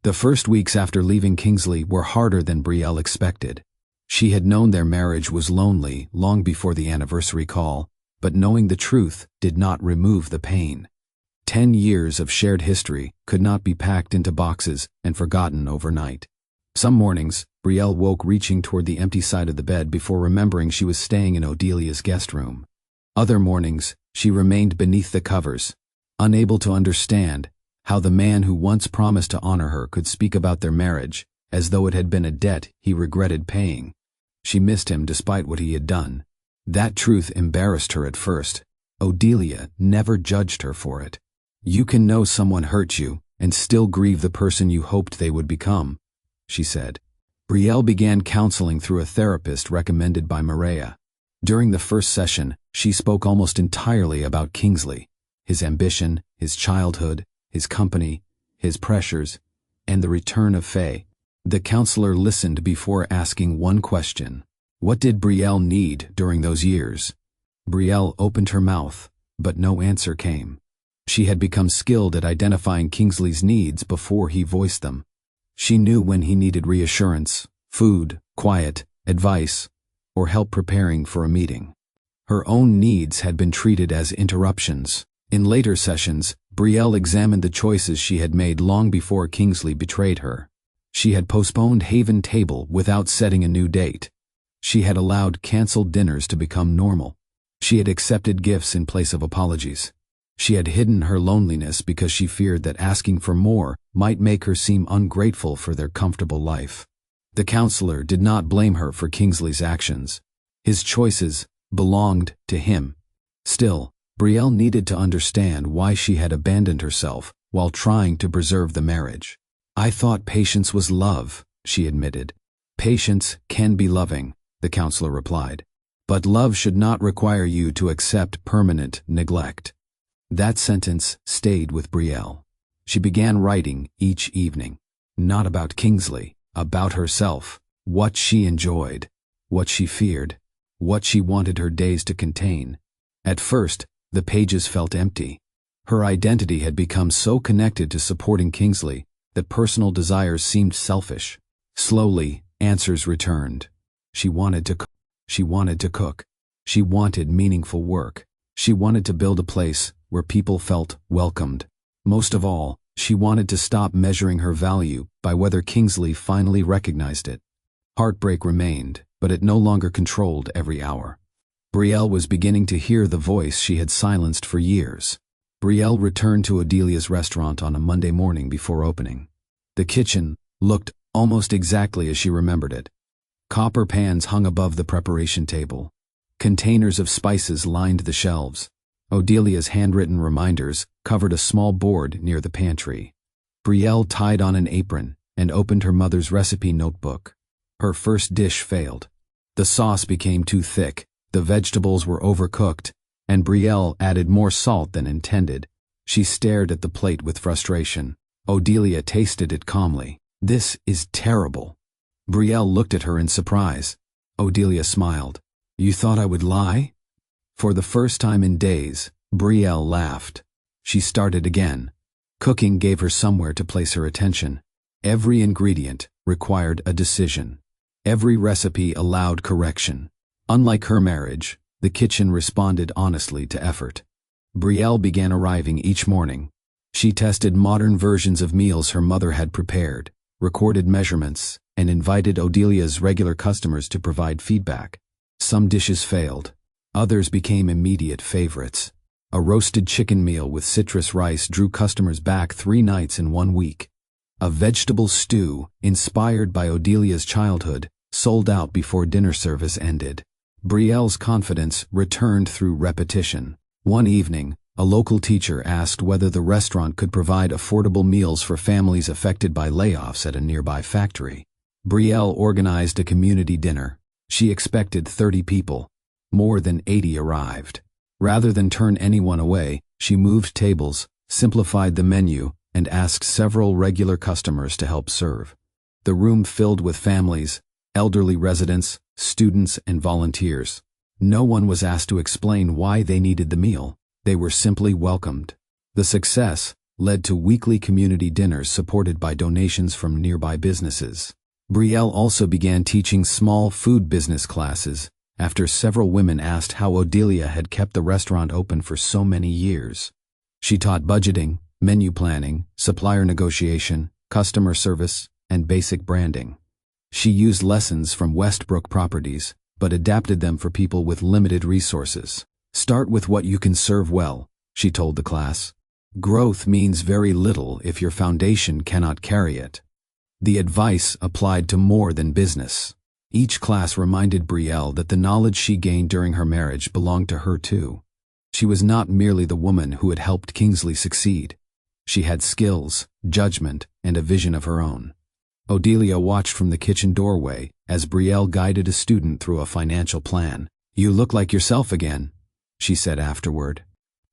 The first weeks after leaving Kingsley were harder than Brielle expected. She had known their marriage was lonely long before the anniversary call, but knowing the truth did not remove the pain. 10 years of shared history could not be packed into boxes and forgotten overnight. Some mornings, Brielle woke reaching toward the empty side of the bed before remembering she was staying in Odelia's guest room. Other mornings, she remained beneath the covers, unable to understand how the man who once promised to honor her could speak about their marriage as though it had been a debt he regretted paying. She missed him despite what he had done. That truth embarrassed her at first. Odelia never judged her for it. You can know someone hurt you and still grieve the person you hoped they would become, she said. Brielle began counseling through a therapist recommended by Maria. During the first session, she spoke almost entirely about Kingsley. his ambition, his childhood, his company, his pressures, and the return of Faye. The counselor listened before asking one question. What did Brielle need during those years? Brielle opened her mouth, but no answer came. She had become skilled at identifying Kingsley's needs before he voiced them. She knew when he needed reassurance, food, quiet, advice, or help preparing for a meeting. Her own needs had been treated as interruptions. In later sessions, Brielle examined the choices she had made long before Kingsley betrayed her. She had postponed Haven Table without setting a new date. She had allowed canceled dinners to become normal. She had accepted gifts in place of apologies. She had hidden her loneliness because she feared that asking for more might make her seem ungrateful for their comfortable life. The counselor did not blame her for Kingsley's actions. His choices belonged to him. Still, Brielle needed to understand why she had abandoned herself while trying to preserve the marriage. I thought patience was love, she admitted. Patience can be loving, the counselor replied. But love should not require you to accept permanent neglect. That sentence stayed with Brielle. She began writing each evening. Not about Kingsley, about herself, what she enjoyed, what she feared, what she wanted her days to contain. At first, the pages felt empty. Her identity had become so connected to supporting Kingsley that personal desires seemed selfish. Slowly, answers returned. She wanted to cook. She wanted to cook. She wanted meaningful work. She wanted to build a place where people felt welcomed. Most of all, she wanted to stop measuring her value by whether Kingsley finally recognized it. Heartbreak remained, but it no longer controlled every hour. Brielle was beginning to hear the voice she had silenced for years. Brielle returned to Odelia's restaurant on a Monday morning before opening. The kitchen looked almost exactly as she remembered it. Copper pans hung above the preparation table. Containers of spices lined the shelves. Odelia's handwritten reminders covered a small board near the pantry. Brielle tied on an apron and opened her mother's recipe notebook. Her first dish failed. The sauce became too thick, the vegetables were overcooked, and Brielle added more salt than intended. She stared at the plate with frustration. Odelia tasted it calmly. This is terrible. Brielle looked at her in surprise. Odelia smiled. You thought I would lie? For the first time in days, Brielle laughed. She started again. Cooking gave her somewhere to place her attention. Every ingredient required a decision. Every recipe allowed correction. Unlike her marriage, the kitchen responded honestly to effort. Brielle began arriving each morning. She tested modern versions of meals her mother had prepared, recorded measurements, and invited Odelia's regular customers to provide feedback. Some dishes failed. Others became immediate favorites. A roasted chicken meal with citrus rice drew customers back 3 nights in 1 week. A vegetable stew, inspired by Odelia's childhood, sold out before dinner service ended. Brielle's confidence returned through repetition. One evening, a local teacher asked whether the restaurant could provide affordable meals for families affected by layoffs at a nearby factory. Brielle organized a community dinner. She expected 30 people. More than 80 arrived. Rather than turn anyone away, she moved tables, simplified the menu, and asked several regular customers to help serve. The room filled with families, elderly residents, students, and volunteers. No one was asked to explain why they needed the meal. They were simply welcomed. The success led to weekly community dinners supported by donations from nearby businesses. Brielle also began teaching small food business classes after several women asked how Odelia had kept the restaurant open for so many years. She taught budgeting, menu planning, supplier negotiation, customer service, and basic branding. She used lessons from Westbrook Properties, but adapted them for people with limited resources. Start with what you can serve well, she told the class. Growth means very little if your foundation cannot carry it. The advice applied to more than business. Each class reminded Brielle that the knowledge she gained during her marriage belonged to her too. She was not merely the woman who had helped Kingsley succeed. She had skills, judgment, and a vision of her own. Odelia watched from the kitchen doorway as Brielle guided a student through a financial plan. You look like yourself again, she said afterward.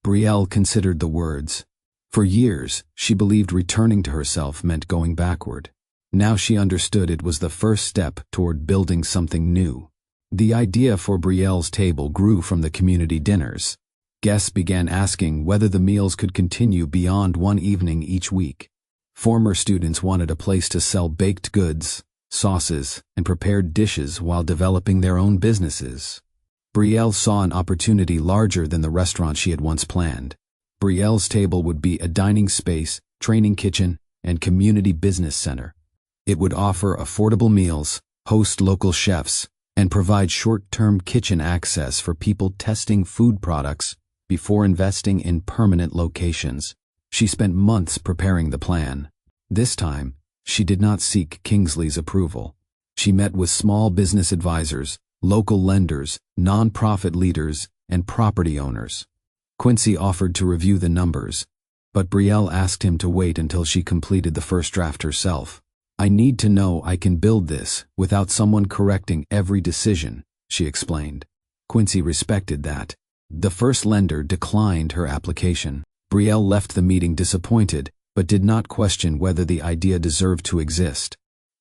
Brielle considered the words. For years, she believed returning to herself meant going backward. Now she understood it was the first step toward building something new. The idea for Brielle's table grew from the community dinners. Guests began asking whether the meals could continue beyond one evening each week. Former students wanted a place to sell baked goods, sauces, and prepared dishes while developing their own businesses. Brielle saw an opportunity larger than the restaurant she had once planned. Brielle's table would be a dining space, training kitchen, and community business center. It would offer affordable meals, host local chefs, and provide short-term kitchen access for people testing food products before investing in permanent locations. She spent months preparing the plan. This time, she did not seek Kingsley's approval. She met with small business advisors, local lenders, nonprofit leaders, and property owners. Quincy offered to review the numbers, but Brielle asked him to wait until she completed the first draft herself. I need to know I can build this without someone correcting every decision, she explained. Quincy respected that. The first lender declined her application. Brielle left the meeting disappointed, but did not question whether the idea deserved to exist.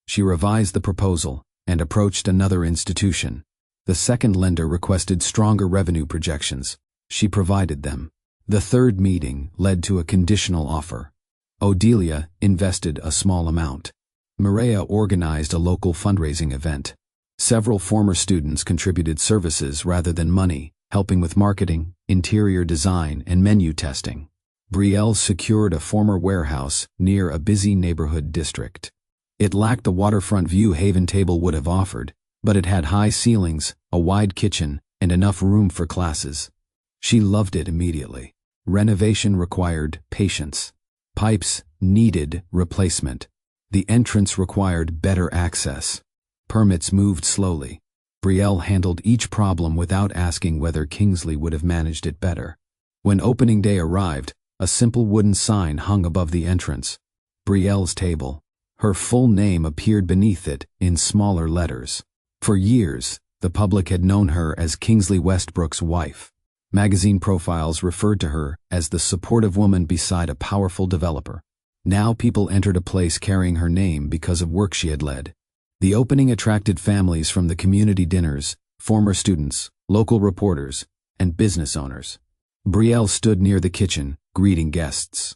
She revised the proposal and approached another institution. The second lender requested stronger revenue projections. She provided them. The third meeting led to a conditional offer. Odelia invested a small amount. Maria organized a local fundraising event. Several former students contributed services rather than money, helping with marketing, interior design, and menu testing. Brielle secured a former warehouse near a busy neighborhood district. It lacked the waterfront view Haven Table would have offered, but it had high ceilings, a wide kitchen, and enough room for classes. She loved it immediately. Renovation required patience. Pipes needed replacement. The entrance required better access. Permits moved slowly. Brielle handled each problem without asking whether Kingsley would have managed it better. When opening day arrived, a simple wooden sign hung above the entrance. Brielle's table. Her full name appeared beneath it in smaller letters. For years, the public had known her as Kingsley Westbrook's wife. Magazine profiles referred to her as the supportive woman beside a powerful developer. Now people entered a place carrying her name because of work she had led. The opening attracted families from the community dinners, former students, local reporters, and business owners. Brielle stood near the kitchen, greeting guests.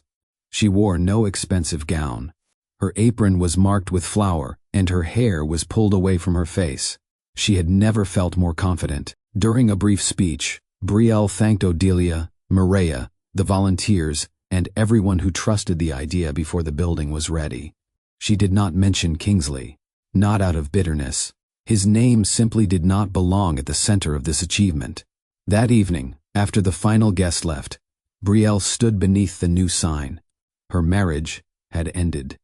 She wore no expensive gown. Her apron was marked with flour, and her hair was pulled away from her face. She had never felt more confident. During a brief speech, Brielle thanked Odelia, Maria, the volunteers, and everyone who trusted the idea before the building was ready. She did not mention Kingsley, not out of bitterness. His name simply did not belong at the center of this achievement. That evening, after the final guest left, Brielle stood beneath the new sign. Her marriage had ended.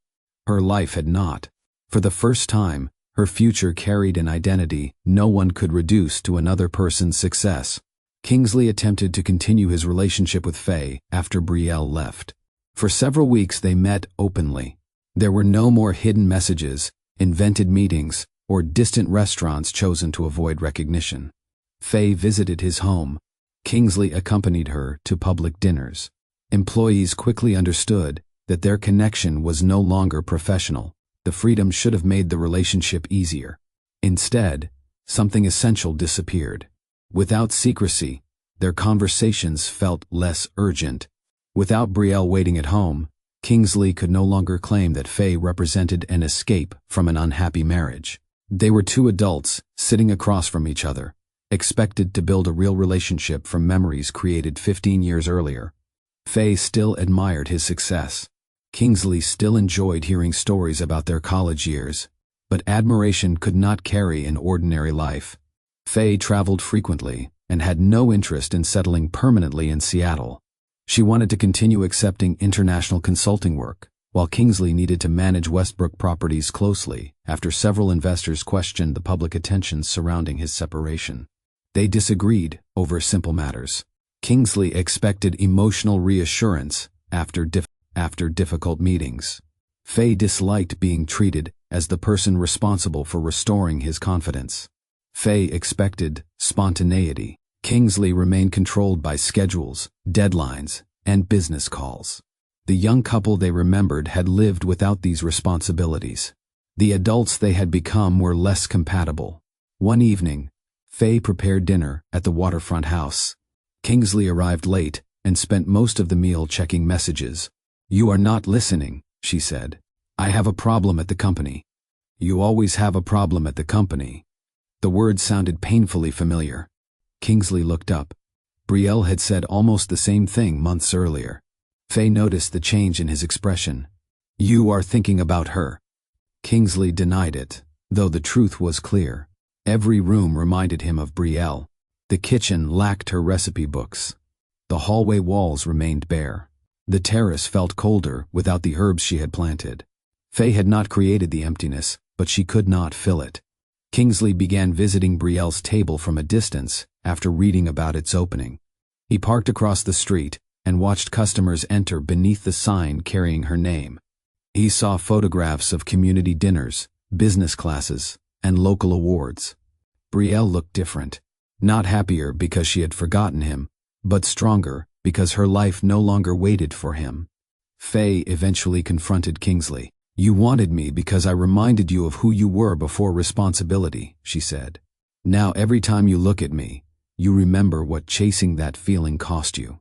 Her life had not. For the first time, her future carried an identity no one could reduce to another person's success. Kingsley attempted to continue his relationship with Faye after Brielle left. For several weeks they met openly. There were no more hidden messages, invented meetings, or distant restaurants chosen to avoid recognition. Faye visited his home. Kingsley accompanied her to public dinners. Employees quickly understood that their connection was no longer professional. The freedom should have made the relationship easier. Instead, something essential disappeared. Without secrecy, their conversations felt less urgent. Without Brielle waiting at home, Kingsley could no longer claim that Faye represented an escape from an unhappy marriage. They were two adults sitting across from each other, expected to build a real relationship from memories created 15 years earlier. Faye still admired his success. Kingsley still enjoyed hearing stories about their college years, but admiration could not carry an ordinary life. Faye traveled frequently and had no interest in settling permanently in Seattle. She wanted to continue accepting international consulting work, while Kingsley needed to manage Westbrook properties closely after several investors questioned the public attention surrounding his separation. They disagreed over simple matters. Kingsley expected emotional reassurance after difficult meetings. Faye disliked being treated as the person responsible for restoring his confidence. Faye expected spontaneity. Kingsley remained controlled by schedules, deadlines, and business calls. The young couple they remembered had lived without these responsibilities. The adults they had become were less compatible. One evening, Faye prepared dinner at the waterfront house. Kingsley arrived late and spent most of the meal checking messages. "You are not listening," she said. "I have a problem at the company." "You always have a problem at the company." The words sounded painfully familiar. Kingsley looked up. Brielle had said almost the same thing months earlier. Faye noticed the change in his expression. "You are thinking about her." Kingsley denied it, though the truth was clear. Every room reminded him of Brielle. The kitchen lacked her recipe books. The hallway walls remained bare. The terrace felt colder without the herbs she had planted. Faye had not created the emptiness, but she could not fill it. Kingsley began visiting Brielle's table from a distance after reading about its opening. He parked across the street and watched customers enter beneath the sign carrying her name. He saw photographs of community dinners, business classes, and local awards. Brielle looked different, not happier because she had forgotten him, but stronger because her life no longer waited for him. Faye eventually confronted Kingsley. "You wanted me because I reminded you of who you were before responsibility," she said. "Now every time you look at me, you remember what chasing that feeling cost you."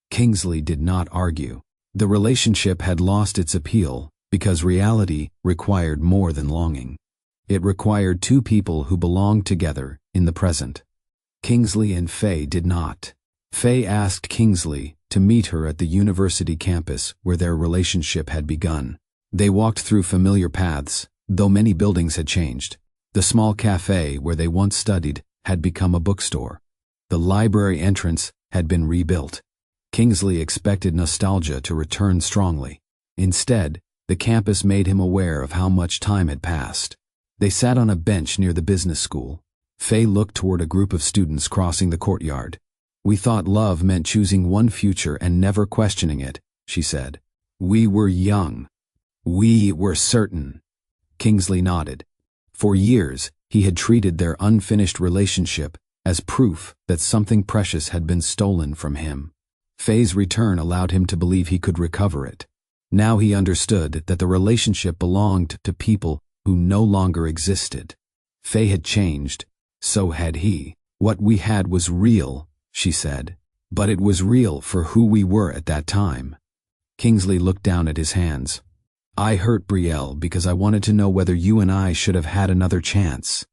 Kingsley did not argue. The relationship had lost its appeal because reality required more than longing. It required two people who belonged together in the present. Kingsley and Faye did not. Faye asked Kingsley to meet her at the university campus where their relationship had begun. They walked through familiar paths, though many buildings had changed. The small cafe where they once studied had become a bookstore. The library entrance had been rebuilt. Kingsley expected nostalgia to return strongly. Instead, the campus made him aware of how much time had passed. They sat on a bench near the business school. Faye looked toward a group of students crossing the courtyard. "We thought love meant choosing one future and never questioning it," she said. "We were young. We were certain." Kingsley nodded. For years, he had treated their unfinished relationship as proof that something precious had been stolen from him. Faye's return allowed him to believe he could recover it. Now he understood that the relationship belonged to people who no longer existed. Faye had changed, so had he. "What we had was real," she said, "but it was real for who we were at that time." Kingsley looked down at his hands. "I hurt Brielle because I wanted to know whether you and I should have had another chance."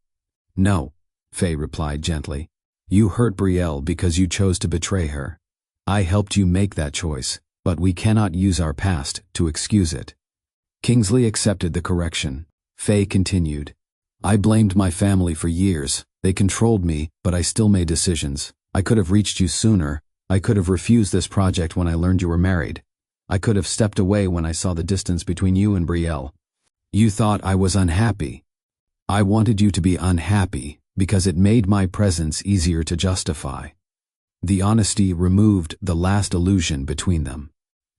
"No," Faye replied gently. "You hurt Brielle because you chose to betray her. I helped you make that choice, but we cannot use our past to excuse it." Kingsley accepted the correction. Faye continued. "I blamed my family for years. They controlled me, but I still made decisions. I could have reached you sooner. I could have refused this project when I learned you were married. I could have stepped away when I saw the distance between you and Brielle. You thought I was unhappy. I wanted you to be unhappy because it made my presence easier to justify." The honesty removed the last illusion between them.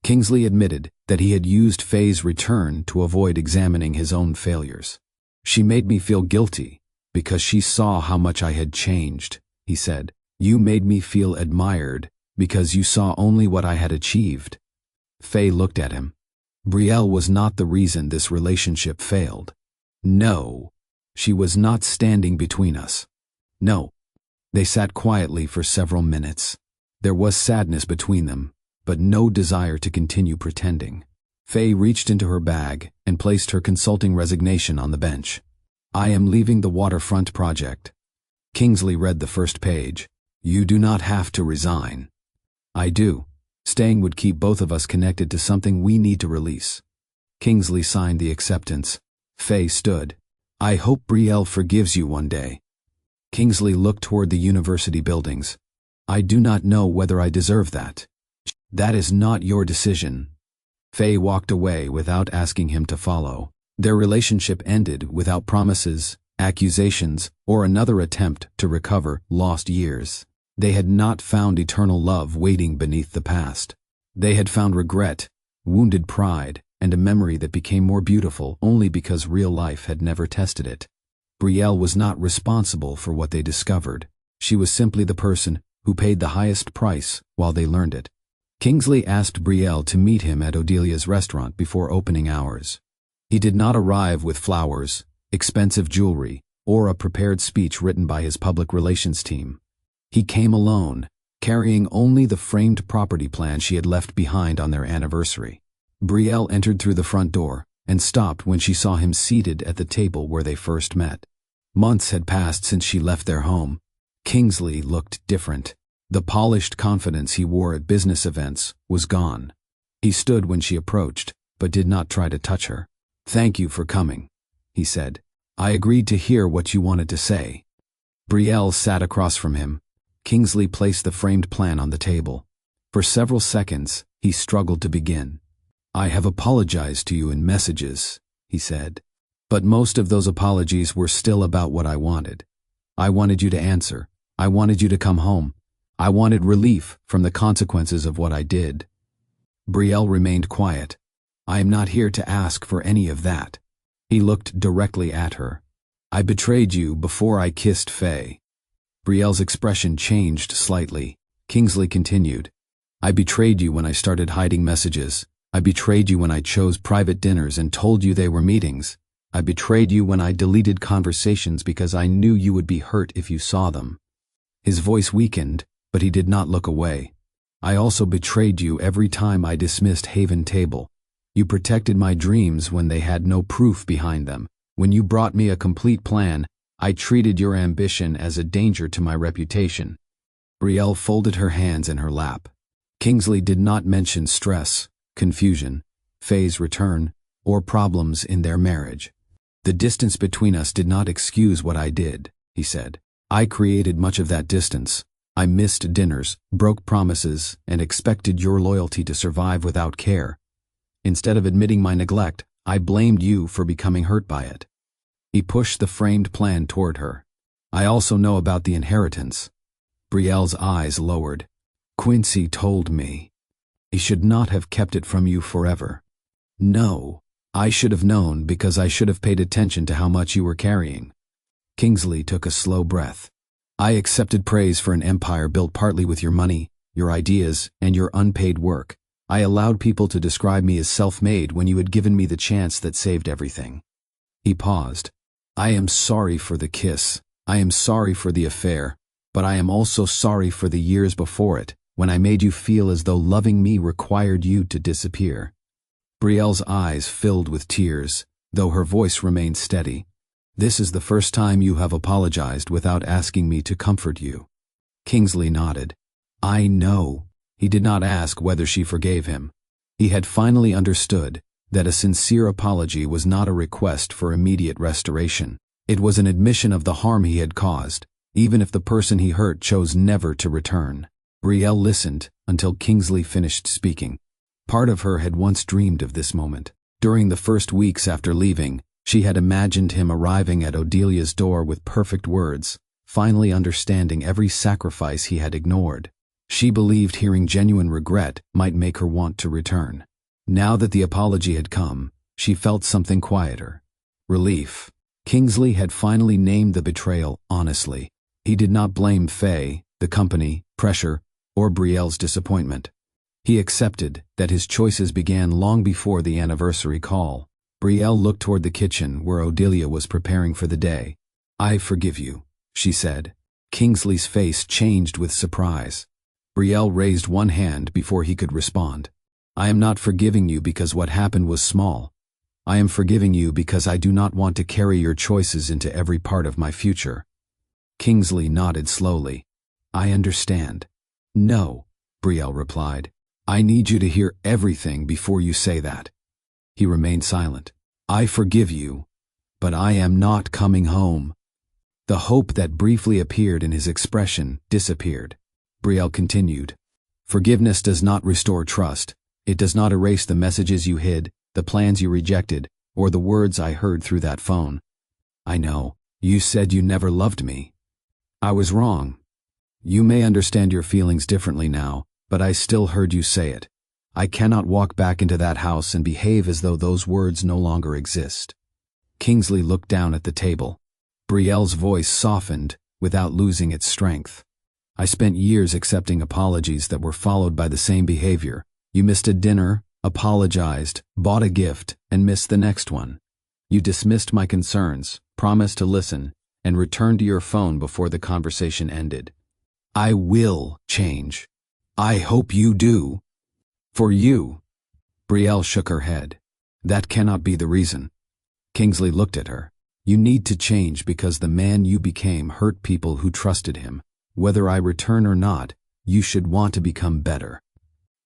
Kingsley admitted that he had used Faye's return to avoid examining his own failures. "She made me feel guilty because she saw how much I had changed," he said. "You made me feel admired because you saw only what I had achieved." Faye looked at him. Brielle was not the reason this relationship failed. No, she was not standing between us. No. They sat quietly for several minutes. There was sadness between them, but no desire to continue pretending. Faye reached into her bag and placed her consulting resignation on the bench. "I am leaving the waterfront project." Kingsley read the first page. "You do not have to resign." "I do. Staying would keep both of us connected to something we need to release." Kingsley signed the acceptance. Faye stood. "I hope Brielle forgives you one day." Kingsley looked toward the university buildings. "I do not know whether I deserve that." "That is not your decision." Faye walked away without asking him to follow. Their relationship ended without promises, accusations, or another attempt to recover lost years. They had not found eternal love waiting beneath the past. They had found regret, wounded pride, and a memory that became more beautiful only because real life had never tested it. Brielle was not responsible for what they discovered. She was simply the person who paid the highest price while they learned it. Kingsley asked Brielle to meet him at Odelia's restaurant before opening hours. He did not arrive with flowers, expensive jewelry, or a prepared speech written by his public relations team. He came alone, carrying only the framed property plan she had left behind on their anniversary. Brielle entered through the front door and stopped when she saw him seated at the table where they first met. Months had passed since she left their home. Kingsley looked different. The polished confidence he wore at business events was gone. He stood when she approached, but did not try to touch her. "Thank you for coming," he said. "I agreed to hear what you wanted to say." Brielle sat across from him. Kingsley placed the framed plan on the table. For several seconds, he struggled to begin. "I have apologized to you in messages," he said. "But most of those apologies were still about what I wanted. I wanted you to answer. I wanted you to come home. I wanted relief from the consequences of what I did." Brielle remained quiet. "I am not here to ask for any of that." He looked directly at her. "I betrayed you before I kissed Faye." Brielle's expression changed slightly. Kingsley continued. "I betrayed you when I started hiding messages. I betrayed you when I chose private dinners and told you they were meetings. I betrayed you when I deleted conversations because I knew you would be hurt if you saw them." His voice weakened, but he did not look away. "I also betrayed you every time I dismissed Haven Table. You protected my dreams when they had no proof behind them. When you brought me a complete plan, I treated your ambition as a danger to my reputation." Brielle folded her hands in her lap. Kingsley did not mention stress, confusion, Faye's return, or problems in their marriage. "The distance between us did not excuse what I did," he said. "I created much of that distance. I missed dinners, broke promises, and expected your loyalty to survive without care. Instead of admitting my neglect, I blamed you for becoming hurt by it." He pushed the framed plan toward her. "I also know about the inheritance." Brielle's eyes lowered. "Quincy told me. He should not have kept it from you forever." "No, I should have known because I should have paid attention to how much you were carrying." Kingsley took a slow breath. "I accepted praise for an empire built partly with your money, your ideas, and your unpaid work. I allowed people to describe me as self-made when you had given me the chance that saved everything." He paused. "I am sorry for the kiss. I am sorry for the affair. But I am also sorry for the years before it, when I made you feel as though loving me required you to disappear." Brielle's eyes filled with tears, though her voice remained steady. "This is the first time you have apologized without asking me to comfort you." Kingsley nodded. "I know." He did not ask whether she forgave him. He had finally understood that a sincere apology was not a request for immediate restoration. It was an admission of the harm he had caused, even if the person he hurt chose never to return. Brielle listened until Kingsley finished speaking. Part of her had once dreamed of this moment. During the first weeks after leaving, she had imagined him arriving at Odelia's door with perfect words, finally understanding every sacrifice he had ignored. She believed hearing genuine regret might make her want to return. Now that the apology had come, she felt something quieter. Relief. Kingsley had finally named the betrayal honestly. He did not blame Faye, the company, pressure, or Brielle's disappointment. He accepted that his choices began long before the anniversary call. Brielle looked toward the kitchen where Odelia was preparing for the day. "I forgive you," she said. Kingsley's face changed with surprise. Brielle raised one hand before he could respond. "I am not forgiving you because what happened was small. I am forgiving you because I do not want to carry your choices into every part of my future." Kingsley nodded slowly. "I understand." "No," Brielle replied. "I need you to hear everything before you say that." He remained silent. "I forgive you, but I am not coming home." The hope that briefly appeared in his expression disappeared. Brielle continued. "Forgiveness does not restore trust. It does not erase the messages you hid, the plans you rejected, or the words I heard through that phone. I know, you said you never loved me. I was wrong. You may understand your feelings differently now, but I still heard you say it. I cannot walk back into that house and behave as though those words no longer exist." Kingsley looked down at the table. Brielle's voice softened without losing its strength. I spent years accepting apologies that were followed by the same behavior. You missed a dinner, apologized, bought a gift, and missed the next one. You dismissed my concerns, promised to listen, and returned to your phone before the conversation ended. I will change. I hope you do. For you. Brielle shook her head. That cannot be the reason. Kingsley looked at her. You need to change because the man you became hurt people who trusted him. Whether I return or not, you should want to become better.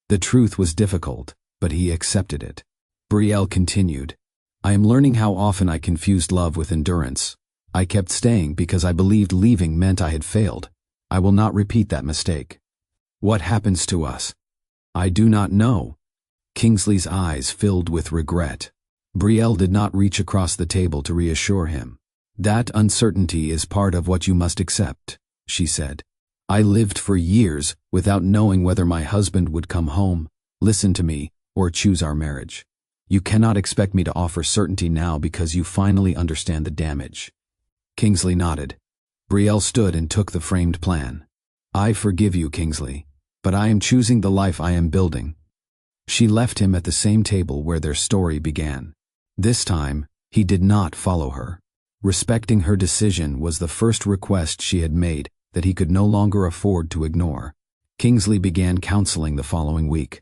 The truth was difficult, but he accepted it. Brielle continued. I am learning how often I confused love with endurance. I kept staying because I believed leaving meant I had failed. I will not repeat that mistake. What happens to us? I do not know. Kingsley's eyes filled with regret. Brielle did not reach across the table to reassure him. That uncertainty is part of what you must accept, she said. I lived for years without knowing whether my husband would come home, listen to me, or choose our marriage. You cannot expect me to offer certainty now because you finally understand the damage. Kingsley nodded. Brielle stood and took the framed plan. I forgive you, Kingsley, but I am choosing the life I am building. She left him at the same table where their story began. This time, he did not follow her. Respecting her decision was the first request she had made that he could no longer afford to ignore. Kingsley began counseling the following week.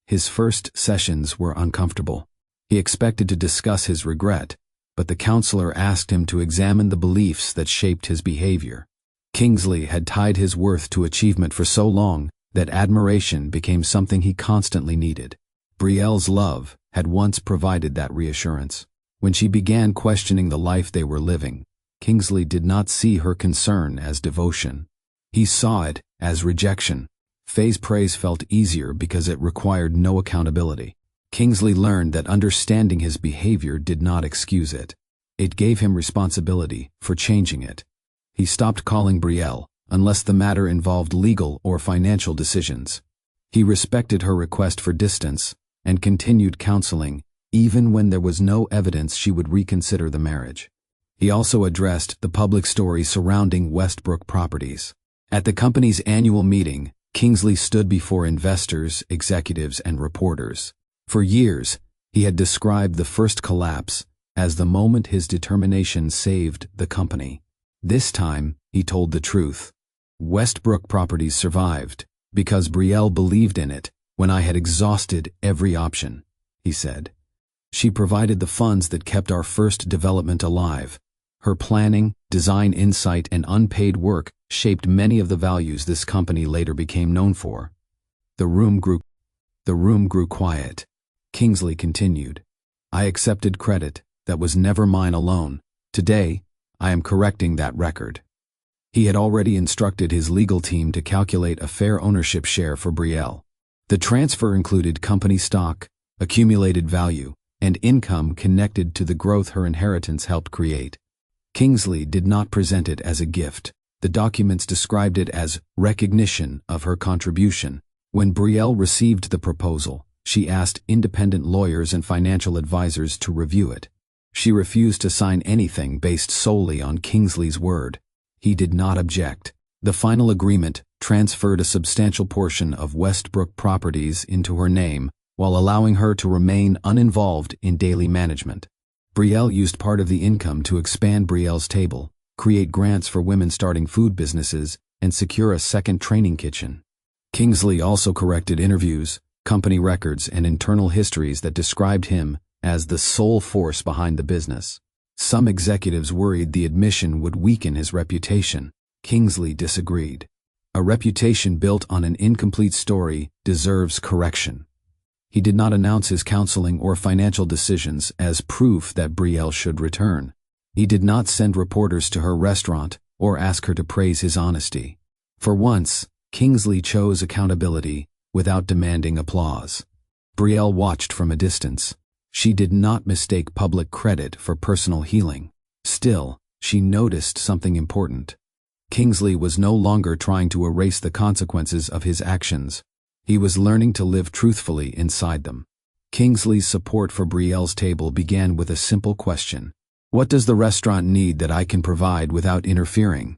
His first sessions were uncomfortable. He expected to discuss his regret, but the counselor asked him to examine the beliefs that shaped his behavior. Kingsley had tied his worth to achievement for so long that admiration became something he constantly needed. Brielle's love had once provided that reassurance. When she began questioning the life they were living, Kingsley did not see her concern as devotion. He saw it as rejection. Faye's praise felt easier because it required no accountability. Kingsley learned that understanding his behavior did not excuse it. It gave him responsibility for changing it. He stopped calling Brielle unless the matter involved legal or financial decisions. He respected her request for distance and continued counseling even when there was no evidence she would reconsider the marriage. He also addressed the public story surrounding Westbrook Properties. At the company's annual meeting, Kingsley stood before investors, executives, and reporters. For years, he had described the first collapse as the moment his determination saved the company. This time, he told the truth. Westbrook Properties survived because Brielle believed in it when I had exhausted every option, he said. She provided the funds that kept our first development alive. Her planning, design insight, and unpaid work shaped many of the values this company later became known for. The room grew quiet. Kingsley continued. I accepted credit that was never mine alone. Today, I am correcting that record. He had already instructed his legal team to calculate a fair ownership share for Brielle. The transfer included company stock, accumulated value, and income connected to the growth her inheritance helped create. Kingsley did not present it as a gift. The documents described it as recognition of her contribution. When Brielle received the proposal, she asked independent lawyers and financial advisors to review it. She refused to sign anything based solely on Kingsley's word. He did not object. The final agreement transferred a substantial portion of Westbrook Properties into her name while allowing her to remain uninvolved in daily management. Brielle used part of the income to expand Brielle's table, create grants for women starting food businesses, and secure a second training kitchen. Kingsley also corrected interviews, company records, and internal histories that described him as the sole force behind the business. Some executives worried the admission would weaken his reputation. Kingsley disagreed. A reputation built on an incomplete story deserves correction. He did not announce his counseling or financial decisions as proof that Brielle should return. He did not send reporters to her restaurant or ask her to praise his honesty. For once, Kingsley chose accountability without demanding applause. Brielle watched from a distance. She did not mistake public credit for personal healing. Still, she noticed something important. Kingsley was no longer trying to erase the consequences of his actions. He was learning to live truthfully inside them. Kingsley's support for Brielle's table began with a simple question. What does the restaurant need that I can provide without interfering?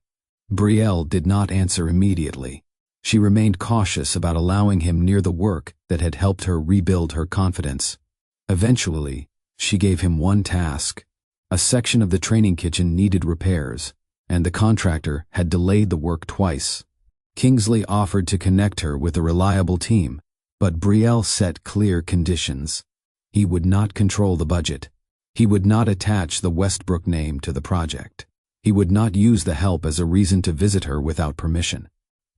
Brielle did not answer immediately. She remained cautious about allowing him near the work that had helped her rebuild her confidence. Eventually, she gave him one task. A section of the training kitchen needed repairs, and the contractor had delayed the work twice. Kingsley offered to connect her with a reliable team, but Brielle set clear conditions. He would not control the budget. He would not attach the Westbrook name to the project. He would not use the help as a reason to visit her without permission.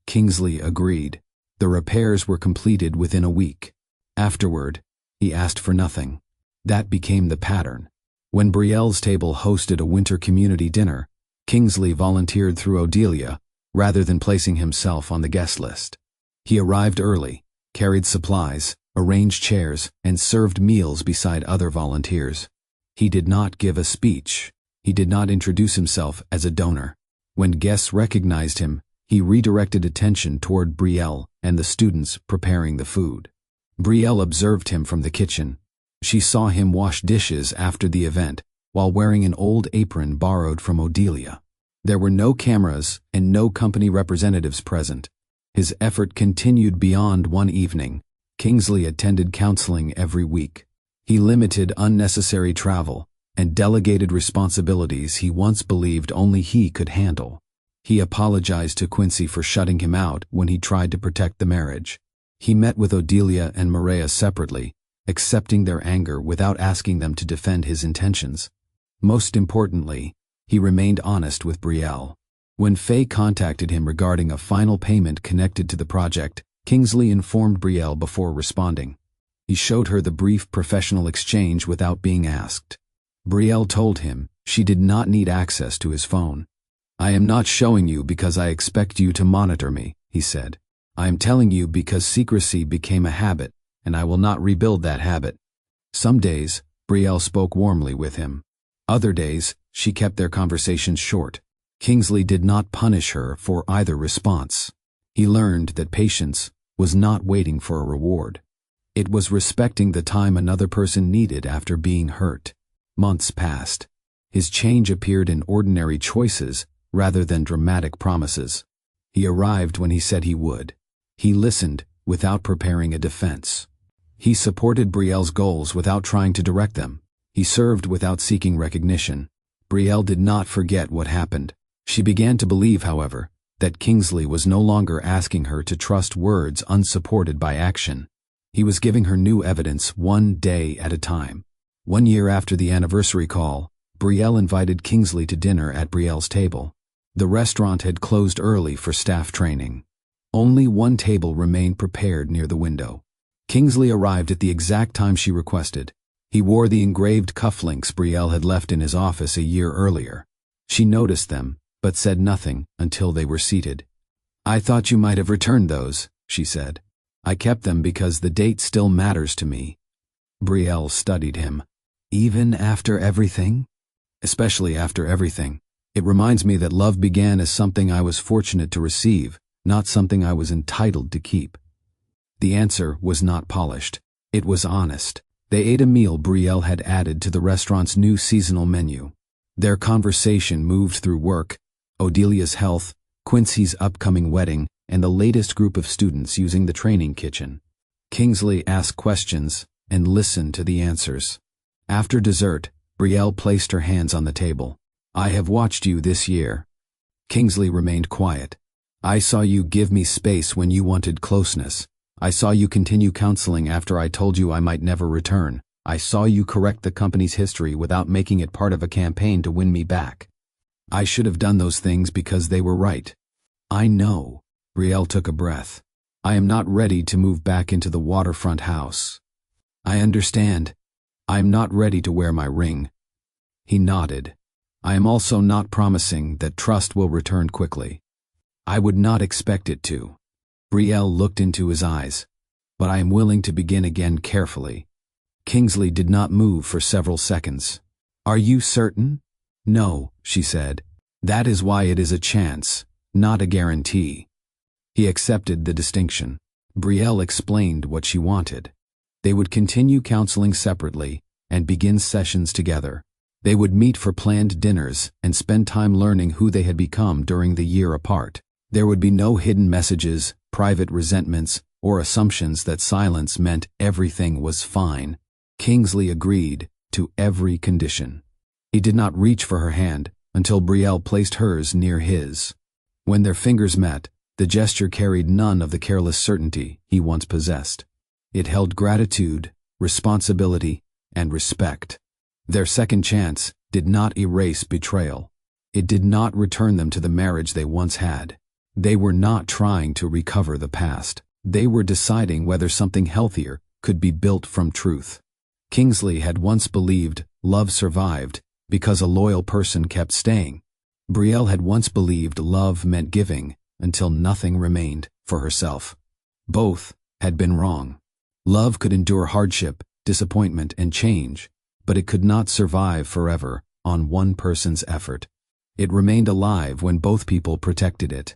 Kingsley agreed. The repairs were completed within a week. Afterward, he asked for nothing. That became the pattern. When Brielle's table hosted a winter community dinner, Kingsley volunteered through Odelia, rather than placing himself on the guest list. He arrived early, carried supplies, arranged chairs, and served meals beside other volunteers. He did not give a speech. He did not introduce himself as a donor. When guests recognized him, he redirected attention toward Brielle and the students preparing the food. Brielle observed him from the kitchen. She saw him wash dishes after the event, while wearing an old apron borrowed from Odelia. There were no cameras and no company representatives present. His effort continued beyond one evening. Kingsley attended counseling every week. He limited unnecessary travel and delegated responsibilities he once believed only he could handle. He apologized to Quincy for shutting him out when he tried to protect the marriage. He met with Odelia and Maria separately, accepting their anger without asking them to defend his intentions. Most importantly, he remained honest with Brielle. When Faye contacted him regarding a final payment connected to the project, Kingsley informed Brielle before responding. He showed her the brief professional exchange without being asked. Brielle told him she did not need access to his phone. "I am not showing you because I expect you to monitor me," he said. "I am telling you because secrecy became a habit, and I will not rebuild that habit." Some days, Brielle spoke warmly with him. Other days, she kept their conversations short. Kingsley did not punish her for either response. He learned that patience was not waiting for a reward. It was respecting the time another person needed after being hurt. Months passed. His change appeared in ordinary choices rather than dramatic promises. He arrived when he said he would. He listened without preparing a defense. He supported Brielle's goals without trying to direct them. He served without seeking recognition. Brielle did not forget what happened. She began to believe, however, that Kingsley was no longer asking her to trust words unsupported by action. He was giving her new evidence one day at a time. 1 year after the anniversary call, Brielle invited Kingsley to dinner at Brielle's table. The restaurant had closed early for staff training. Only one table remained prepared near the window. Kingsley arrived at the exact time she requested. He wore the engraved cufflinks Brielle had left in his office a year earlier. She noticed them, but said nothing until they were seated. "I thought you might have returned those," she said. "I kept them because the date still matters to me." Brielle studied him. "Even after everything?" "Especially after everything. It reminds me that love began as something I was fortunate to receive, not something I was entitled to keep." The answer was not polished. It was honest. They ate a meal Brielle had added to the restaurant's new seasonal menu. Their conversation moved through work, Odelia's health, Quincy's upcoming wedding, and the latest group of students using the training kitchen. Kingsley asked questions and listened to the answers. After dessert, Brielle placed her hands on the table. "I have watched you this year." Kingsley remained quiet. "I saw you give me space when you wanted closeness. I saw you continue counseling after I told you I might never return. I saw you correct the company's history without making it part of a campaign to win me back. I should have done those things because they were right." "I know." Brielle took a breath. "I am not ready to move back into the waterfront house." "I understand. I am not ready to wear my ring." He nodded. "I am also not promising that trust will return quickly. I would not expect it to." Brielle looked into his eyes. "But I am willing to begin again carefully." Kingsley did not move for several seconds. "Are you certain?" "No," she said. "That is why it is a chance, not a guarantee." He accepted the distinction. Brielle explained what she wanted. They would continue counseling separately and begin sessions together. They would meet for planned dinners and spend time learning who they had become during the year apart. There would be no hidden messages, private resentments, or assumptions that silence meant everything was fine. Kingsley agreed to every condition. He did not reach for her hand until Brielle placed hers near his. When their fingers met, the gesture carried none of the careless certainty he once possessed. It held gratitude, responsibility, and respect. Their second chance did not erase betrayal. It did not return them to the marriage they once had. They were not trying to recover the past. They were deciding whether something healthier could be built from truth. Kingsley had once believed love survived because a loyal person kept staying. Brielle had once believed love meant giving until nothing remained for herself. Both had been wrong. Love could endure hardship, disappointment, and change, but it could not survive forever on one person's effort. It remained alive when both people protected it.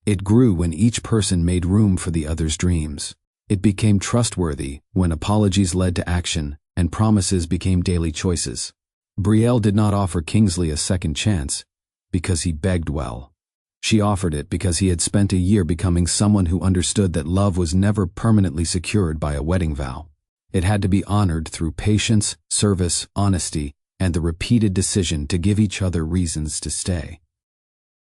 It grew when each person made room for the other's dreams. It became trustworthy when apologies led to action and promises became daily choices. Brielle did not offer Kingsley a second chance because he begged well. She offered it because he had spent a year becoming someone who understood that love was never permanently secured by a wedding vow. It had to be honored through patience, service, honesty, and the repeated decision to give each other reasons to stay.